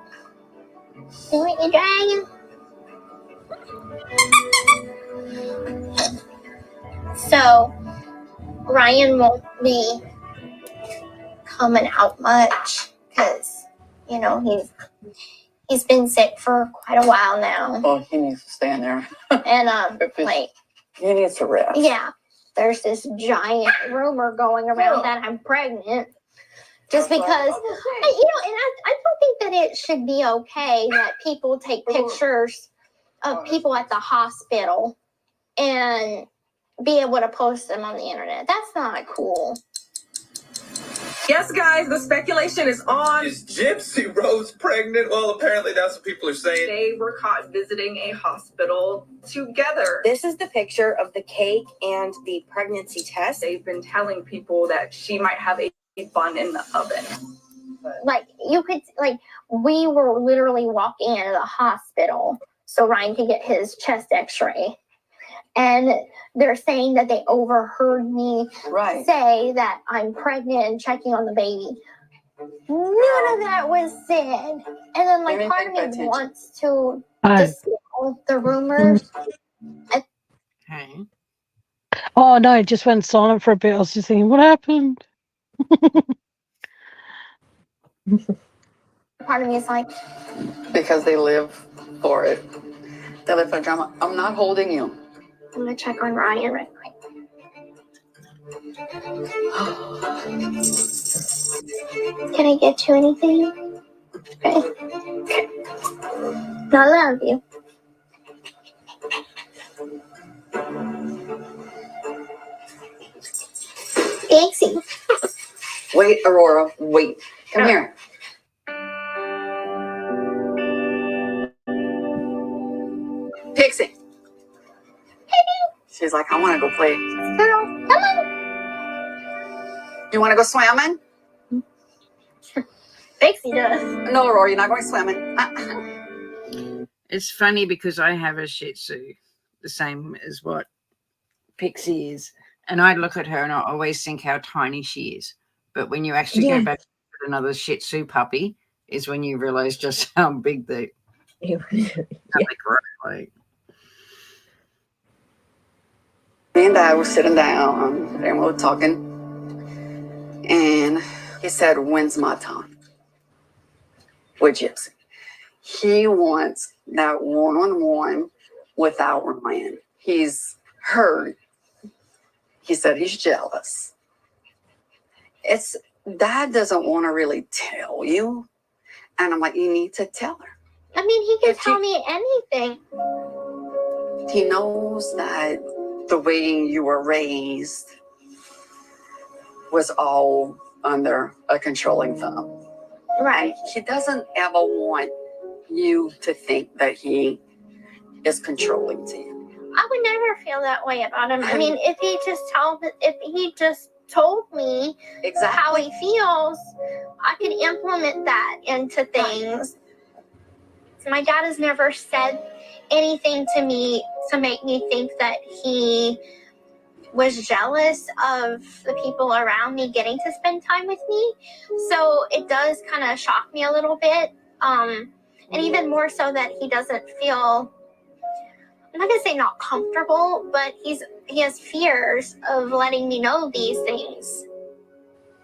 See what you're dragging? So, Ryan won't be coming out much because, you know, he's been sick for quite a while now. Well, he needs to stay in there. And like, he needs to rest. Yeah, there's this giant rumor going around that I'm pregnant. Just because, you know, and I don't think that it should be okay that people take pictures of people at the hospital and be able to post them on the internet. That's not cool. Yes, guys, the speculation is on. Is Gypsy Rose pregnant? Well, apparently that's what people are saying. They were caught visiting a hospital together. This is the picture of the cake and the pregnancy test. They've been telling people that she might have a bun in the oven. Like, you could, like, we were literally walking into the hospital so Ryan could get his chest x-ray. And they're saying that they overheard me say that I'm pregnant and checking on the baby. None of that was said. And then, like, part of me wants to dispel the rumors. Okay. Oh no, it just went silent for a bit. I was just thinking, what happened? Part of me is like, Because they live for it. They live for drama. I'm not holding you. I'm gonna check on Ryan right quick. Can I get you anything? Okay. I love you. Thanksy. Wait, Aurora, wait. Come here. Pixie. She's like, I want to go play. Girl, come on. You want to go swimming? Pixie does. No, Aurora, you're not going swimming. It's funny because I have a Shih Tzu, the same as what Pixie is. And I look at her and I always think how tiny she is. But when you actually go back to another Shih Tzu puppy is when you realize just how big they grow. Like, Me and Dad were sitting down and we were talking. And he said, when's my time with Gypsy? He wants that one-on-one without Ryan. He's hurt. He said he's jealous. Dad doesn't want to really tell you. And I'm like, you need to tell her. I mean, he can tell me anything. He knows that the way you were raised was all under a controlling thumb. Right. He doesn't ever want you to think that he is controlling to you. I would never feel that way about him. I mean, if he just told me how he feels, I could implement that into things. My dad has never said anything to me to make me think that he was jealous of the people around me getting to spend time with me. So it does kind of shock me a little bit. And even more so that he doesn't feel, I'm not gonna say not comfortable, but he has fears of letting me know these things.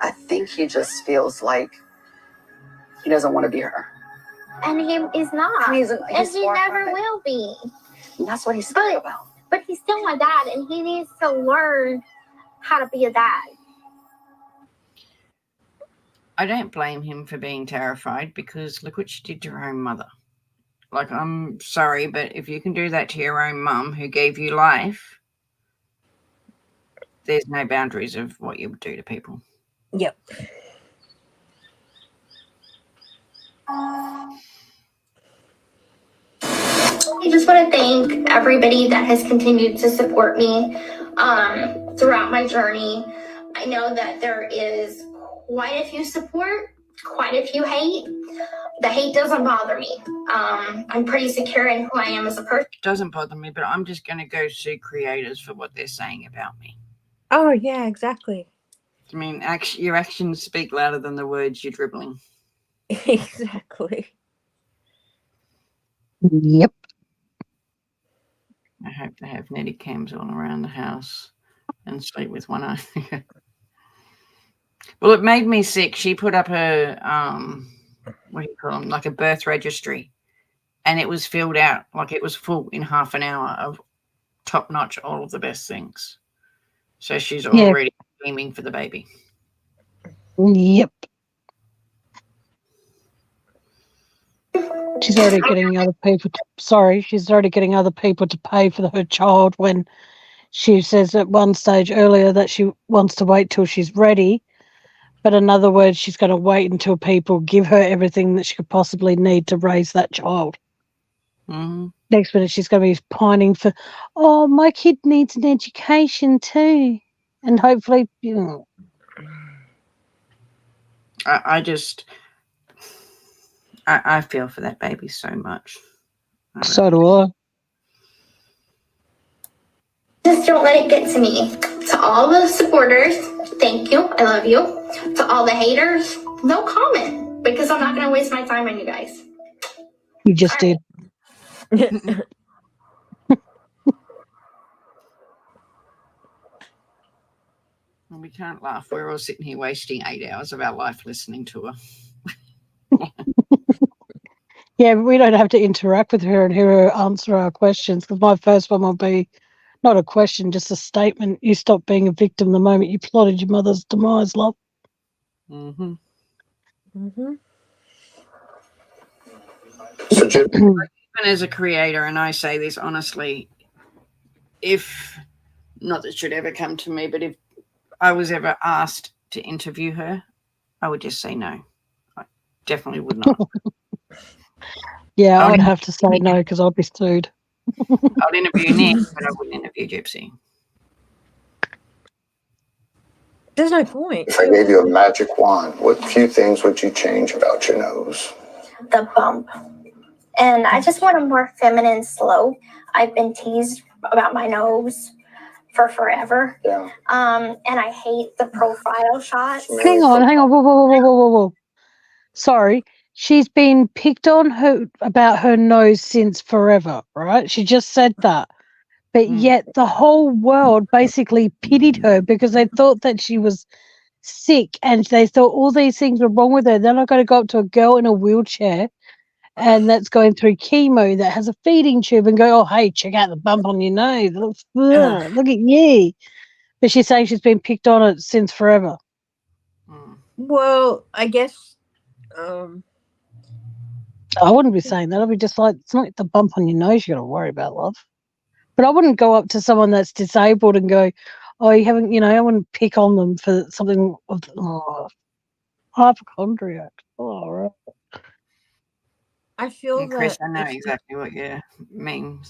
I think he just feels like he doesn't want to be her. And he is not. And he never will be. And that's what he's talking about. But he's still my dad, and he needs to learn how to be a dad. I don't blame him for being terrified because look what she did to her own mother. Like, I'm sorry, but if you can do that to your own mum who gave you life, there's no boundaries of what you would do to people. Yep. I just want to thank everybody that has continued to support me throughout my journey. I know that there is quite a few support, quite a few hate. The hate doesn't bother me. I'm pretty secure in who I am as a person. It doesn't bother me, but I'm just going to go sue creators for what they're saying about me. Oh, yeah, exactly. I mean, your actions speak louder than the words you're dribbling. Exactly. Yep. I hope they have netty cams all around the house and sleep with one eye. Well, it made me sick. She put up a, what do you call them, like a birth registry. And it was filled out, like it was full in half an hour of top-notch, all of the best things. So she's already aiming for the baby. Yep. She's already getting other people she's already getting other people to pay for her child when she says at one stage earlier that she wants to wait till she's ready. But in other words, she's going to wait until people give her everything that she could possibly need to raise that child. Mm-hmm. Next minute, she's going to be pining for, oh, my kid needs an education too. And hopefully, you know. I feel for that baby so much. So do I. Just don't let it get to me. To all the supporters, thank you. I love you. To all the haters, no comment because I'm not going to waste my time on you guys. You just did. Well, we can't laugh. We're all sitting here wasting 8 hours of our life listening to her. Yeah, but we don't have to interact with her and hear her answer our questions, because my first one will be not a question, just a statement. You stopped being a victim the moment you plotted your mother's demise, love. Mm-hmm. Mm-hmm. So, even as a creator, and I say this honestly, if, not that it should ever come to me, but if I was ever asked to interview her, I would just say no. I definitely would not. Yeah, I'd have to say no because I'd be sued. I'd interview Nick, but I wouldn't interview Gypsy. There's no point. If I gave you a magic wand, what few things would you change about your nose? The bump. And I just want a more feminine slope. I've been teased about my nose for forever. Yeah. And I hate the profile shots. Hang on. Whoa. Sorry. She's been picked on about her nose since forever, right? She just said that. But yet the whole world basically pitied her because they thought that she was sick and they thought all these things were wrong with her. Then I got to go up to a girl in a wheelchair and that's going through chemo that has a feeding tube and go, oh, hey, check out the bump on your nose. Look at you. But she's saying she's been picked on it since forever. Well, I guess I wouldn't be saying that. I'd be just like, it's not the bump on your nose you got to worry about, love. But I wouldn't go up to someone that's disabled and go, oh, you haven't, I wouldn't pick on them for something of hypochondriac. Oh, right. I feel And Chris, that I know exactly what you mean.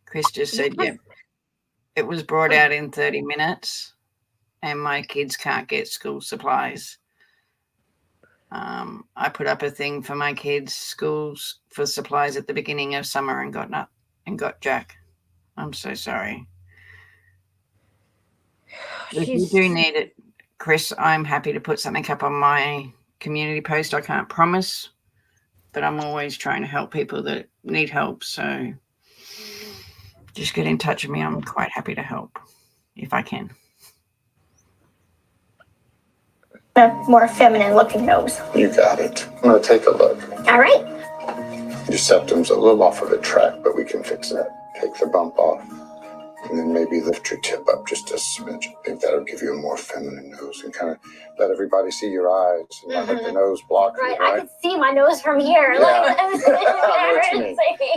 Chris just said, yep, it was brought out in 30 minutes and my kids can't get school supplies. I put up a thing for my kids' schools for supplies at the beginning of summer and got Jack. I'm so sorry. If you do need it, Chris, I'm happy to put something up on my community post. I can't promise, but I'm always trying to help people that need help. So just get in touch with me. I'm quite happy to help if I can. A more feminine looking nose. You got it. I'm going to take a look. All right. Your septum's a little off of the track, but we can fix that. Take the bump off, and then maybe lift your tip up just a smidge. I think that'll give you a more feminine nose and kind of let everybody see your eyes and not let the nose block you, I right? can see my nose from here. Yeah. Like, I know what you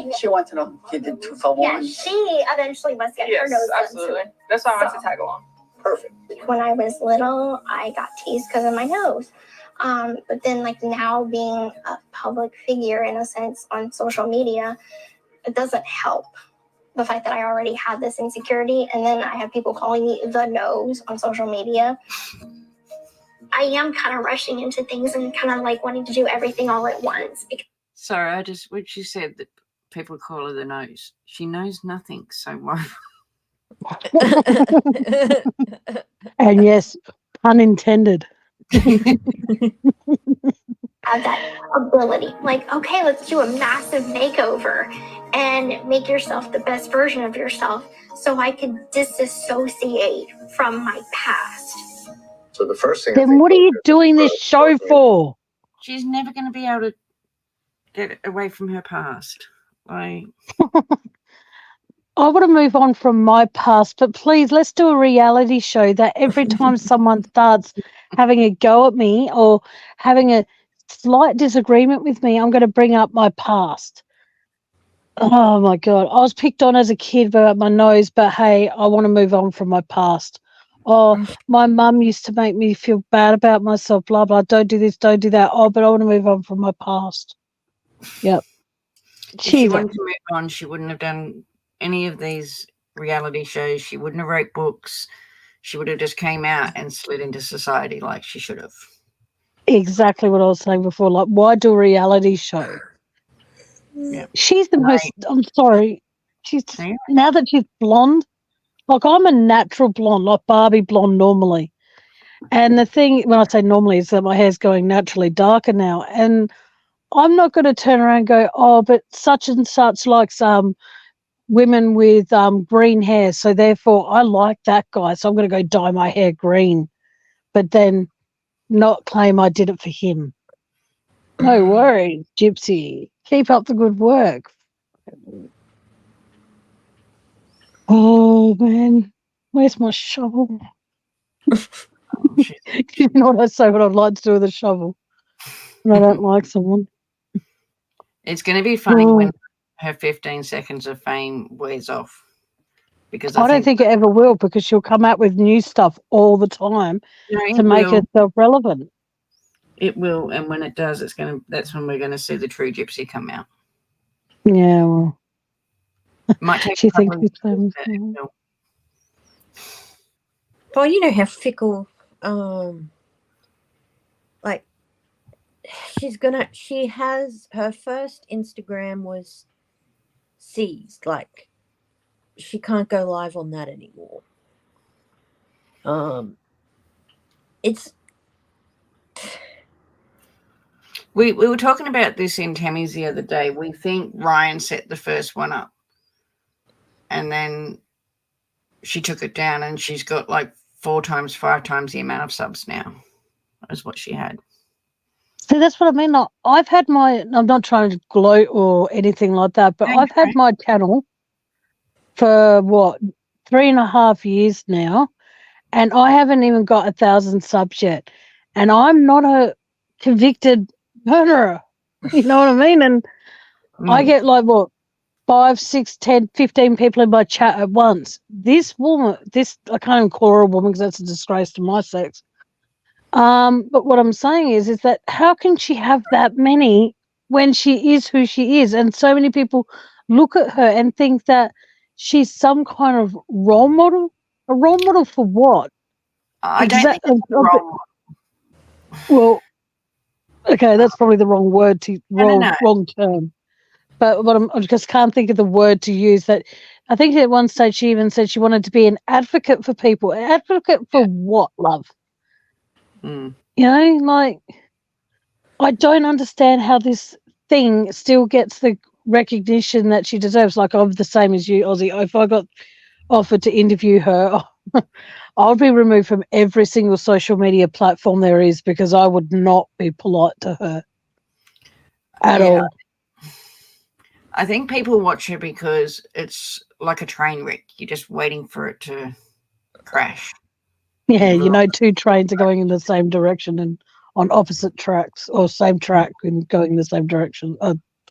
mean. She wants to know you did 2 for 1. Yeah, she eventually must get her nose absolutely. done. That's why I want to tag along. Perfect. When I was little, I got teased because of my nose. But then, like, now being a public figure, in a sense, on social media, it doesn't help. The fact that I already had this insecurity, and then I have people calling me the nose on social media. I am kind of rushing into things and kind of like wanting to do everything all at once. Sorry, when she said that people call her the nose, she knows nothing. So why? And yes, pun intended. Have that ability. Like, okay, let's do a massive makeover and make yourself the best version of yourself so I could disassociate from my past. So the first thing. Then what are you doing this show for? She's never going to be able to get away from her past. Like, I want to move on from my past, but please, let's do a reality show that every time someone starts having a go at me or having a slight disagreement with me, I'm going to bring up my past. Oh, my God. I was picked on as a kid about my nose, but, hey, I want to move on from my past. Oh, my mum used to make me feel bad about myself, blah, blah, don't do this, don't do that. Oh, but I want to move on from my past. Yep. if she wanted to move on, she wouldn't have done any of these reality shows. She wouldn't have wrote books. She would have just came out and slid into society like she should have. Exactly what I was saying before. Like, why do a reality show? Yeah. She's the most. I'm sorry. She's Yeah. now that she's blonde. Like I'm a natural blonde, like Barbie blonde normally. And the thing when I say normally is that my hair's going naturally darker now, and I'm not going to turn around and go, oh, but such and such likes women with green hair, so therefore I like that guy, so I'm going to go dye my hair green, but then not claim I did it for him. No worries, Gypsy. Keep up the good work. Oh man, where's my shovel? You know what I say? What I'd like to do with a shovel, and I don't like someone. It's going to be funny when her 15 seconds of fame wears off. Because I don't think it ever will, because she'll come out with new stuff all the time to make herself relevant. It will, and when it does, that's when we're going to see the true Gypsy come out. Yeah, well, might take she thinks she's Well, you know how fickle, like she has her first Instagram was seized, like she can't go live on that anymore. It's we were talking about this in Tammy's the other day. We think Ryan set the first one up, and then she took it down, and she's got like 4 times, 5 times the amount of subs now as what she had. See, that's what I mean. Like, I've had I'm not trying to gloat or anything like that, but I've had my channel for 3.5 years now, and I haven't even got 1,000 subs yet. And I'm not a convicted murderer. You know what I mean? And I get like 5, 6, 10, 15 people in my chat at once. This woman, I can't even call her a woman because that's a disgrace to my sex. But what I'm saying is that how can she have that many when she is who she is? And so many people look at her and think that she's some kind of role model. A role model for what? I don't think it's a role model. Well, okay, that's probably the wrong word wrong term. But I just can't think of the word to use. That I think at one stage she even said she wanted to be an advocate for people. An advocate for what, love? You know, like, I don't understand how this thing still gets the recognition that she deserves. Like, I'm the same as you, Ozzy. If I got offered to interview her, I'll be removed from every single social media platform there is, because I would not be polite to her at all. I think people watch her because it's like a train wreck. You're just waiting for it to crash. Yeah, you know, 2 trains are going in the same direction and on opposite tracks, or same track and going in the same direction,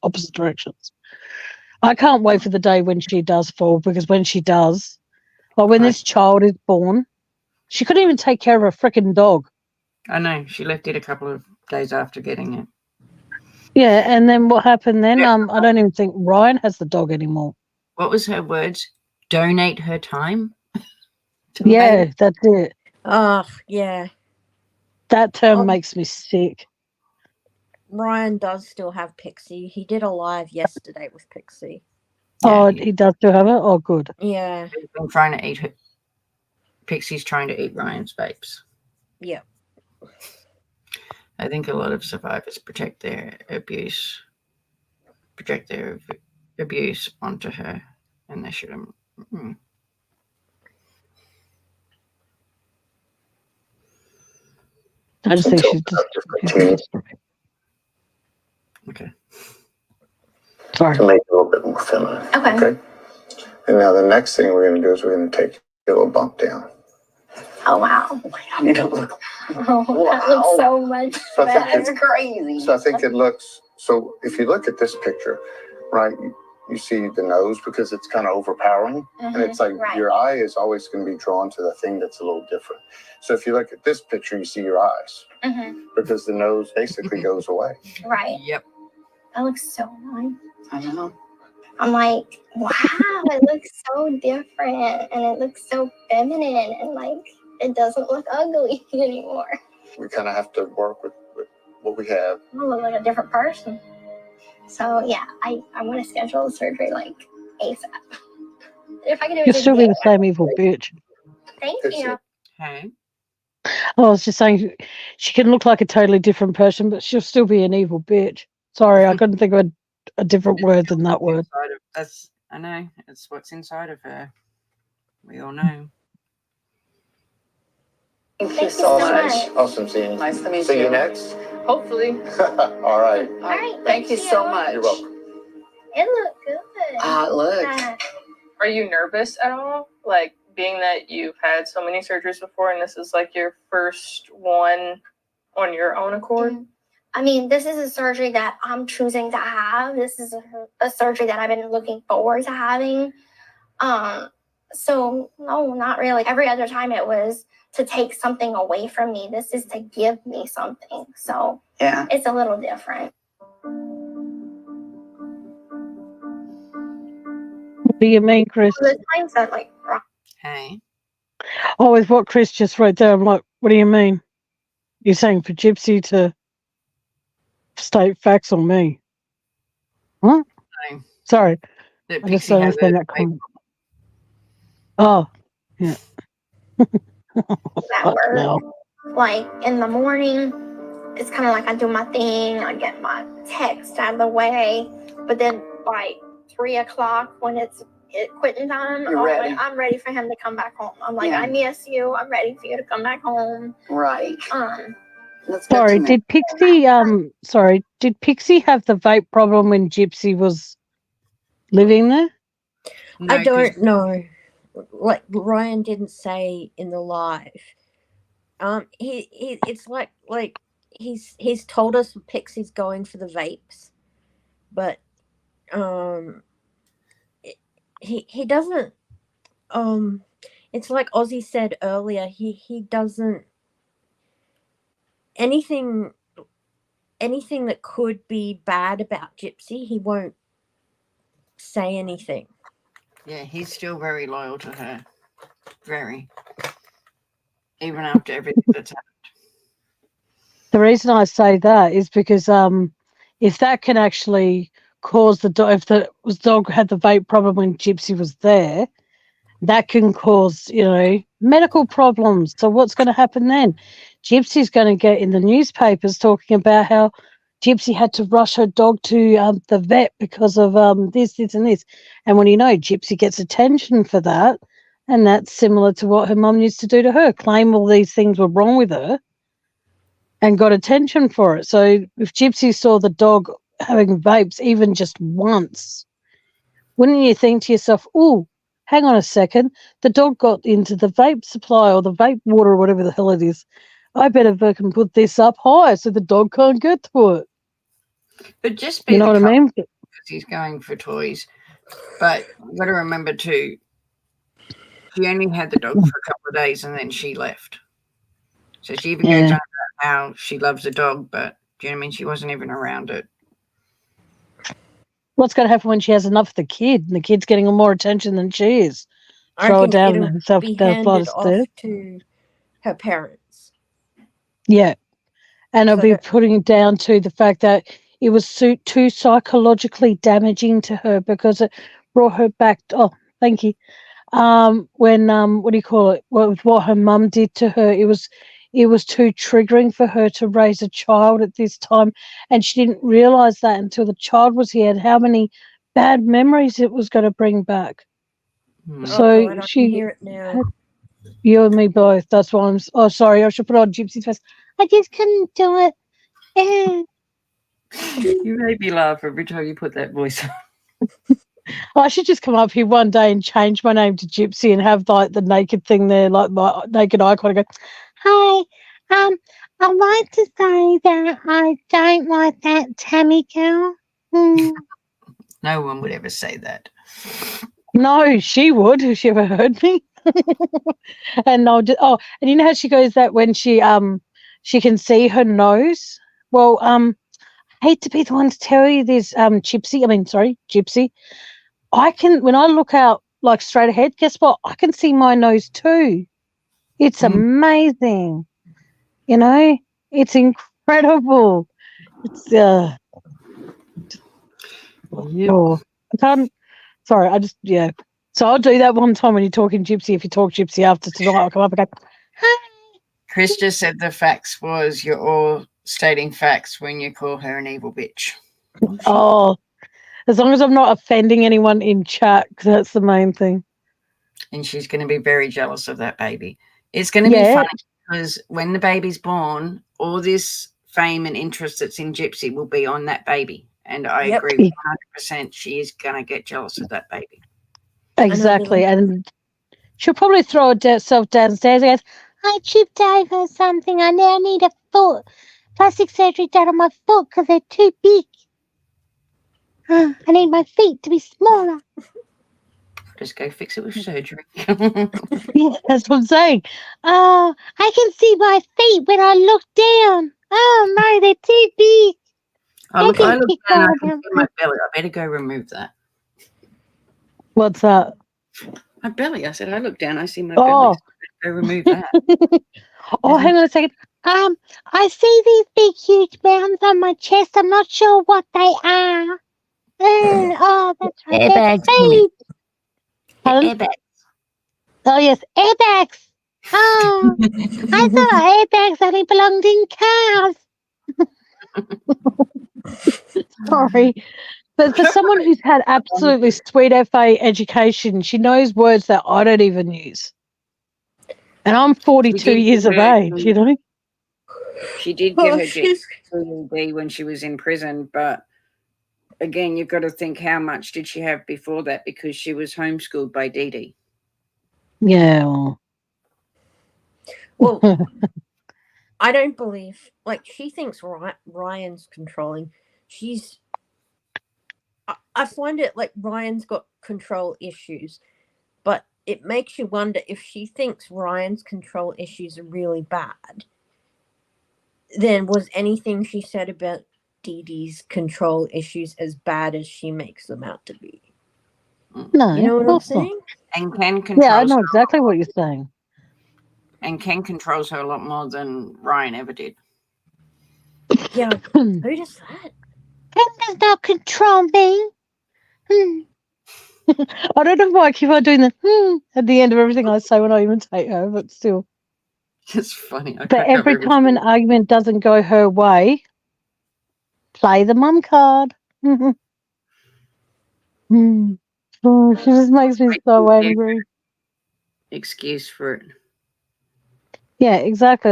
opposite directions. I can't wait for the day when she does fall, because when she does, like when this child is born, she couldn't even take care of a freaking dog. I know. She left it a couple of days after getting it. Yeah, and then what happened then? I don't even think Ryan has the dog anymore. What was her words? Donate her time? Yeah, that's it. Oh, yeah. That term makes me sick. Ryan does still have Pixie. He did a live yesterday with Pixie. Oh, he does still have it? Oh, good. Yeah. He's been trying to eat her. Pixie's trying to eat Ryan's babes. Yeah. I think a lot of survivors project their abuse onto her, and they shouldn't. I just think she's just okay. Sorry. To make it a little bit more feminine. Okay. And now the next thing we're going to do is we're going to take your little bump down. Oh, wow. I need to look. Oh, that looks so much better. That's crazy. So I think it looks, so if you look at this picture, right, you see the nose because it's kind of overpowering. And it's like your eye is always going to be drawn to the thing that's a little different. So if you look at this picture, you see your eyes because the nose basically goes away. Right. Yep. That looks so nice. I know. I'm like, wow, it looks so different and it looks so feminine and like it doesn't look ugly anymore. We kind of have to work with what we have. I look like a different person. So yeah, I want to schedule the surgery like ASAP. If I can do it You'll still be today, the same evil bitch. thank you. Hey. I was just saying, she can look like a totally different person, but she'll still be an evil bitch. Sorry, I couldn't think of a different word than that word. I know. It's what's inside of her. We all know. Thank you so much. Awesome seeing you. Nice to meet you. See you next. Hopefully. All right. All right. Thank you so much. You're welcome. It looked good. Look. Are you nervous at all? Like, being that you've had so many surgeries before and this is like your first one on your own accord? I mean, this is a surgery that I'm choosing to have. This is a surgery that I've been looking forward to having. So no, not really. Every other time it was to take something away from me. This is to give me something. So Yeah. it's a little different. What do you mean, Chris? The times that like. Hey. Oh, with what Chris just wrote there, I'm like, what do you mean? You're saying for Gypsy to state facts on me? What? No. Sorry. That I just Pixie don't had understand a that comment. Oh, yeah. At work, like in the morning, it's kind of like I do my thing, I get my text out of the way, but then by 3 o'clock when it's quitting time, ready. I'm ready for him to come back home. I'm like, Yeah. I miss you. I'm ready for you to come back home. Right. That's good Sorry, to know. did Pixie have the vape problem when Gypsy was living there? I don't know. Like Ryan didn't say in the live. It's like he's told us Pixie's going for the vapes, but he doesn't. It's like Ozzy said earlier. He doesn't anything that could be bad about Gypsy. He won't say anything. Yeah, he's still very loyal to her. Very. Even after everything that's happened. The reason I say that is because if that can actually cause the dog, if the dog had the vape problem when Gypsy was there, that can cause, medical problems. So what's going to happen then? Gypsy's going to get in the newspapers talking about how Gypsy had to rush her dog to the vet because of this, and this. And when Gypsy gets attention for that, and that's similar to what her mum used to do to her, claim all these things were wrong with her and got attention for it. So if Gypsy saw the dog having vapes even just once, wouldn't you think to yourself, oh, hang on a second, the dog got into the vape supply or the vape water or whatever the hell it is. I better fucking put this up high so the dog can't get to it. But just be you know what I mean? Because he's going for toys. But you've got to remember too, she only had the dog for a couple of days and then she left. So she even goes on about how she loves the dog, but do you know what I mean? She wasn't even around it. What's going to happen when she has enough of the kid and the kid's getting more attention than she is? Throw her down and herself be down handed off to her parents. Yeah. And I'll be putting it down to the fact that it was too psychologically damaging to her because it brought her back. Oh, thank you. When what do you call it? What her mum did to her, it was too triggering for her to raise a child at this time, and she didn't realize that until the child was here and how many bad memories it was going to bring back. So God, I she can hear it now. You and me both. That's why I'm. Oh, sorry. I should put on Gypsy's face. I just couldn't do it. You made me laugh every time you put that voice on. I should just come up here one day and change my name to Gypsy and have like the naked thing there, like my naked icon. And go, hi. I'd like to say that I don't like that Tammy girl. No one would ever say that. No, she would if she ever heard me. And I'll just, and you know how she goes that when she can see her nose. Well, I hate to be the one to tell you this, Gypsy. I can, when I look out like straight ahead, guess what? I can see my nose too. It's amazing. It's incredible. It's Oh, I can't. Sorry, I just So I'll do that one time when you're talking Gypsy. If you talk Gypsy after tonight, I'll come up and go, Chris just said the facts was you're all stating facts when you call her an evil bitch. oh, as long as I'm not offending anyone in chat, 'cause that's the main thing. And she's going to be very jealous of that baby. It's going to be funny because when the baby's born, all this fame and interest that's in Gypsy will be on that baby. And I agree 100%. She is going to get jealous of that baby. Exactly. And she'll probably throw herself downstairs and goes, I tripped over something. I now need a plastic surgery done on my foot because they're too big. I need my feet to be smaller. Just go fix it with surgery. Yeah, that's what I'm saying. Oh, I can see my feet when I look down. Oh, no, they're too big. I look down, I can see my belly. I better go remove that. What's that? My belly. I said, I look down, I see my belly. So go remove that. Oh, hang on a second. I see these big, huge mounds on my chest. I'm not sure what they are. Oh, that's right. Airbags. Airbags. Oh, yes, airbags. Oh, I thought airbags only belonged in cars. Sorry. But for someone who's had absolutely sweet FA education, she knows words that I don't even use. And I'm 42 years of age, you know? She did get her GED when she was in prison, but again, you've got to think how much did she have before that because she was homeschooled by Dee Dee. Well, I don't believe, she thinks Ryan's controlling. I find it like Ryan's got control issues, but it makes you wonder if she thinks Ryan's control issues are really bad, then was anything she said about Dee Dee's control issues as bad as she makes them out to be? No, you know what I'm not. saying? And Ken controls Yeah, I know her. exactly what you're saying. And Ken controls her a lot more than Ryan ever did. Yeah, who does that? Ken does not control me. I don't know why I keep on doing the at the end of everything I say when I imitate her, but still. It's funny. But every time an argument doesn't go her way, play the mum card. Oh, she just makes me so angry. Excuse for it. Yeah, exactly.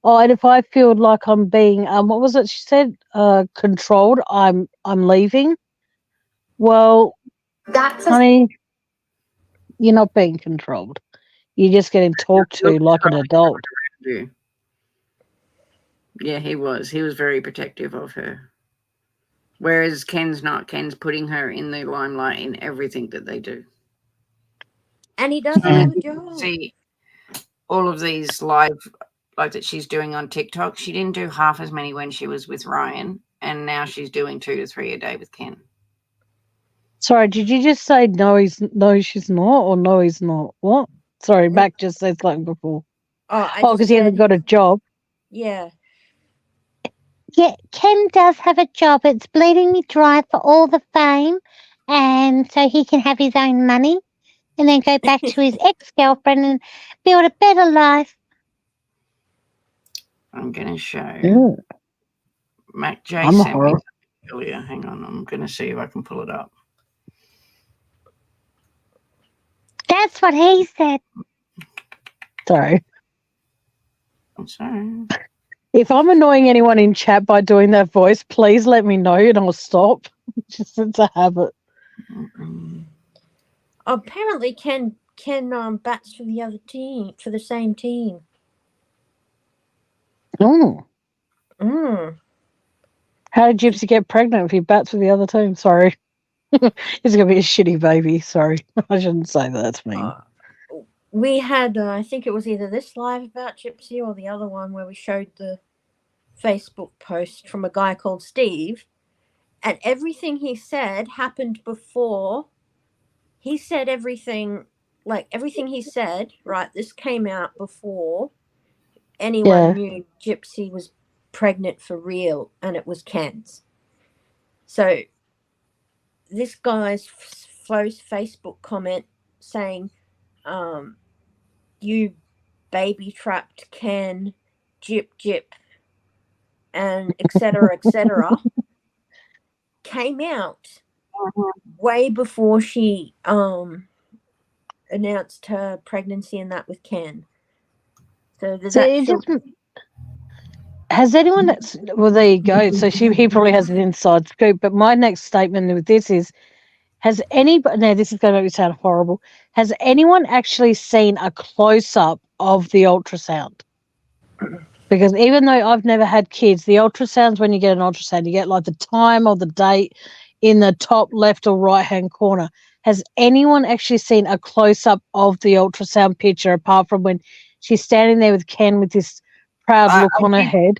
And if I feel like I'm being what was it she said? Controlled, I'm leaving. Well, honey, you're not being controlled. You're just getting talked to like an adult. Yeah, he was. He was very protective of her. Whereas Ken's not. Ken's putting her in the limelight in everything that they do. And he does a good job. See, all of these live, like that she's doing on TikTok, she didn't do half as many when she was with Ryan, and now she's doing 2 to 3 a day with Ken. Sorry, did you just say no, she's not, or no, he's not? What? Sorry, Mac just said something before. Oh, because he hasn't got a job. Yeah. Yeah, Ken does have a job. It's bleeding me dry for all the fame, and so he can have his own money and then go back to his ex-girlfriend and build a better life. I'm going to show. MacJay sent me something earlier. Hang on, I'm going to see if I can pull it up. That's what he said. Sorry. I'm sorry. If I'm annoying anyone in chat by doing that voice, please let me know and I'll stop. Just it's a habit. Apparently, Ken bats for the other team, for the same team. Oh. How did Gypsy get pregnant if he bats for the other team? Sorry. It's going to be a shitty baby. Sorry. I shouldn't say that. That's mean. We had, I think it was either this live about Gypsy or the other one where we showed the Facebook post from a guy called Steve, and everything he said happened before. He said everything he said, right, this came out before anyone knew Gypsy was pregnant for real, and it was Ken's. So this guy's Facebook comment saying, you baby trapped Ken, Gyp, and etc. came out way before she announced her pregnancy and that with Ken. So does has anyone well, there you go. So he probably has an inside scoop. But my next statement with this is, has anybody, now this is going to make me sound horrible, has anyone actually seen a close-up of the ultrasound? Because even though I've never had kids, the ultrasounds, when you get an ultrasound, you get like the time or the date in the top left or right-hand corner. Has anyone actually seen a close-up of the ultrasound picture apart from when she's standing there with Ken with this proud look on her head?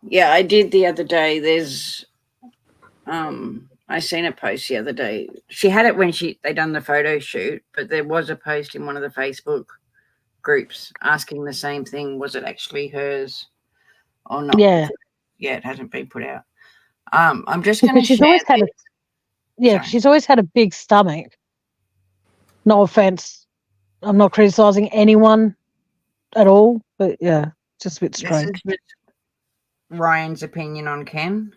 Yeah, I did the other day. There's I seen a post the other day. She had it when they done the photo shoot, but there was a post in one of the Facebook groups asking the same thing. Was it actually hers or not? Yeah. Yeah, it hasn't been put out. I'm just going to she's share always had she's always had a big stomach. No offense. I'm not criticizing anyone at all, but yeah, just a bit strange. This is Ryan's opinion on Ken.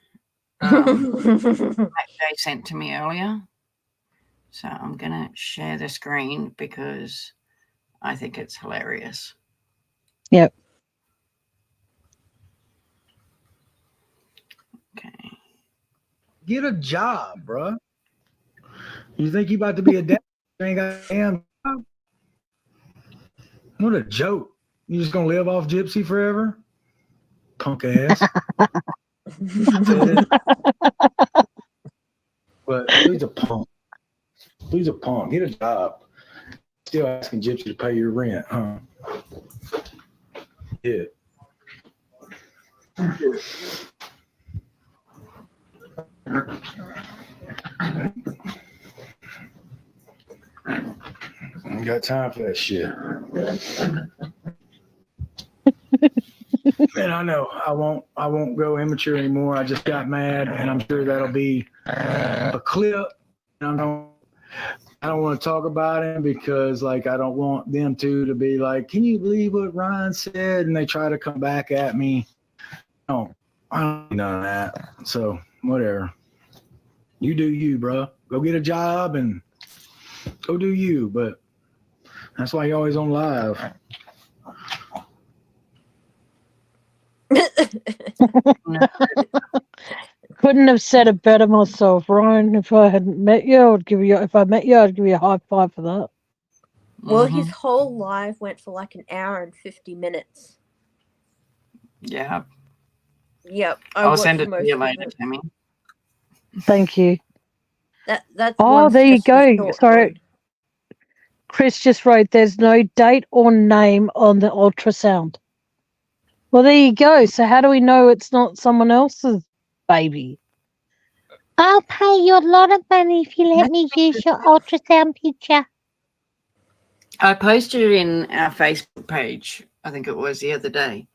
MacJay sent to me earlier. So I'm going to share the screen because I think it's hilarious. Yep. Okay. Get a job, bro. You think you about to be a dad? You ain't got a damn job? What a joke. You just gonna live off Gypsy forever? Punk ass. But he's a punk. He's a punk. Get a job. Still asking Gypsy to pay your rent, huh? Yeah. I ain't got time for that shit. And I know I won't go immature anymore. I just got mad, and I'm sure that'll be a clip. I don't want to talk about him because, like, I don't want them to be like, "Can you believe what Ryan said?" And they try to come back at me. No, I don't do none of that. So whatever. You do you, bro. Go get a job and go do you. But that's why you're always on live. Couldn't have said it better myself, Ryan. If I hadn't met you, if I met you, I'd give you a high five for that. Well, his whole live went for like an hour and 50 minutes. Yeah. Yep. I'll send it to you later, Tammy. Thank you. That's there you go. Sorry. Chris just wrote, there's no date or name on the ultrasound. Well, there you go. So how do we know it's not someone else's baby? I'll pay you a lot of money if you let me use your ultrasound picture. I posted it in our Facebook page, I think it was the other day.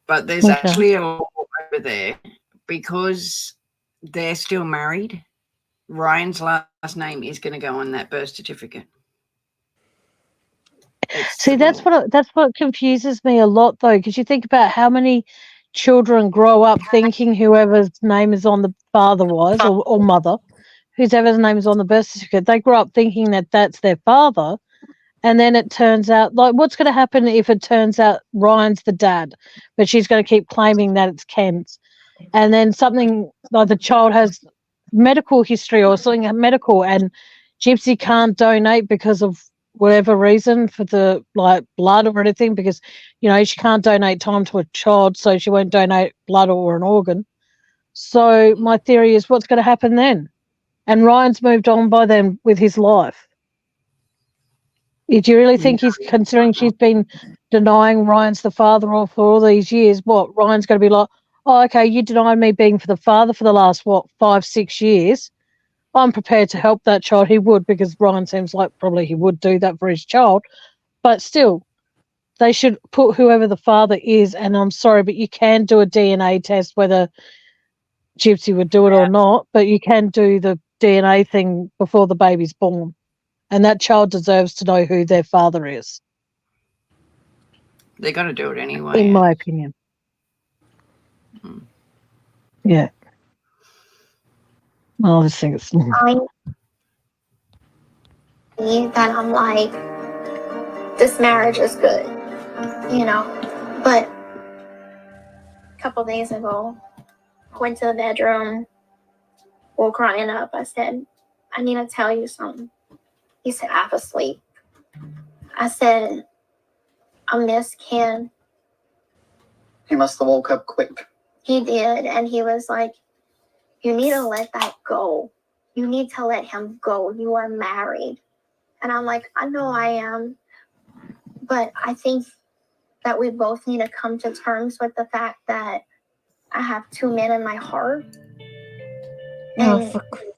But there's actually a law over there because they're still married. Ryan's last name is going to go on that birth certificate. See, that's what confuses me a lot, though, because you think about how many children grow up thinking whoever's name is on the father-wise or mother, whoever's name is on the birth certificate, they grow up thinking that that's their father, and then it turns out, like, what's going to happen if it turns out Ryan's the dad, but she's going to keep claiming that it's Ken's, and then something like the child has medical history or something medical, and Gypsy can't donate because of whatever reason for the blood or anything, because she can't donate time to a child, so she won't donate blood or an organ. So my theory is, what's going to happen then? And Ryan's moved on by then with his life. Do you really think he's, considering she's been denying Ryan's the father for all these years, what, Ryan's going to be like, oh, okay, you denied me being for the father for the last 5-6 years, I'm prepared to help that child. He would, because Ryan seems like probably he would do that for his child. But still, they should put whoever the father is, and I'm sorry, but you can do a DNA test, whether Gypsy would do it or not, but you can do the DNA thing before the baby's born. And that child deserves to know who their father is. They're going to do it anyway. In my opinion. Yeah. Well, I just think it's... That I'm like, this marriage is good, you know. But a couple days ago, I went to the bedroom, woke Ryan up. I said, I need to tell you something. He said, half asleep. I said, I miss Ken. He must have woke up quick. He did. And he was like, you need to let that go. You need to let him go. You are married. And I'm like, I know I am. But I think that we both need to come to terms with the fact that I have two men in my heart. And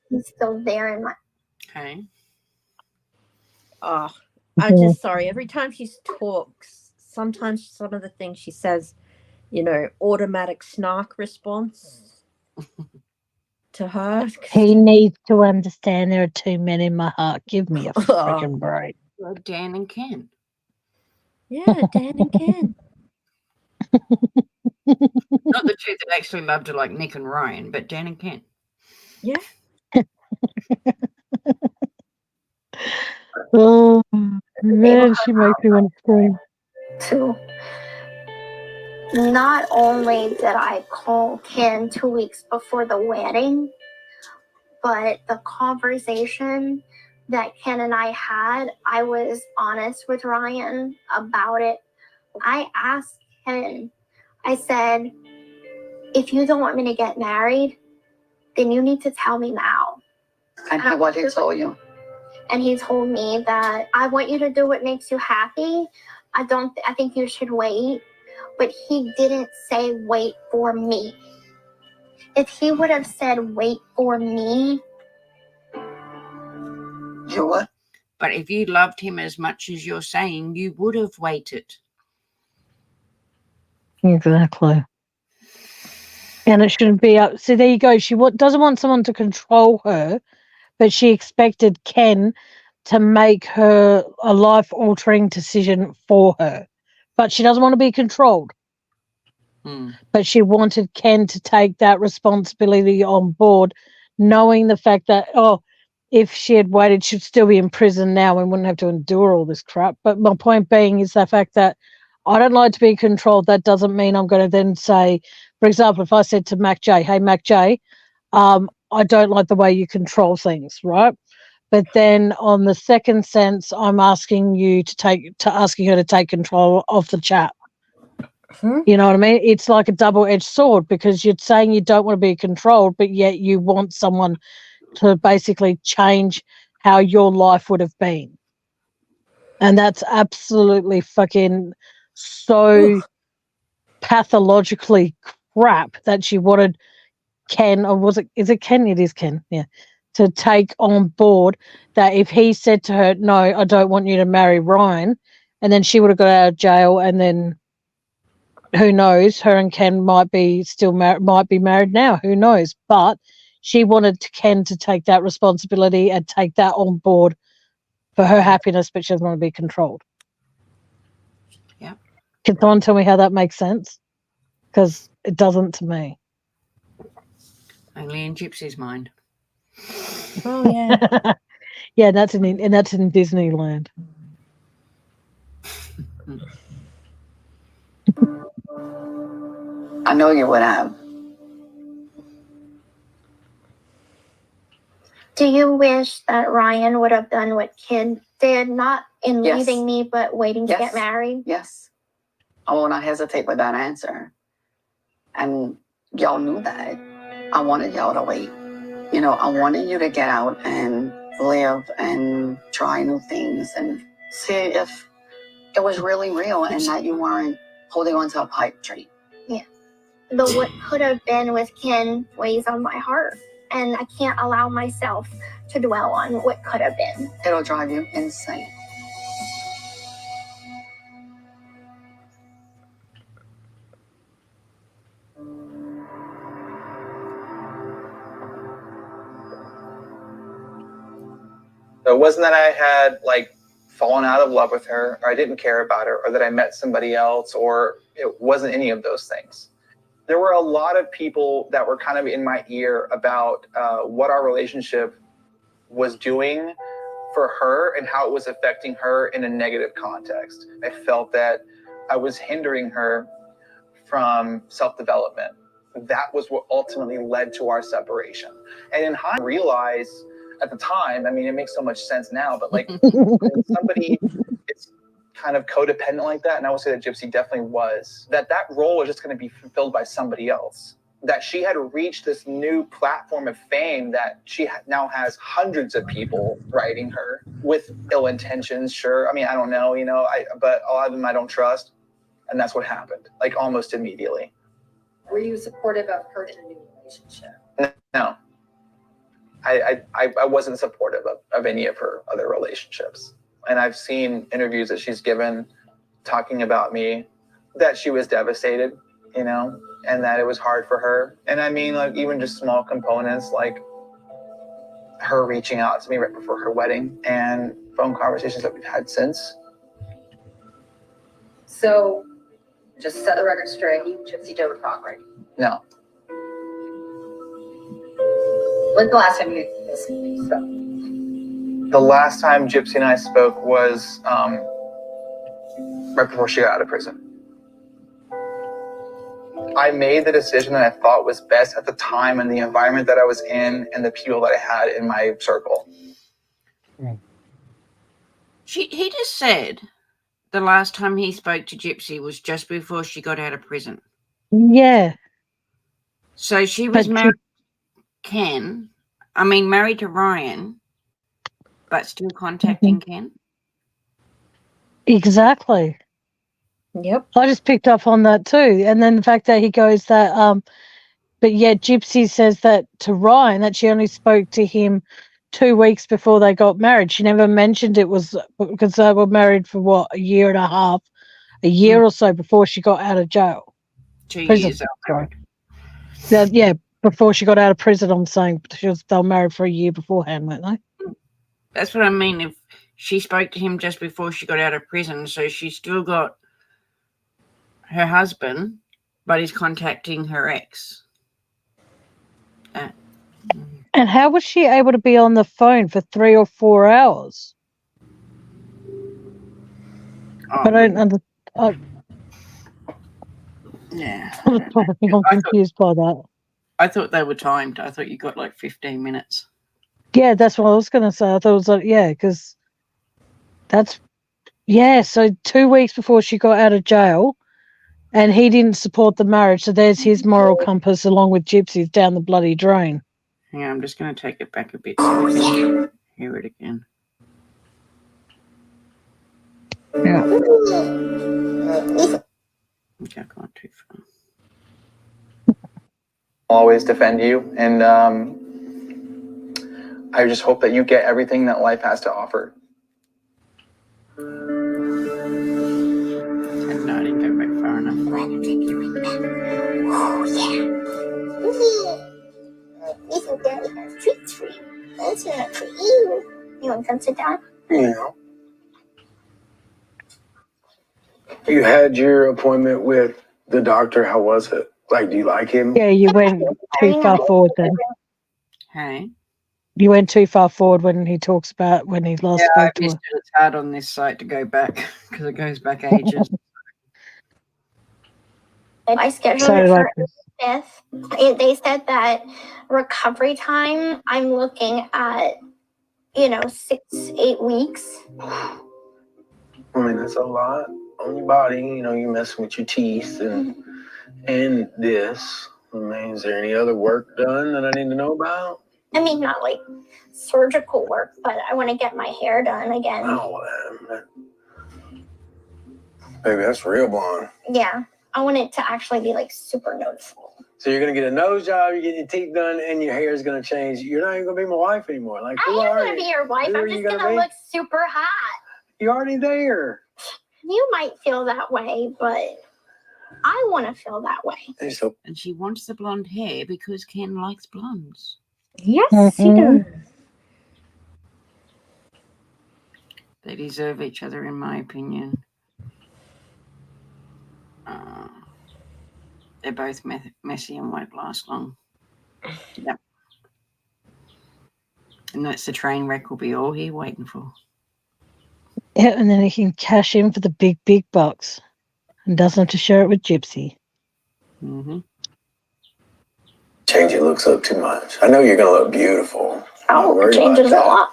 he's still there in my... Okay. Oh, I'm just sorry. Every time she talks, sometimes some of the things she says, you know, automatic snark response to her. He needs to understand there are two men in my heart. Give me a freaking break. Well, Dan and Ken. Yeah, Dan and Ken. Not the two that actually loved her like Nick and Ryan, but Dan and Ken. Yeah. Oh, man, she makes me want to scream. Too. Not only did I call Ken 2 weeks before the wedding, but the conversation that Ken and I had, I was honest with Ryan about it. I asked Ken, I said, if you don't want me to get married, then you need to tell me now. And what he told you? And he told me that I want you to do what makes you happy. I think you should wait. But he didn't say wait for me. If he would have said wait for me. You what? But if you loved him as much as you're saying, you would have waited. Exactly. And it shouldn't be up. So there you go. She doesn't want someone to control her, but she expected Ken to make her a life-altering decision for her. But she doesn't want to be controlled. But she wanted Ken to take that responsibility on board, knowing the fact that, if she had waited, she'd still be in prison now and wouldn't have to endure all this crap. But my point being is the fact that I don't like to be controlled. That doesn't mean I'm going to then say, for example, if I said to MacJay, hey, MacJay, I don't like the way you control things, right? But then on the second sense, I'm asking you asking her to take control of the chat. You know what I mean? It's like a double-edged sword because you're saying you don't want to be controlled, but yet you want someone to basically change how your life would have been. And that's absolutely fucking so pathologically crap that she wanted Ken, or is it Ken? It is Ken, yeah, to take on board that if he said to her, no, I don't want you to marry Ryan, and then she would have got out of jail, and then who knows, her and Ken might be married now, who knows, but she wanted Ken to take that responsibility and take that on board for her happiness, but she doesn't want to be controlled. Yeah. Can someone tell me how that makes sense? Because it doesn't to me. Only in Gypsy's mind. Oh yeah. Yeah, that's in Disneyland. I know you would have. Do you wish that Ryan would have done what Ken did, not in leaving me, but waiting to get married? Yes. I will not hesitate with that answer. And y'all knew that. I wanted y'all to wait. You know, I wanted you to get out and live and try new things and see if it was really real and that you weren't holding on to a pipe dream. Yeah. The what could have been with Ken weighs on my heart. And I can't allow myself to dwell on what could have been. It'll drive you insane. So it wasn't that I had like fallen out of love with her, or I didn't care about her, or that I met somebody else, or it wasn't any of those things. There were a lot of people that were kind of in my ear about what our relationship was doing for her and how it was affecting her in a negative context. I felt that I was hindering her from self-development. That was what ultimately led to our separation. And in hindsight, I realized at the time, I mean, it makes so much sense now, but like when somebody is kind of codependent like that, and I would say that Gypsy definitely was, that role was just going to be fulfilled by somebody else. That she had reached this new platform of fame that she now has hundreds of people writing her with ill intentions, sure. I mean, I don't know, but a lot of them I don't trust. And that's what happened, like almost immediately. Were you supportive of her in a new relationship? No. I wasn't supportive of any of her other relationships. And I've seen interviews that she's given talking about me, that she was devastated, and that it was hard for her. And I mean, like, even just small components, like her reaching out to me right before her wedding and phone conversations that we've had since. So, just to set the record straight, you and Gypsy don't talk, right? No. When's the last time you spoke? The last time Gypsy and I spoke was right before she got out of prison. I made the decision that I thought was best at the time and the environment that I was in and the people that I had in my circle. He just said the last time he spoke to Gypsy was just before she got out of prison. Yeah. So she was married to married to Ryan, but still contacting Ken. Exactly. Yep. I just picked up on that too. And then the fact that he goes that, but yet Gypsy says that to Ryan, that she only spoke to him 2 weeks before they got married. She never mentioned it was because they were married for what, a year and a half, a year or so before she got out of jail. 2 Prison, years out. Yeah, before she got out of prison, I'm saying they were married for a year beforehand, weren't they? That's what I mean. If she spoke to him just before she got out of prison, so she's still got her husband, but he's contacting her ex. And how was she able to be on the phone for 3 or 4 hours? I don't understand. Yeah. I'm confused by that. I thought they were timed. I thought you got like 15 minutes. Yeah, that's what I was going to say. I thought it was like, because so 2 weeks before she got out of jail, and he didn't support the marriage, so there's his moral compass along with Gypsy's down the bloody drain. Hang on, I'm just going to take it back a bit so we can hear it again. Yeah. Okay, I've gone too far. I'll always defend you, and I just hope that you get everything that life has to offer. No, I didn't go back far enough. Oh, yeah. Listen, Daddy has treats for you. That's not for you. You want to come sit down? Yeah. You had your appointment with the doctor. How was it? Like, do you like him? Yeah, you went too far forward then. Hey? You went too far forward when he talks about when he last spoke to her. It's hard on this site to go back because it goes back ages. I scheduled it for the 5th. They said that recovery time, I'm looking at, 6-8 weeks. I mean, that's a lot on your body. You're messing with your teeth and this. I mean, is there any other work done that I need to know about? I mean, not like surgical work, but I want to get my hair done again. Oh, baby, that's real blonde. Yeah, I want it to actually be like super noticeable. So you're gonna get a nose job, you're getting your teeth done, and your hair is gonna change. You're not even gonna be my wife anymore. Like, I am gonna be your wife. I'm just gonna look super hot. You're already there. You might feel that way, but I want to feel that way. And she wants the blonde hair because Ken likes blondes. Yes, he does. They deserve each other, in my opinion. They're both messy and won't last long. Yep. And that's the train wreck will be all here waiting for. Yeah, and then he can cash in for the big bucks and doesn't have to share it with Gypsy. Mm-hmm. Change your looks up too much. I know you're gonna look beautiful. Oh, it changes a lot.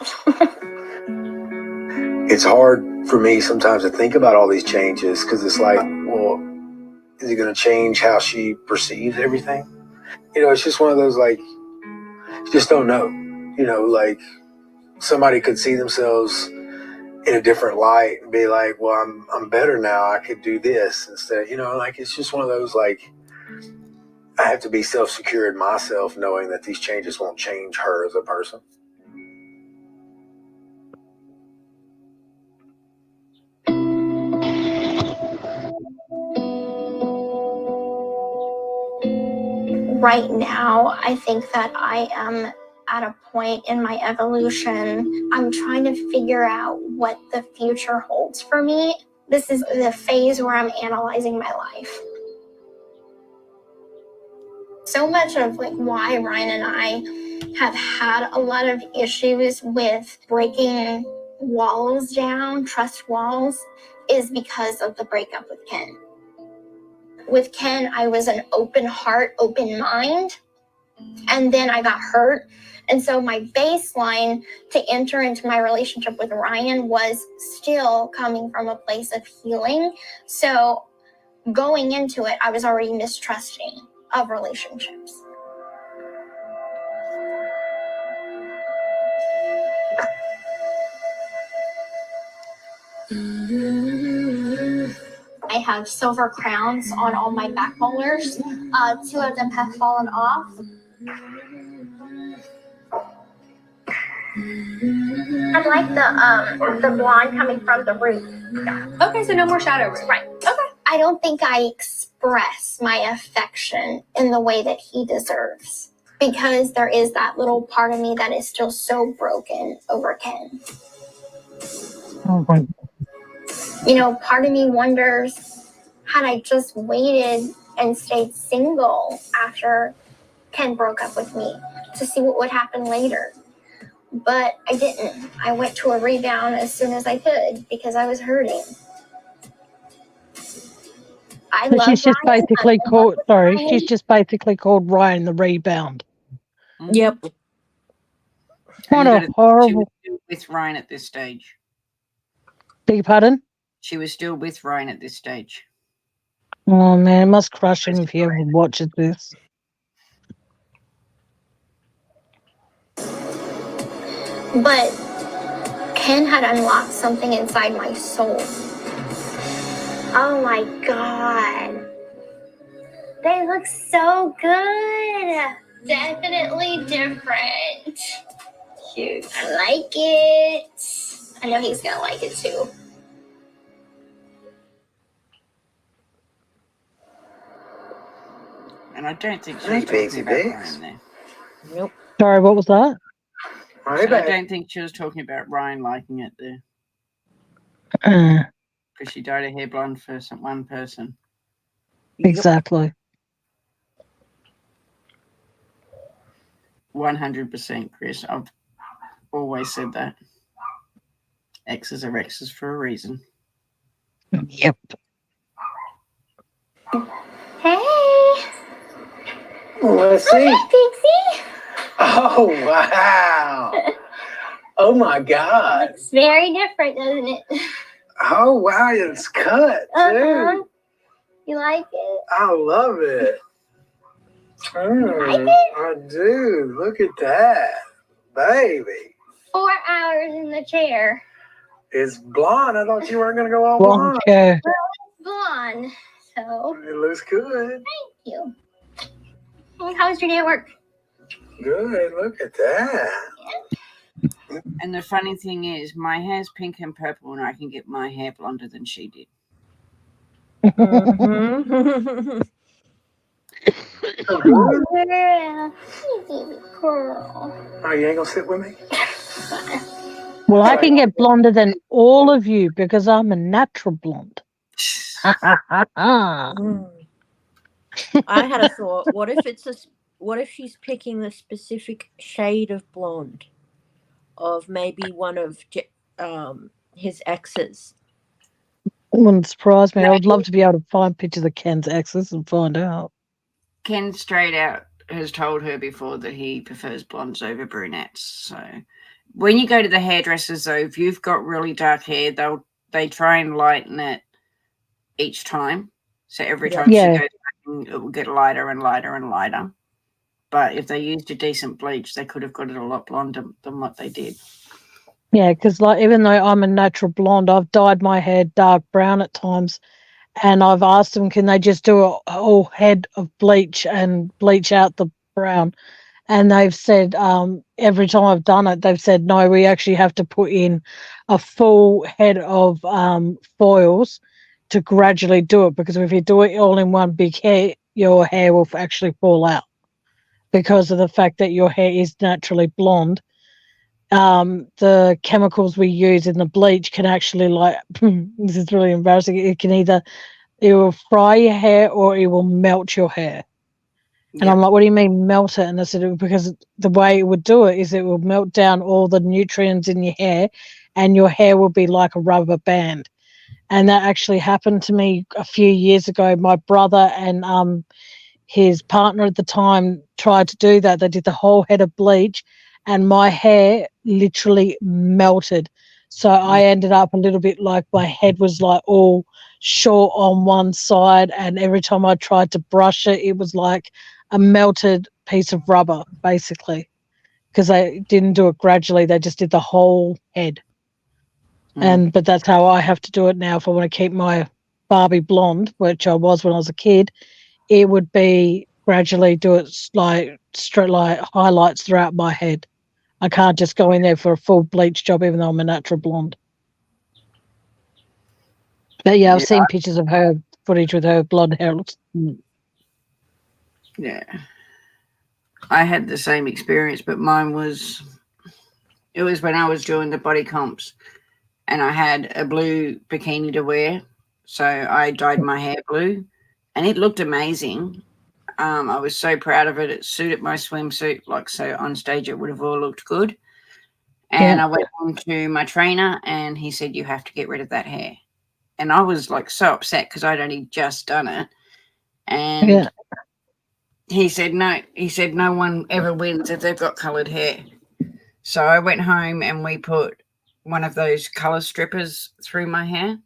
It's hard for me sometimes to think about all these changes because it's like, well, is it gonna change how she perceives everything? You know, it's just one of those, like, you just don't know. You know, like, somebody could see themselves in a different light and be like, well, I'm better now. I could do this instead. You know, like, it's just one of those, like, I have to be self-secure in myself, knowing that these changes won't change her as a person. Right now, I think that I am at a point in my evolution. I'm trying to figure out what the future holds for me. This is the phase where I'm analyzing my life. So much of like why Ryan and I have had a lot of issues with breaking walls down, trust walls, is because of the breakup with Ken. With Ken, I was an open heart, open mind, and then I got hurt. And so my baseline to enter into my relationship with Ryan was still coming from a place of healing. So going into it, I was already mistrusting of relationships. I have silver crowns on all my back molars. 2 of them have fallen off. I like the blonde coming from the root. Okay, so no more shadow root. Right. Okay. I don't think I express my affection in the way that he deserves, because there is that little part of me that is still so broken over Ken. Oh, You know, part of me wonders, had I just waited and stayed single after Ken broke up with me to see what would happen later. But I didn't. I went to a rebound as soon as I could because I was hurting. I so love she's just Ryan. basically called. Sorry, Ryan. she's just basically called Ryan the rebound. Yep. What And a she horrible. was still with Ryan at this stage. Beg your pardon? She was still with Ryan at this stage. Oh man, it must crush him if he ever watches this. But Ken had unlocked something inside my soul. Oh my God. They look so good. Definitely different. Cute. I like it. I know he's gonna like it too. And I don't think she was talking about Ryan there. Nope. Sorry, what was that? I don't think she was talking about Ryan liking it there. Because she dyed her hair blonde for one person. Exactly. 100%, Chris. I've always said that. X's are X's for a reason. Yep. Hey. Let's see. Pixie. Oh, wow. Oh, my God. It's very different, doesn't it? Oh, wow. It's cut, too. You like it? I love it. Like it? I do. Look at that. Baby. 4 hours in the chair. It's blonde. I thought you weren't going to go all Blonde blonde. hair. Well, it's blonde, so. It looks good. Thank you. How was your day at work? Good. Look at that. And the funny thing is, my hair's pink and purple, and I can get my hair blonder than she did. Mm-hmm. Girl. Hey, baby girl. Oh, you ain't going to sit with me? Well, I can get blonder than all of you because I'm a natural blonde. Mm. I had a thought. What if she's picking a specific shade of blonde of maybe one of his exes? It wouldn't surprise me. I would love to be able to find pictures of Ken's exes and find out. Ken straight out has told her before that he prefers blondes over brunettes. So when you go to the hairdressers, though, if you've got really dark hair, they try and lighten it each time. So every time she goes back, it will get lighter and lighter and lighter. But if they used a decent bleach, they could have got it a lot blonder than what they did. Yeah, because like even though I'm a natural blonde, I've dyed my hair dark brown at times, and I've asked them, can they just do a whole head of bleach and bleach out the brown? And they've said every time I've done it, they've said no, we actually have to put in a full head of foils to gradually do it, because if you do it all in one big hair, your hair will actually fall out because of the fact that your hair is naturally blonde. The chemicals we use in the bleach can actually, like, this is really embarrassing, it will fry your hair or it will melt your hair. And I'm like, what do you mean melt it? And they said, because the way it would do it is it will melt down all the nutrients in your hair and your hair will be like a rubber band. And that actually happened to me a few years ago. My brother and his partner at the time tried to do that. They did the whole head of bleach and my hair literally melted. So I ended up a little bit like my head was like all short on one side, and every time I tried to brush it, it was like a melted piece of rubber, basically, because they didn't do it gradually. They just did the whole head. But that's how I have to do it now if I want to keep my Barbie blonde, which I was when I was a kid. It would be gradually do it like straight, like highlights throughout my head. I can't just go in there for a full bleach job, even though I'm a natural blonde. But yeah, I've seen pictures of her footage with her blonde hair. Yeah. I had the same experience, but mine was, it was when I was doing the body comps and I had a blue bikini to wear. So I dyed my hair blue and it looked amazing. I was so proud of it. It suited my swimsuit. Like, so on stage, it would have all looked good. And I went on to my trainer and he said, you have to get rid of that hair. And I was like so upset because I'd only just done it. And he said, no one ever wins if they've got colored hair. So I went home and we put one of those color strippers through my hair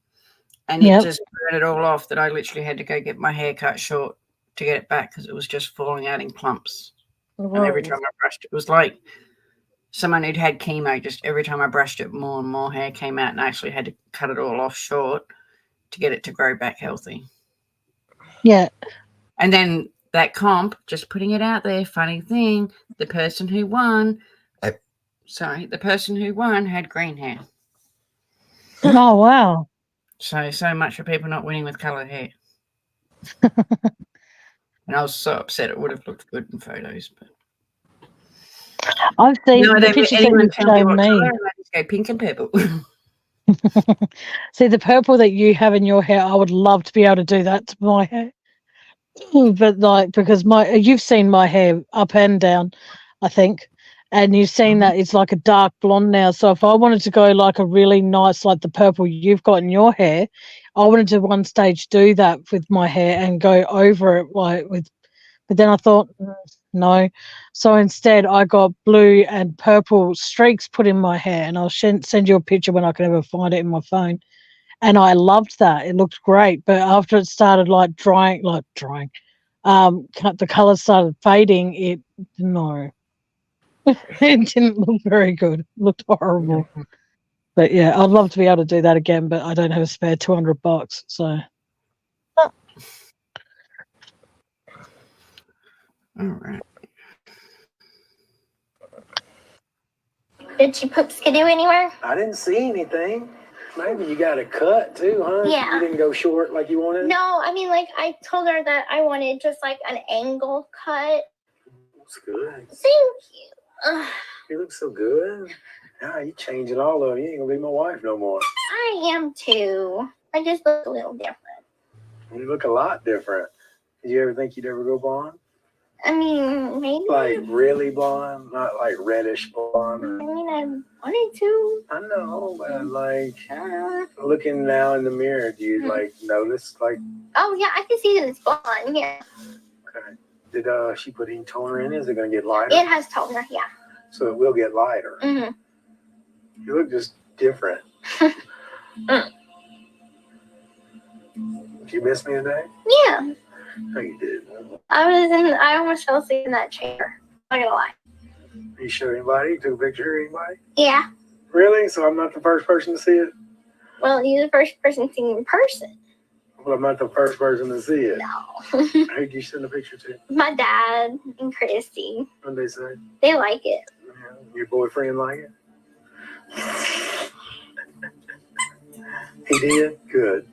and it just burned it all off, that I literally had to go get my hair cut short to get it back because it was just falling out in clumps. And every time I brushed it, it was like someone who'd had chemo. Just every time I brushed it, more and more hair came out, and I actually had to cut it all off short to get it to grow back healthy. Yeah. And then that comp, just putting it out there, funny thing, the person who won had green hair. Oh, wow. So much for people not winning with coloured hair. And I was so upset. It would have looked good in photos, but I've seen the pictures that you've shown me. I just go pink and purple. See, the purple that you have in your hair, I would love to be able to do that to my hair. But like, because you've seen my hair up and down, I think, and you've seen that it's like a dark blonde now. So if I wanted to go like a really nice, like the purple you've got in your hair, I wanted to one stage do that with my hair and go over it like with, but then I thought, no. So instead I got blue and purple streaks put in my hair, and I'll send you a picture when I can ever find it in my phone. And I loved that. It looked great. But after it started like drying, the colour started fading, it didn't look very good. It looked horrible. But yeah, I'd love to be able to do that again, but I don't have a spare $200, so. All right. Did she poop skidoo anywhere? I didn't see anything. Maybe you got a cut too, huh? Yeah. You didn't go short like you wanted? No, I mean, like, I told her that I wanted just like an angle cut. Looks good. Thank you. You look so good. Nah, you changing all of it. You ain't gonna be my wife no more. I am too. I just look a little different. You look a lot different. Did you ever think you'd ever go blonde? I mean, maybe. Like really blonde, not like reddish blonde. Or... I mean, I wanted to. I know, but like looking now in the mirror, do you like notice like? Oh yeah, I can see that it's blonde. Yeah. Okay. Did she put any toner in? Is it gonna get lighter? It has toner. Yeah. So it will get lighter. Mhm. You look just different. Did you miss me today? Yeah. No, you did. I almost fell asleep in that chair. Not gonna lie. You showed anybody? You took a picture of anybody? Yeah. Really? So I'm not the first person to see it? Well, you're the first person seeing it in person. Well, I'm not the first person to see it. No. Who'd you send a picture to? My dad and Christy. What'd they say? They like it. Yeah. Your boyfriend like it? He did? Good.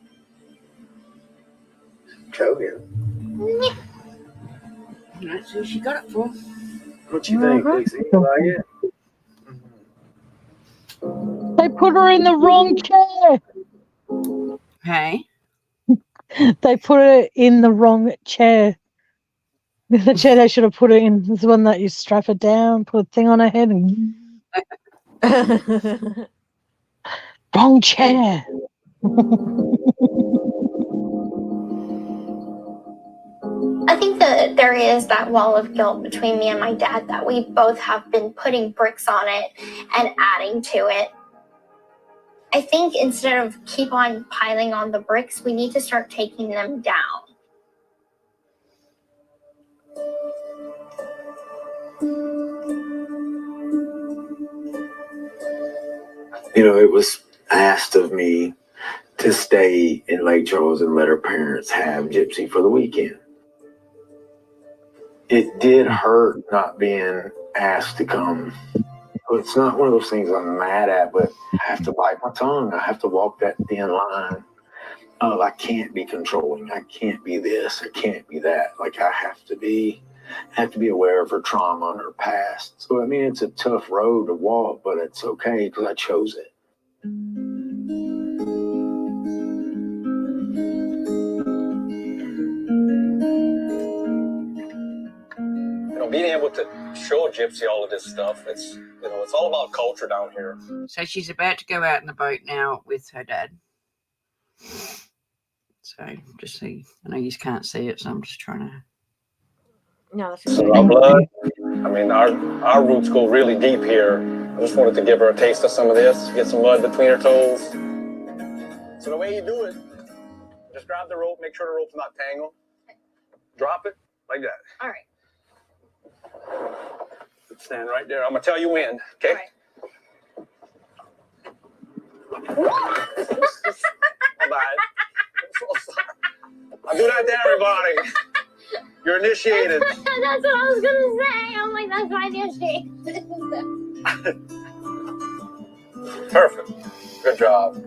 Joking. Yeah. That's who she got it for. What you think, Dixie? You like it? They put her in the wrong chair. Hey? They put her in the wrong chair. The chair they should have put her in is the one that you strap her down, put a thing on her head, and wrong chair. I think that there is that wall of guilt between me and my dad that we both have been putting bricks on it and adding to it. I think instead of keep on piling on the bricks, we need to start taking them down. You know, it was asked of me to stay in Lake Charles and let her parents have Gypsy for the weekend. It did hurt not being asked to come. It's not one of those things I'm mad at, but I have to bite my tongue. I have to walk that thin line of I can't be controlling. I can't be this. I can't be that. Like I have to be aware of her trauma and her past. So, I mean, it's a tough road to walk, but it's okay because I chose it. You know, being able to show Gypsy all of this stuff, it's, you know, it's all about culture down here. So she's about to go out in the boat now with her dad. So just see, I know you can't see it, so I'm just trying to. No, that's So our blood, I mean, our roots go really deep here. I just wanted to give her a taste of some of this, get some mud between her toes. So the way you do it, just grab the rope, make sure the rope's not tangled. Drop it like that. All right. Stand right there. I'm gonna tell you when, okay? Bye-bye. I do that to everybody. You're initiated. That's what I was gonna say. I'm like, that's my initiation. Perfect. Good job.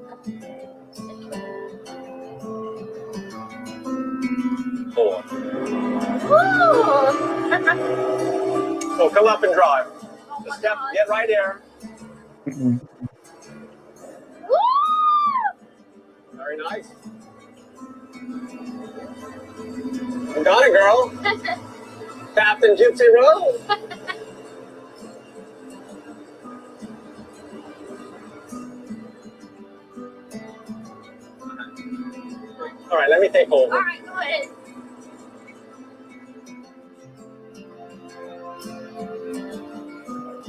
Hold on. So come up and drive. Just step, get right there. Very nice. You got it, girl. Captain Gypsy Rose. All right, let me take over. All right, go ahead.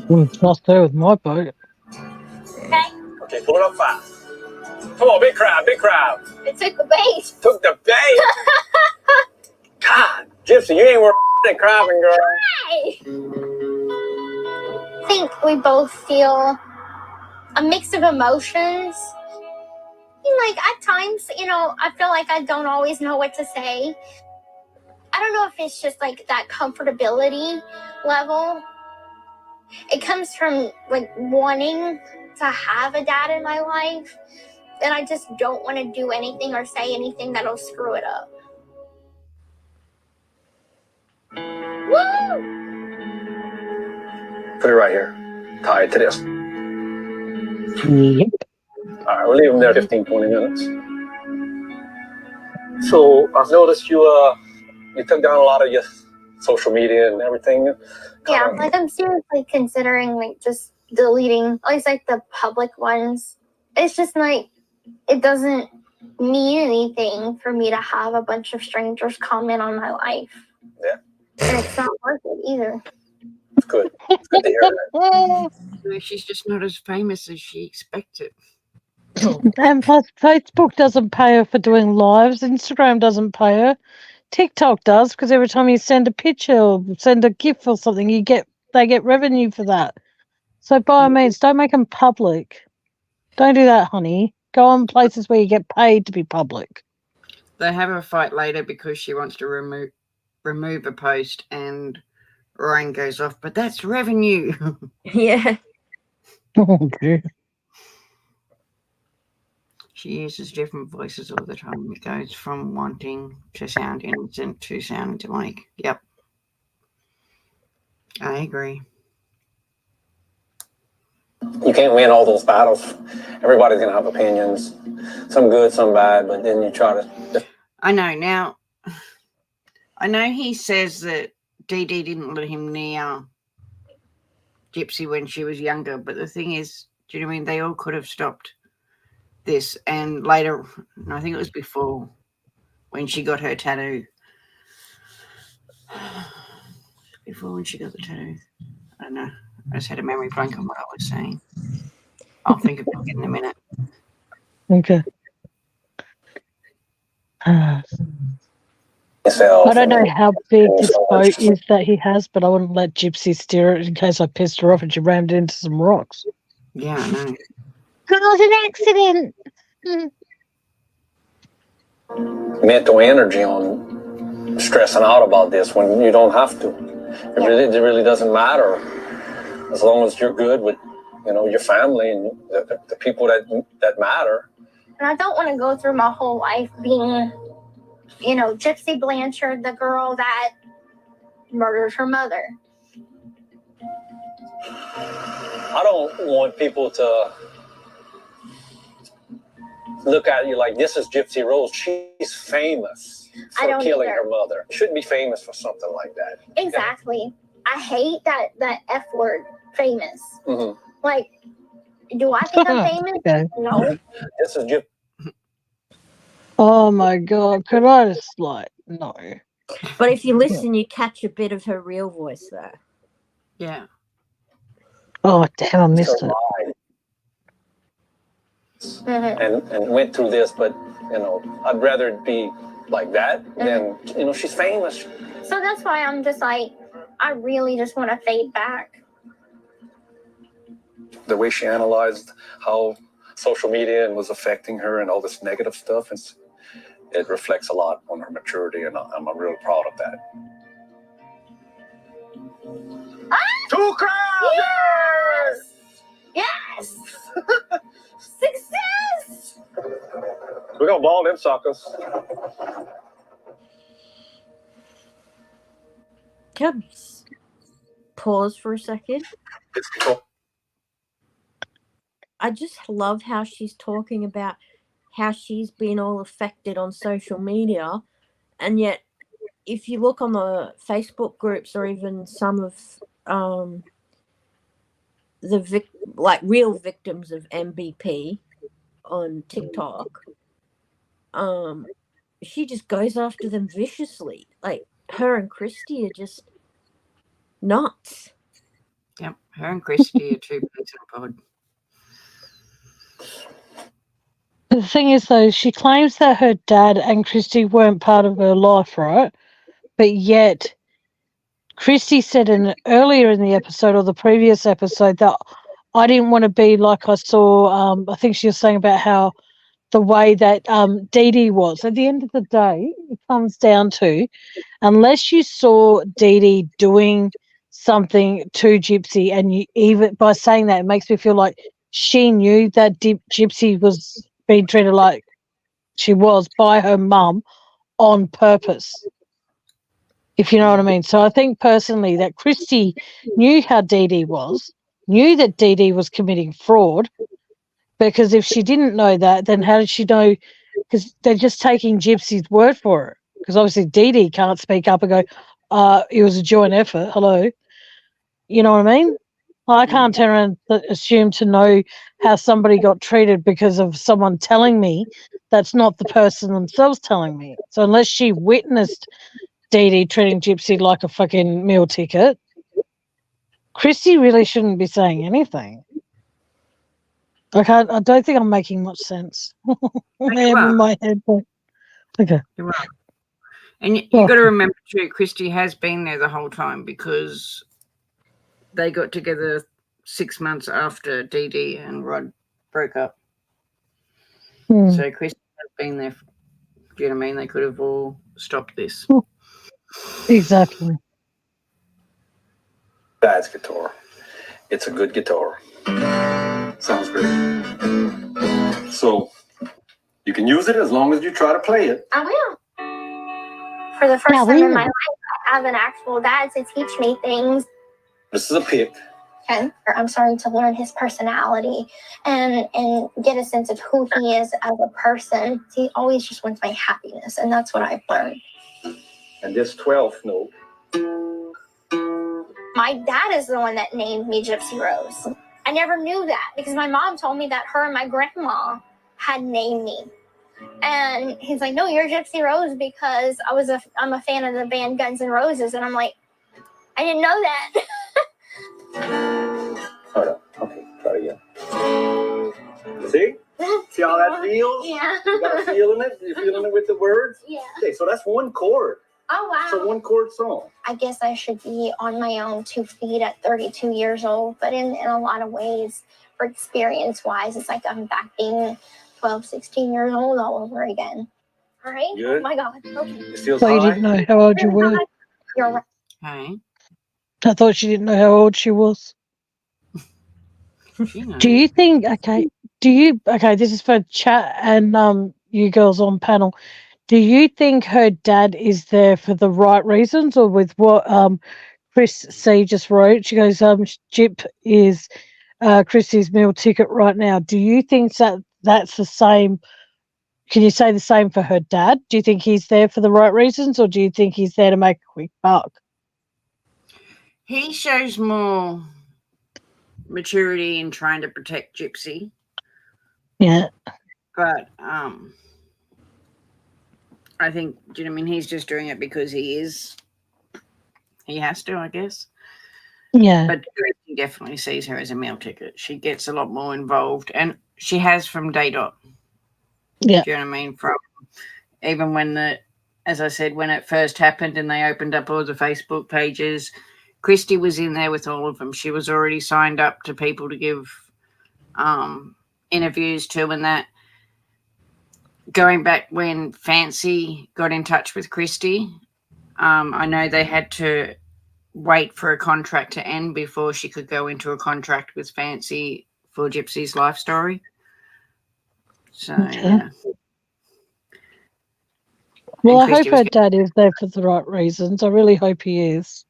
Wouldn't trust her with my boat. Okay. Okay, pull it up fast. Come on, big crab, big crab. It took the bait. Took the bait. God, Gypsy, you ain't worth at crabbing, girl. Hi. I think we both feel a mix of emotions. Like at times, you know, I feel like I don't always know what to say. I don't know if it's just like that comfortability level. It comes from like wanting to have a dad in my life, and I just don't want to do anything or say anything that'll screw it up. Woo! Put it right here. Tie it to this. Yep. All right, we'll leave them there 15, 20 minutes. So I've noticed you took down a lot of your social media and everything. Yeah, like I'm seriously considering like just deleting at least like the public ones. It's just like it doesn't mean anything for me to have a bunch of strangers comment on my life. Yeah. And it's not worth it either. It's good. It's good to hear that. No, she's just not as famous as she expected. And plus, Facebook doesn't pay her for doing lives. Instagram doesn't pay her. TikTok does, because every time you send a picture or send a GIF or something, they get revenue for that. So by all means, don't make them public. Don't do that, honey. Go on places where you get paid to be public. They have a fight later because she wants to remove a post, and Ryan goes off, but that's revenue. Yeah. Okay. She uses different voices all the time. It goes from wanting to sound innocent to sound like, yep. I agree. You can't win all those battles. Everybody's going to have opinions, some good, some bad, but then you try to... I know. Now, I know he says that Dee Dee didn't let him near Gypsy when she was younger, but the thing is, do you know what I mean? They all could have stopped this, and later, I think it was before, when she got her tattoo. Before when she got the tattoo. I don't know. I just had a memory blank on what I was saying. I'll think of it in a minute. Okay. I Myself, don't know how big this boat is that he has, but I wouldn't let Gypsy steer it in case I pissed her off and she rammed into some rocks. Yeah, I know. It was an accident. mental energy on stressing out about this when you don't have to. It really doesn't matter as long as you're good with, your family and the people that matter. And I don't want to go through my whole life being, Gypsy Blanchard, the girl that murdered her mother. I don't want people to look at you like, this is Gypsy Rose. She's famous for killing her mother. Shouldn't be famous for something like that. Exactly. I hate that F word, famous. Mm-hmm. Like, do I think I'm famous? Okay. No. This is Gypsy. Oh my God. Could I just no. But if you listen, you catch a bit of her real voice there. Yeah. Oh, damn, I missed it. And went through this, but, I'd rather it be like that than, she's famous. So that's why I'm just like, I really just want to fade back. The way she analyzed how social media was affecting her and all this negative stuff, it reflects a lot on her maturity, and I'm really proud of that. Two crowds! Yes! Success! We're gonna ball them suckers. Can I pause for a second? I just love how she's talking about how she's been all affected on social media, and yet if you look on the Facebook groups or even some of the real victims of MBP on TikTok, she just goes after them viciously. Like, her and Christy are just nuts. Yep, her and Christy are two peas in a pod. The thing is, though, she claims that her dad and Christy weren't part of her life, right? But yet, Christy said earlier in the episode or the previous episode that I didn't want to be like I saw, I think she was saying about how the way that Dee Dee was. At the end of the day, it comes down to, unless you saw Dee Dee doing something to Gypsy, and you, even by saying that, it makes me feel like she knew that Gypsy was being treated like she was by her mum on purpose, if you know what I mean. So I think personally that Christy knew how Dee Dee was, knew that Dee Dee was committing fraud, Because if she didn't know that, then how did she know? Because they're just taking Gypsy's word for it. Because obviously Dee Dee can't speak up and go, it was a joint effort. Hello. You know what I mean? I can't turn around and assume to know how somebody got treated because of someone telling me that's not the person themselves telling me. So unless she witnessed Dee Dee treating Gypsy like a fucking meal ticket, Christy really shouldn't be saying anything. Like, I don't think I'm making much sense. I am in my head, but okay. You're right. And you got to remember too, Christy has been there the whole time because they got together 6 months after Dee Dee and Rod broke up. So Christy has been there. Do you know what I mean? They could have all stopped this. Exactly. Dad's guitar. It's a good guitar. Sounds great. So you can use it as long as you try to play it. I will. For the first time in my life, I have an actual dad to teach me things. This is a pick. Okay. Or I'm starting to learn his personality and get a sense of who he is as a person. He always just wants my happiness, and that's what I've learned. And this 12th note. My dad is the one that named me Gypsy Rose. I never knew that because my mom told me that her and my grandma had named me. And he's like, no, you're Gypsy Rose because I'm a fan of the band Guns N' Roses. And I'm like, I didn't know that. Hold on. Okay, try again. See? See how that feels? Yeah. You got a feel in it? You're feeling it with the words? Yeah. Okay, so that's one chord. Oh, wow. It's a one chord song. I guess I should be on my own 2 feet at 32 years old. But in a lot of ways, for experience-wise, it's like I'm back being 12, 16 years old all over again. All right? Good. Oh, my God. Okay. It feels So you didn't know how old you were? You're right. Okay. I thought she didn't know how old she was. Do you think, this is for chat and you girls on panel. Do you think her dad is there for the right reasons or with what Chris C just wrote? She goes, Jip is Chrissy's meal ticket right now. Do you think that's the same? Can you say the same for her dad? Do you think he's there for the right reasons or do you think he's there to make a quick buck? He shows more maturity in trying to protect Gypsy. Yeah. But I think, do you know what I mean? He's just doing it because he has to, I guess. Yeah. But he definitely sees her as a meal ticket. She gets a lot more involved, and she has from day dot. Yeah. Do you know what I mean? From even when as I said, when it first happened and they opened up all the Facebook pages, Christy was in there with all of them. She was already signed up to people to give interviews to, and that. Going back when Fancy got in touch with Christy, I know they had to wait for a contract to end before she could go into a contract with Fancy for Gypsy's life story. So, yeah. Well, I hope her dad is there for the right reasons. I really hope he is.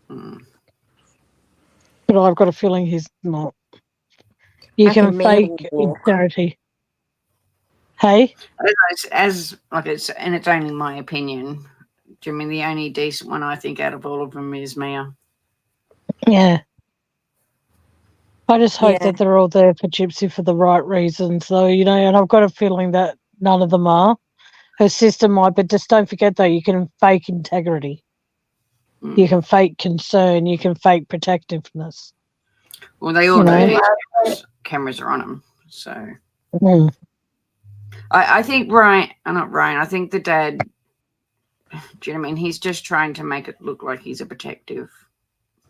But I've got a feeling he's not. You can fake insanity. Hey? As and it's only my opinion. Do you mean the only decent one I think out of all of them is Mia? Yeah. I just hope that they're all there for Gypsy for the right reasons, though, and I've got a feeling that none of them are. Her sister might, but just don't forget, though, you can fake integrity. You can fake concern. You can fake protectiveness. Well, they all do. Cameras are on them, so... I think I think the dad, do you know what I mean? He's just trying to make it look like he's a protective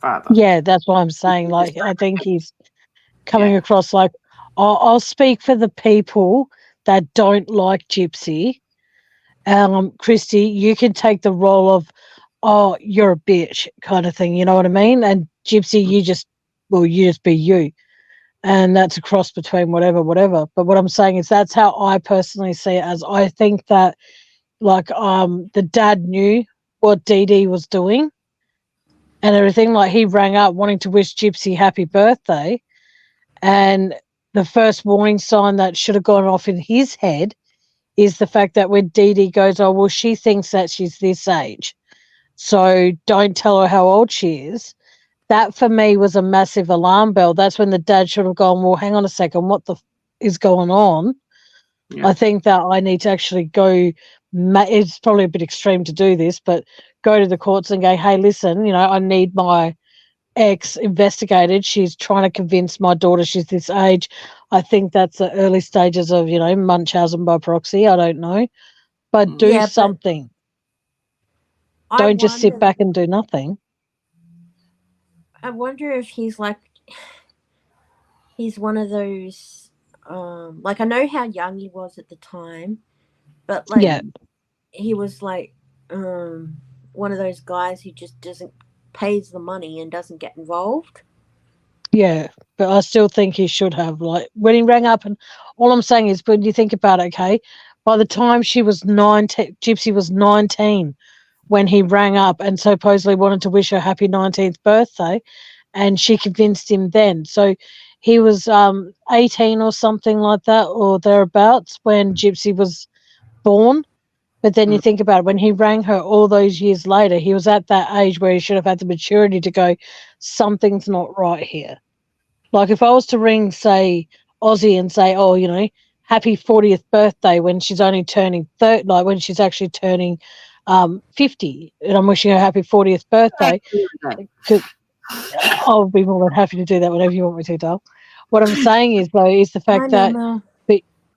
father. Yeah, that's what I'm saying. Like, I think he's coming across like, I'll speak for the people that don't like Gypsy. Christy, you can take the role of, oh, you're a bitch kind of thing. You know what I mean? And Gypsy, you just be you. And that's a cross between whatever. But what I'm saying is that's how I personally see it, as I think that, like, the dad knew what Dee Dee was doing and everything. Like, he rang up wanting to wish Gypsy happy birthday. And the first warning sign that should have gone off in his head is the fact that when Dee Dee goes, oh, well, she thinks that she's this age, so don't tell her how old she is. That for me was a massive alarm bell. That's when the dad should have gone, well, hang on a second, what the is going on? Yeah. I think that I need to actually go, it's probably a bit extreme to do this, but go to the courts and go, hey, listen, I need my ex investigated. She's trying to convince my daughter she's this age. I think that's the early stages of, Munchausen by proxy. I don't know. But do Yeah, but something. I Don't just sit wonder. back and do nothing. I wonder if he's one of those. Like I know how young he was at the time, but he was one of those guys who just pays the money and doesn't get involved. Yeah, but I still think he should have. Like when he rang up, and all I'm saying is, when you think about it, okay, by the time she was 19, Gypsy was 19 when he rang up and supposedly wanted to wish her happy 19th birthday, and she convinced him then. So he was 18 or something like that, or thereabouts, when Gypsy was born. But then you think about it, when he rang her all those years later, he was at that age where he should have had the maturity to go, something's not right here. Like if I was to ring, say, Aussie and say, oh, happy 40th birthday when she's only turning 30, like when she's actually turning 50, and I'm wishing her happy 40th birthday, I'll be more than happy to do that whenever you want me to, Dale. What I'm saying is, though, is the fact that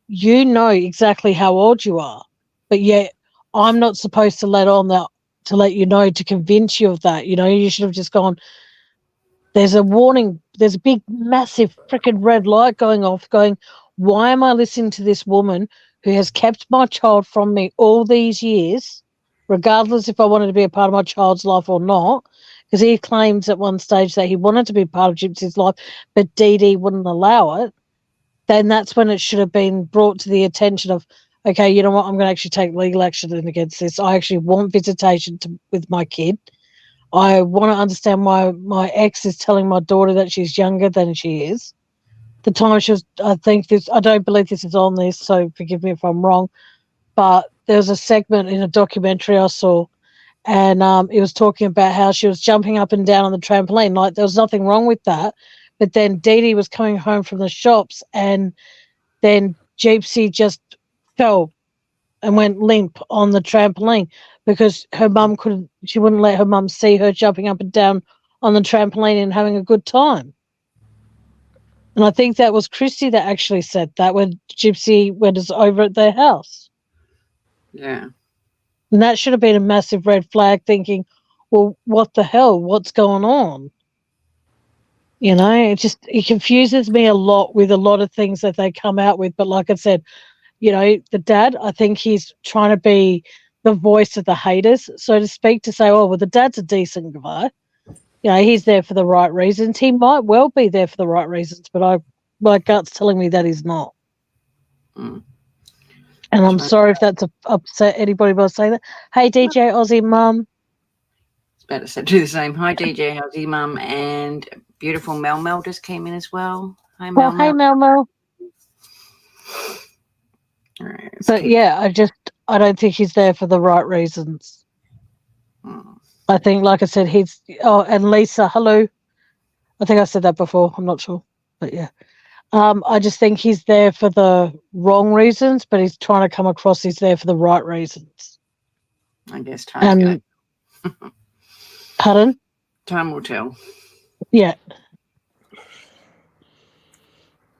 you know exactly how old you are, but yet I'm not supposed to let on that, to let you know, to convince you of that. You should have just gone, there's a warning, there's a big, massive freaking red light going off, going, why am I listening to this woman who has kept my child from me all these years, regardless if I wanted to be a part of my child's life or not? Because he claims at one stage that he wanted to be part of Gypsy's life, but Dee Dee wouldn't allow it. Then that's when it should have been brought to the attention of, okay, you know what, I'm going to actually take legal action against this. I actually want visitation with my kid. I want to understand why my ex is telling my daughter that she's younger than she is. The time she was, I don't believe this is on this, so forgive me if I'm wrong, but there was a segment in a documentary I saw, and it was talking about how she was jumping up and down on the trampoline. Like, there was nothing wrong with that. But then Dee Dee was coming home from the shops, and then Gypsy just fell and went limp on the trampoline because her mum she wouldn't let her mum see her jumping up and down on the trampoline and having a good time. And I think that was Christy that actually said that when Gypsy went over at their house. Yeah. And that should have been a massive red flag, thinking, well, what the hell? What's going on? It confuses me a lot with a lot of things that they come out with. But like I said, the dad, I think he's trying to be the voice of the haters, so to speak, to say, oh, well, the dad's a decent guy. He's there for the right reasons. He might well be there for the right reasons, but my gut's telling me that he's not. Mm. And I'm sorry if that's upset anybody by saying that. Hey, DJ Aussie Mum. It's better to do the same. Hi, DJ Aussie Mum, and beautiful Mel just came in as well. Hi, Mel. Hey, Mel. All right, but yeah, I don't think he's there for the right reasons. I think, like I said, and Lisa, hello. I think I said that before. I'm not sure, but yeah. I just think he's there for the wrong reasons, but he's trying to come across he's there for the right reasons. I guess time's going. Pardon? Time will tell. Yeah.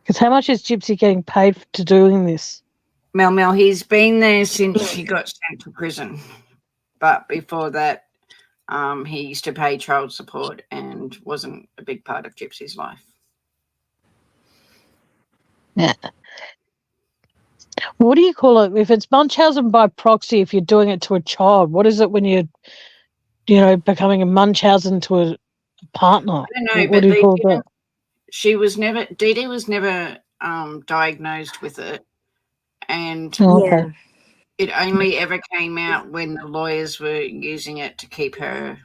Because how much is Gypsy getting paid to doing this? Mel, he's been there since he got sent to prison. But before that, he used to pay child support and wasn't a big part of Gypsy's life. Yeah. What do you call it? If it's Munchausen by proxy, if you're doing it to a child, what is it when you're, becoming a Munchausen to a partner? I don't know, what do you call that? Dee Dee was never diagnosed with it. And it only ever came out when the lawyers were using it to keep her,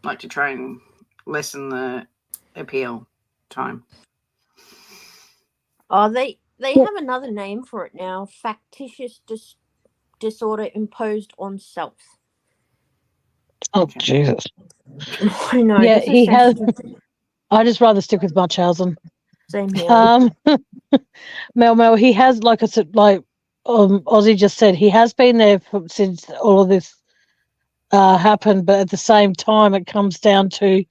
to try and lessen the appeal time. Oh, they have another name for it now. Factitious disorder imposed on self. Oh, Jesus. I know. Yeah, this is he has. sensitive. I just rather stick with Munchausen. Same here. Mel, he has, like I said, like Ozzy just said, he has been there since all of this happened, but at the same time, it comes down to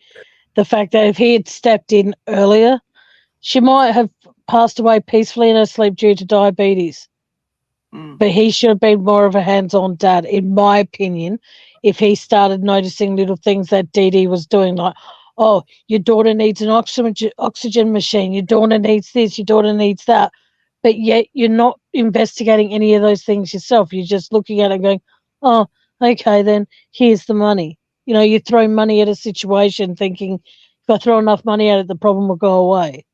the fact that if he had stepped in earlier, she might have passed away peacefully in her sleep due to diabetes. But he should have been more of a hands-on dad, in my opinion, if he started noticing little things that Dee Dee was doing, like, oh, your daughter needs an oxygen machine, your daughter needs this, your daughter needs that. But yet you're not investigating any of those things yourself. You're just looking at it and going, oh, okay, then here's the money. You know, you throw money at a situation thinking, if I throw enough money at it, the problem will go away.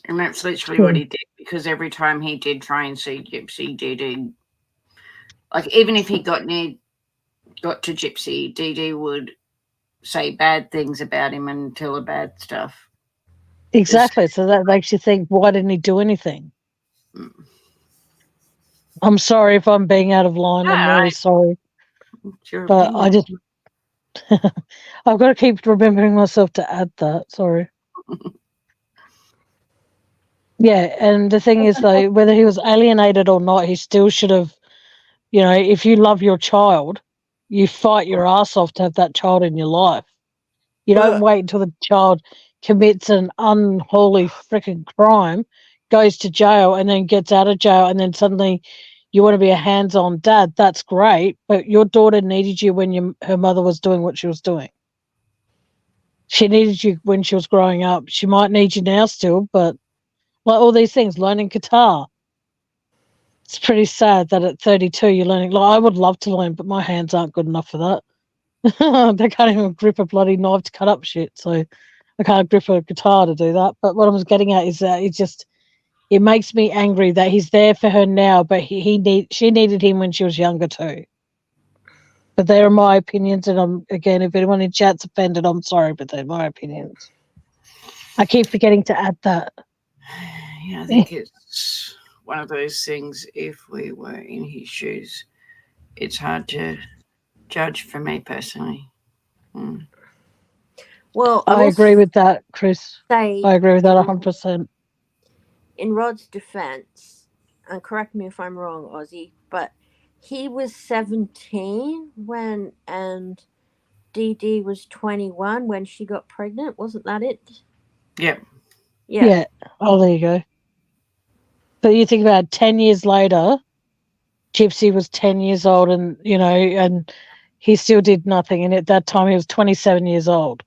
And that's literally what he did, because every time he did try and see Gypsy, Dee Dee, like, even if he got to Gypsy, Dee Dee would say bad things about him and tell her bad stuff. Exactly. So that makes you think, why didn't he do anything? I'm sorry if I'm being out of line. I'm really sorry. But I just, I've got to keep remembering myself to add that. Sorry. Yeah, and the thing is, though, whether he was alienated or not, he still should have, you know, if you love your child, you fight your ass off to have that child in your life. You don't wait until the child commits an unholy freaking crime, goes to jail, and then gets out of jail, and then suddenly you want to be a hands-on dad. That's great, but your daughter needed you when her mother was doing what she was doing. She needed you when she was growing up. She might need you now still, but like all these things, learning guitar. It's pretty sad that at 32 you're learning. Like, I would love to learn, but my hands aren't good enough for that. They can't even grip a bloody knife to cut up shit, so I can't grip a guitar to do that. But what I was getting at is that it makes me angry that he's there for her now, but she needed him when she was younger too. But they're my opinions, and again, if anyone in chat's offended, I'm sorry, but they're my opinions. I keep forgetting to add that. Yeah, I think it's one of those things, if we were in his shoes, it's hard to judge for me personally. Well, I agree with that, Chris. I agree with that 100%. In Rod's defense, and correct me if I'm wrong, Ozzy, but he was 17 when, and Dee Dee was 21 when she got pregnant. Wasn't that it? Yep. Yeah. Oh, there you go. But you think about it, 10 years later, Gypsy was 10 years old, and, you know, and he still did nothing. And at that time, he was 27 years old.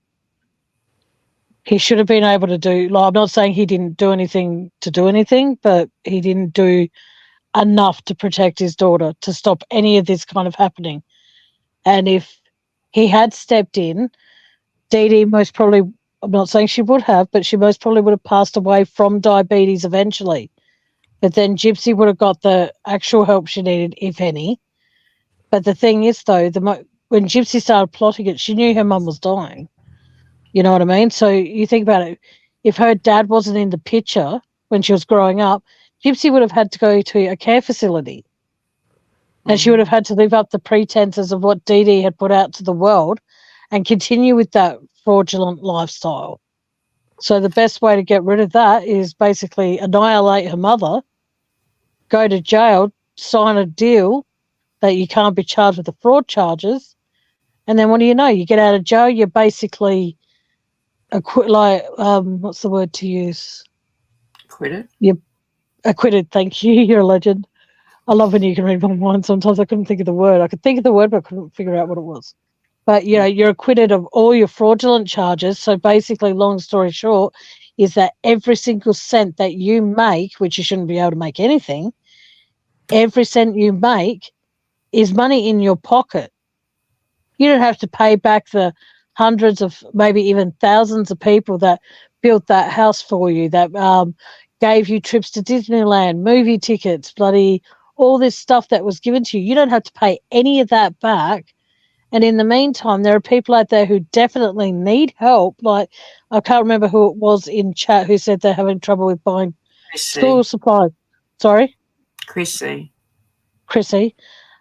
He should have been able to do, like, I'm not saying he didn't do anything to do anything, but he didn't do enough to protect his daughter, to stop any of this kind of happening. And if he had stepped in, Dee Dee most probably, I'm not saying she would have, but she most probably would have passed away from diabetes eventually. But then Gypsy would have got the actual help she needed, if any. But the thing is, though, when Gypsy started plotting it, she knew her mum was dying. You know what I mean? So you think about it. If her dad wasn't in the picture when she was growing up, Gypsy would have had to go to a care facility. And she would have had to live up the pretenses of what Dee Dee had put out to the world and continue with that fraudulent lifestyle. So the best way to get rid of that is basically annihilate her mother, go to jail, sign a deal that you can't be charged with the fraud charges, and then what do you know? You get out of jail, you're basically what's the word to use? Acquitted? You're acquitted, thank you. You're a legend. I love when you can read my mind. Sometimes I couldn't think of the word. I could think of the word, but I couldn't figure out what it was. But, you know, you're acquitted of all your fraudulent charges. So basically, long story short, is that every single cent that you make, which you shouldn't be able to make anything, every cent you make is money in your pocket. You don't have to pay back the hundreds of, maybe even thousands of people that built that house for you, that gave you trips to Disneyland, movie tickets, bloody all this stuff that was given to you. You don't have to pay any of that back. And in the meantime, there are people out there who definitely need help. Like, I can't remember who it was in chat who said they're having trouble with buying school supplies. Sorry? Chrissy.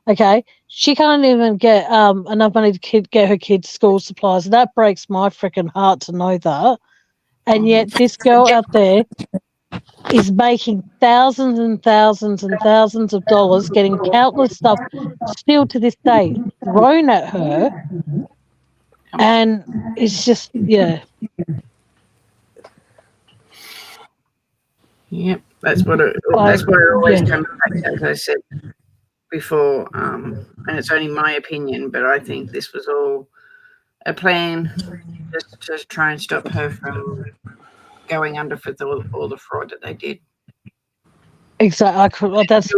Okay. She can't even get enough money to get her kids school supplies. That breaks my freaking heart to know that. And yet this girl out there is making thousands and thousands and thousands of dollars, getting countless stuff still to this day thrown at her. And it's just, yeah. Yep, that's what it always comes back to, as I said before. And it's only my opinion, but I think this was all a plan just to try and stop her from going under for all the fraud that they did. Exactly. That's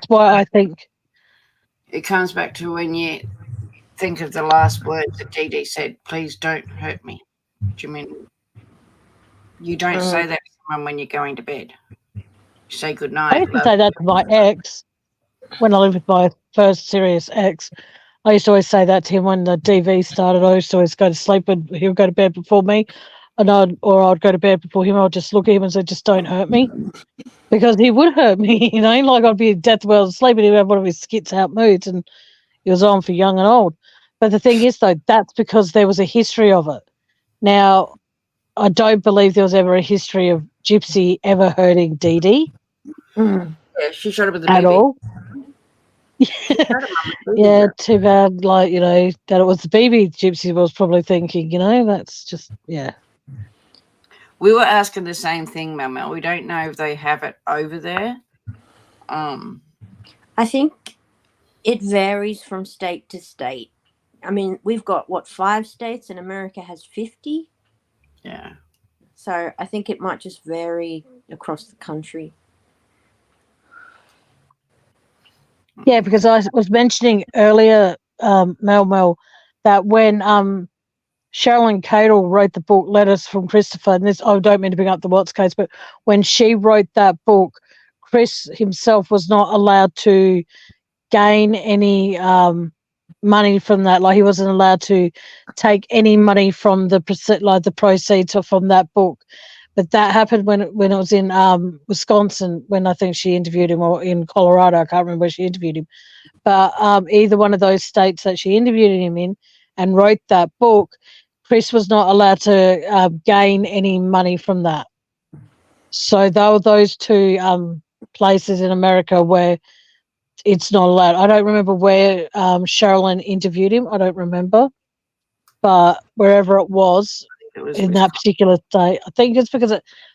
why I think it comes back to when you think of the last words that Dee Dee said, "Please don't hurt me." Do you mean you don't say that to someone when you're going to bed? You say good night. I used to say that to my ex when I lived with my first serious ex. I used to always say that to him when the DV started. I used to always go to sleep and he would go to bed before me, and I'd go to bed before him. I'd just look at him and say, "Just don't hurt me," because he would hurt me. You know, like I'd be death well asleep and he'd have one of his skits out moods, and he was on for young and old. But the thing is, though, that's because there was a history of it. Now, I don't believe there was ever a history of Gypsy ever hurting Dee Dee. Yeah, she shot up with the at baby. all. Yeah, too bad. Like, you know, that it was the baby. Gypsy was probably thinking, you know, that's just, yeah. We were asking the same thing, Mel. We don't know if they have it over there. I think it varies from state to state. I mean, we've got, 5 states, and America has 50? Yeah. So I think it might just vary across the country. Yeah, because I was mentioning earlier, Mel, that when Sherilyn Cadle wrote the book Letters from Christopher, and this, I don't mean to bring up the Watts case, but when she wrote that book, Chris himself was not allowed to gain any money from that. Like, he wasn't allowed to take any money from the proceeds from that book. But that happened when it was in Wisconsin, when I think she interviewed him, or in Colorado. I can't remember where she interviewed him. But either one of those states that she interviewed him in and wrote that book, Chris was not allowed to gain any money from that. So they were those two places in America where it's not allowed. I don't remember where Sherilyn interviewed him. I don't remember. But wherever it was in that particular state, I think it's because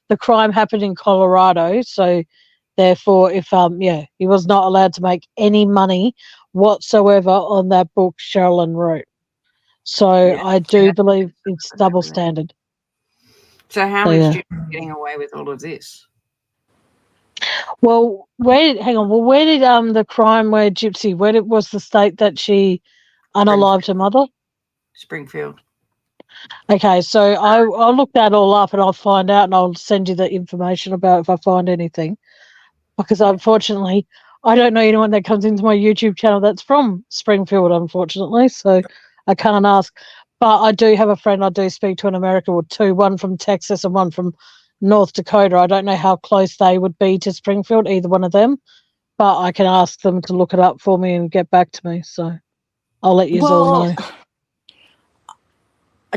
the crime happened in Colorado. So therefore, if he was not allowed to make any money whatsoever on that book Sherilyn wrote. So I do believe it's double standard. So how is Gypsy getting away with all of this? Well, where did the crime where Gypsy, was the state that she unalived her mother? Springfield. Okay, so I'll look that all up and I'll find out, and I'll send you the information about if I find anything. Because unfortunately, I don't know anyone that comes into my YouTube channel that's from Springfield, unfortunately, so I can't ask. But I do have a friend I do speak to in America, or two, one from Texas and one from North Dakota. I don't know how close they would be to Springfield, either one of them, but I can ask them to look it up for me and get back to me. So I'll let you all know.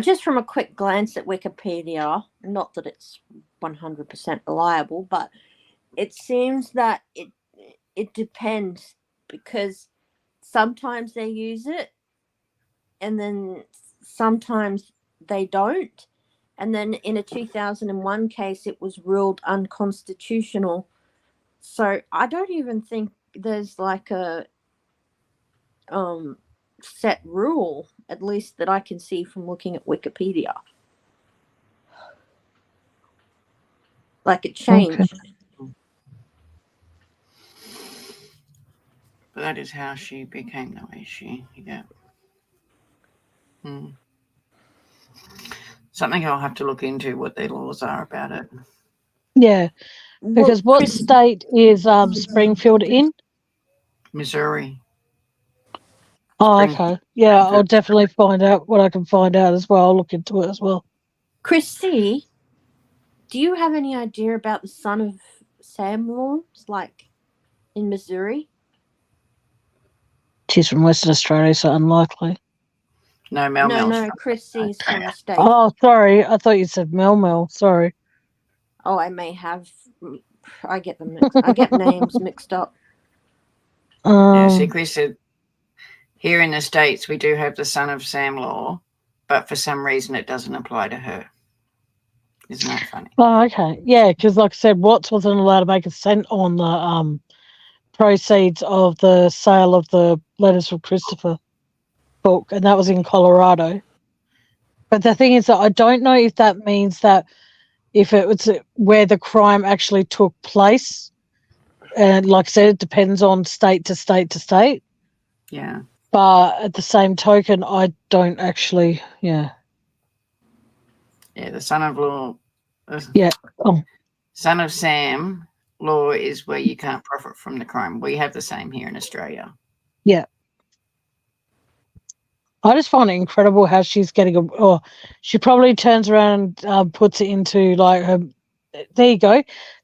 Just from a quick glance at Wikipedia, not that it's 100% reliable, but it seems that it depends, because sometimes they use it and then sometimes they don't. And then in a 2001 case, it was ruled unconstitutional. So I don't even think there's like a set rule, at least that I can see from looking at Wikipedia. Like, it changed. Okay. But that is how she became the way she, Something I'll have to look into, what their laws are about it. Yeah, because what state is Springfield in? Missouri. Oh, okay. Yeah, I'll definitely find out what I can find out as well. I'll look into it as well. Chrissy, do you have any idea about the son of Sam Lawns, like in Missouri? She's from Western Australia, so unlikely. No, Mel Mel's No, from Chrissy's from the States. Oh, sorry. I thought you said Mel. Sorry. Oh, I may have. I get names mixed up. Yeah, see, Chris said, here in the States, we do have the son of Sam law, but for some reason it doesn't apply to her. Isn't that funny? Oh, okay. Yeah, because like I said, Watts wasn't allowed to make a cent on the proceeds of the sale of the Letters from Christopher book, and that was in Colorado. But the thing is that I don't know if that means that if it was where the crime actually took place, and like I said, it depends on state to state to state. Yeah. But at the same token, I don't actually, Yeah, the son of law. Yeah. Oh. Son of Sam law is where you can't profit from the crime. We have the same here in Australia. Yeah. I just find it incredible how she's getting she probably turns around and puts it into like her. There you go.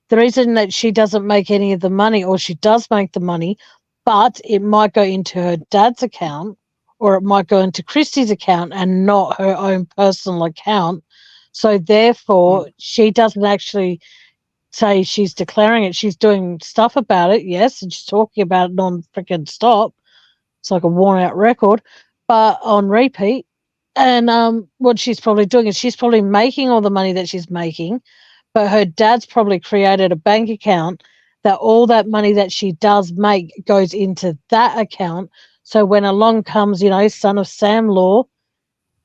The reason that she doesn't make any of the money, or she does make the money, but it might go into her dad's account, or it might go into Christy's account and not her own personal account. So therefore, she doesn't actually say she's declaring it. She's doing stuff about it, yes, and she's talking about it non-freaking stop. It's like a worn-out record, but on repeat. And what she's probably doing is she's probably making all the money that she's making, but her dad's probably created a bank account that all that money that she does make goes into that account. So when along comes, son of Sam Law,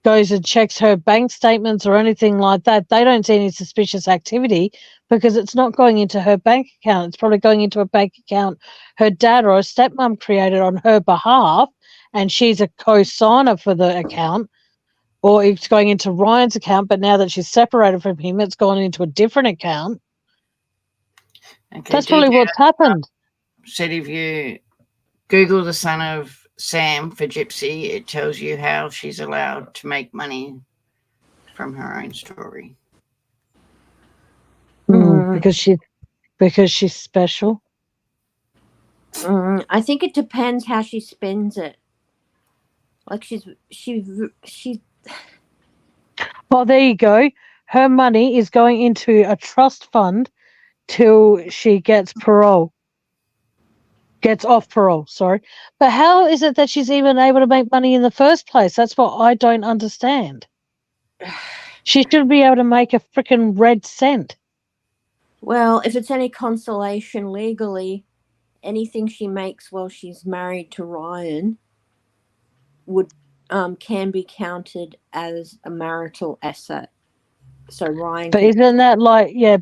goes and checks her bank statements or anything like that, they don't see any suspicious activity because it's not going into her bank account. It's probably going into a bank account her dad or her stepmom created on her behalf, and she's a co-signer for the account, or it's going into Ryan's account, but now that she's separated from him, it's gone into a different account. Okay, that's probably what's happened. Said if you Google the son of Sam for Gypsy, it tells you how she's allowed to make money from her own story. Because she's special. I think it depends how she spends it. Like she. Well, there you go. Her money is going into a trust fund till she gets parole. Gets off parole, sorry. But how is it that she's even able to make money in the first place? That's what I don't understand. She should be able to make a freaking red cent. Well, if it's any consolation legally, anything she makes while she's married to Ryan can be counted as a marital asset. So Ryan. But isn't that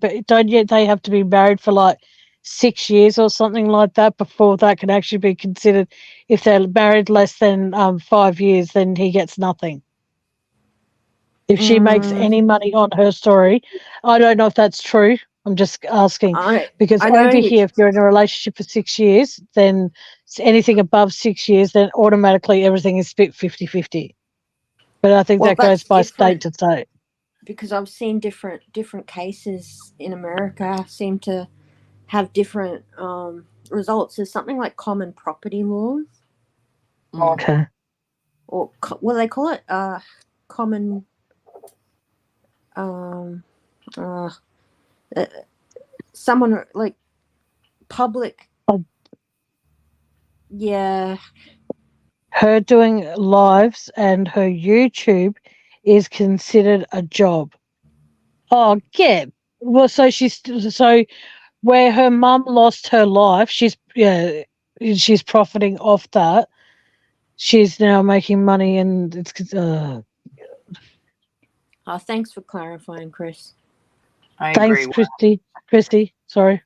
but don't yet they have to be married for like 6 years or something like that before that can actually be considered? If they're married less than 5 years, then he gets nothing. If she makes any money on her story, I don't know if that's true. I'm just asking because over here, if you're in a relationship for 6 years, then anything above 6 years, then automatically everything is split 50-50. But I think that goes by state to state. Because I've seen different cases in America seem to have different results. There's something like common property laws. Okay. Or what do they call it? Common. Someone like public. Yeah. Her doing lives and her YouTube is considered a job. Oh, so where her mum lost her life, she's profiting off that. She's now making money, and it's. Thanks for clarifying, Chris. Thanks, Christy. Sorry.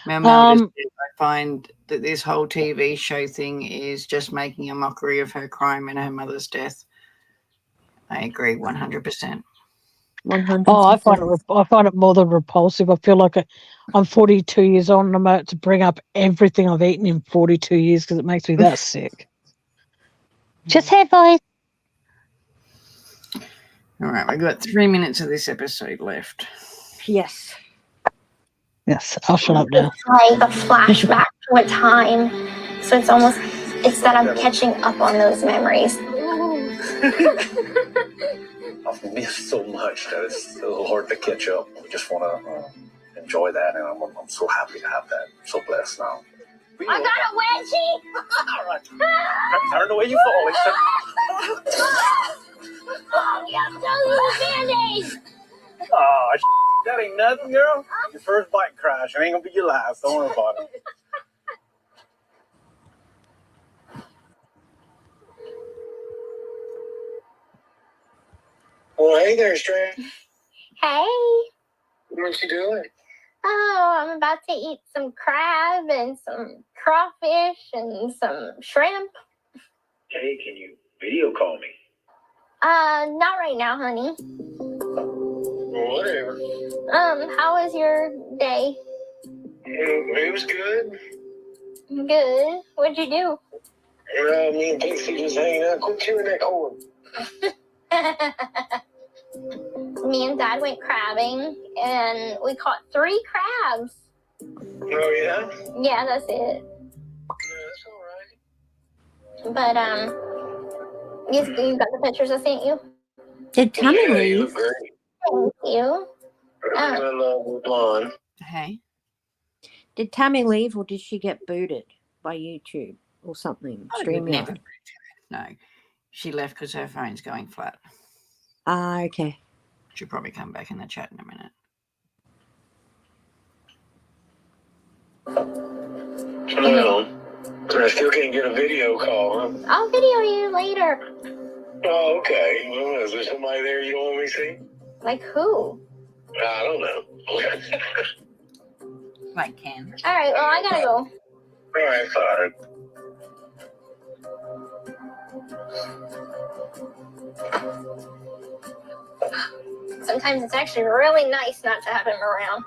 I find that this whole TV show thing is just making a mockery of her crime and her mother's death. I agree 100%. 100%. Oh, I find it more than repulsive. I feel like I'm 42 years old and I'm about to bring up everything I've eaten in 42 years because it makes me that sick. Just have I. All right, we've got 3 minutes of this episode left. Yes. Yes, I'll shut up now. It's like a flashback to a time. So it's that I'm catching up on those memories. I've missed so much that it's a little hard to catch up. We just want to enjoy that, and I'm so happy to have that. I'm so blessed now. I got a wedgie! All right. Turn the way you fall. Oh, yeah, those little Band-Aids! Oh, that ain't nothing, girl. Your first bike crash. It ain't going to be your last. Don't worry about it. Well, hey there, Stray. Hey. What you doing? Oh, I'm about to eat some crab and some crawfish and some shrimp. Hey, can you video call me? Not right now, honey. Whatever. How was your day? It was good. Good. What'd you do? Me and Casey just hanging out. Quit chewing that corn. Me and Dad went crabbing, and we caught 3 crabs. Oh, yeah? Yeah, that's it. That's all right. But, you got the pictures I sent you? Did Tammy You leave? look great. Thank you. I love blonde. Hey. Did Tammy leave, or did she get booted by YouTube or something? Never. StreamYard. No. She left because her phone's going flat. Ah, okay. She'll probably come back in the chat in a minute. Well, I still can't get a video call, huh? I'll video you later. Oh, okay. Well, is there somebody there you don't want me to see? Like who? I don't know. Like Ken. All right, well, I gotta go. All right, fine. Sometimes it's actually really nice not to have him around.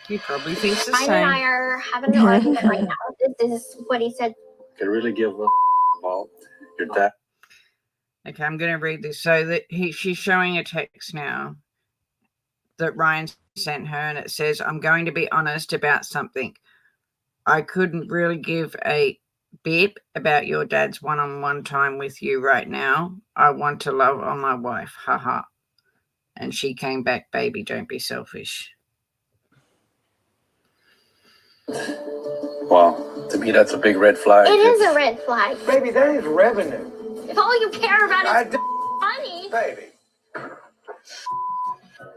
He probably thinks the Ryan same. and I are having an argument right now. This is what he said. Can really give a about your dad. Okay, I'm going to read this. So that she's showing a text now that Ryan sent her, and it says, "I'm going to be honest about something. I couldn't really give a bit about your dad's one-on-one time with you right now. I want to love on my wife. Haha." And she came back, "Baby, don't be selfish." Wow. To me, that's a big red flag. It is a red flag. Baby, that is revenue. If all you care about is money. Baby.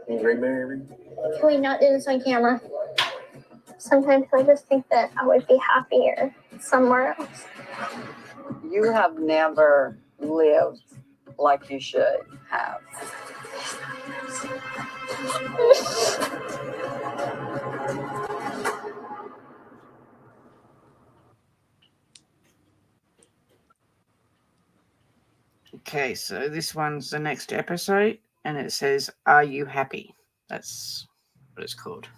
You remarry me? Can we not do this on camera? Sometimes I just think that I would be happier somewhere else. You have never lived like you should have. Okay, so this one's the next episode, and it says, "Are you happy?" That's what it's called.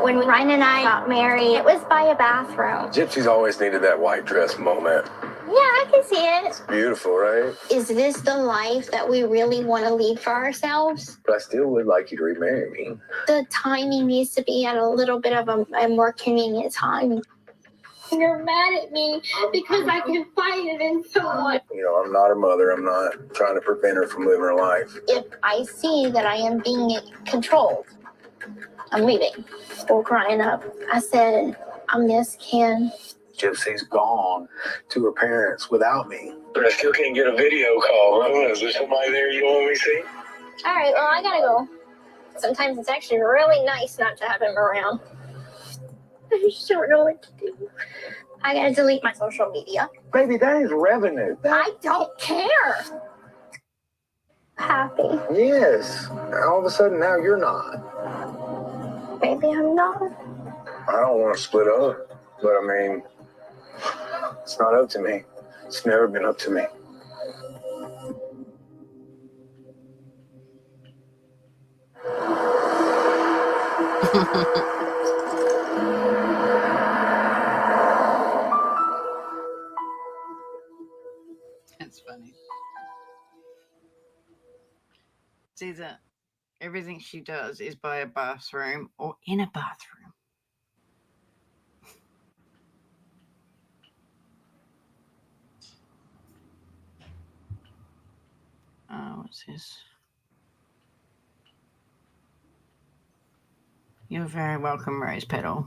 When Ryan and I got married, it was by a bathroom. Gypsy's always needed that white dress moment. Yeah, I can see it. Beautiful, right? Is this the life that we really want to lead for ourselves? But I still would like you to remarry me. The timing needs to be at a little bit of a more convenient time. You're mad at me because I confided in someone. You know, I'm not her mother. I'm not trying to prevent her from living her life. If I see that I am being controlled, I'm leaving. Spoke Ryan up. I said, I miss Ken. Gypsy's gone to her parents without me. But I still can't get a video call, huh? Is there somebody there you don't want me to see? All right, well, I gotta go. Sometimes it's actually really nice not to have him around. I just don't know what to do. I gotta delete my social media. Baby, that is revenue. I don't care. Happy. Yes. All of a sudden now you're not. Maybe I'm not. I don't want to split up, but I mean, it's not up to me. It's never been up to me. that everything she does is by a bathroom or in a bathroom. What's this? You're very welcome, Rose Petal.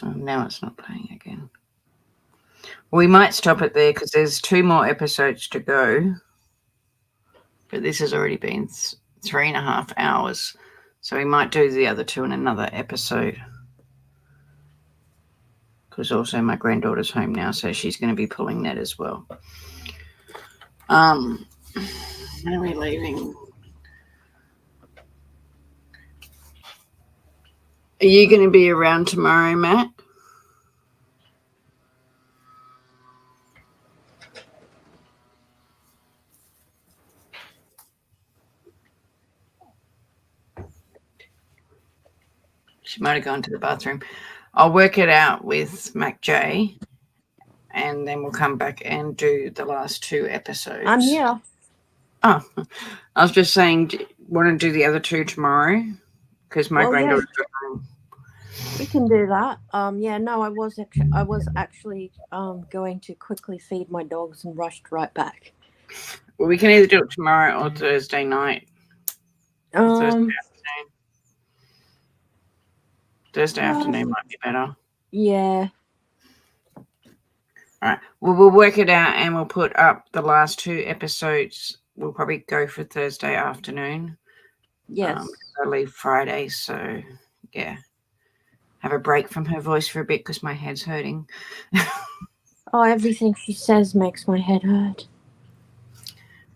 Oh, now it's not playing again. We might stop it there because there's 2 more episodes to go. But this has already been 3.5 hours. So we might do the other 2 in another episode. Because also my granddaughter's home now, so she's going to be pulling that as well. When are we leaving? Are you going to be around tomorrow, Matt? She might have gone to the bathroom. I'll work it out with MacJay, and then we'll come back and do the last 2 episodes. I'm here. Oh, I was just saying, want to do the other 2 tomorrow? Because my granddaughter's at home. We can do that. Yeah, no, I was actually going to quickly feed my dogs and rushed right back. Well, we can either do it tomorrow or Thursday night. Thursday afternoon might be better. Yeah. All right. Well, we'll work it out and we'll put up the last 2 episodes. We'll probably go for Thursday afternoon. Yes. I leave Friday, so yeah. Have a break from her voice for a bit because my head's hurting. Oh, everything she says makes my head hurt.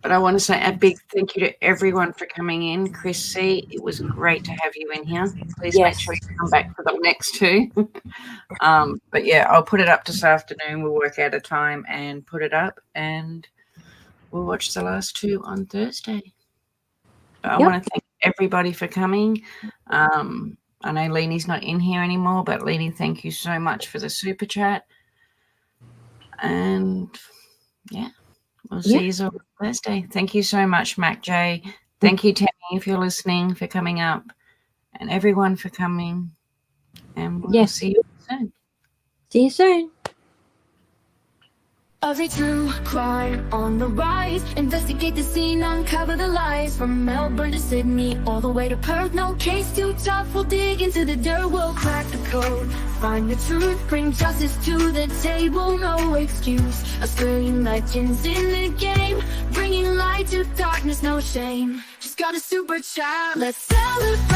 But I want to say a big thank you to everyone for coming in. Chris C., it was great to have you in here. Please make sure you come back for the next 2. But yeah, I'll put it up this afternoon. We'll work out a time and put it up, and we'll watch the last 2 on Thursday. But I want to thank everybody for coming. I know Leanie's not in here anymore, but Leanie, thank you so much for the super chat. And yeah. We'll see you on Thursday. Thank you so much, MacJay. Thank you, Tammy, if you're listening, for coming up, and everyone for coming. And we'll see you soon. See you soon. Of a true crime on the rise. Investigate the scene, uncover the lies. From Melbourne to Sydney, all the way to Perth. No case too tough, we'll dig into the dirt. We'll crack the code, find the truth, bring justice to the table. No excuse, Australian legends in the game, bringing light to darkness, no shame. Just got a super chat, let's celebrate.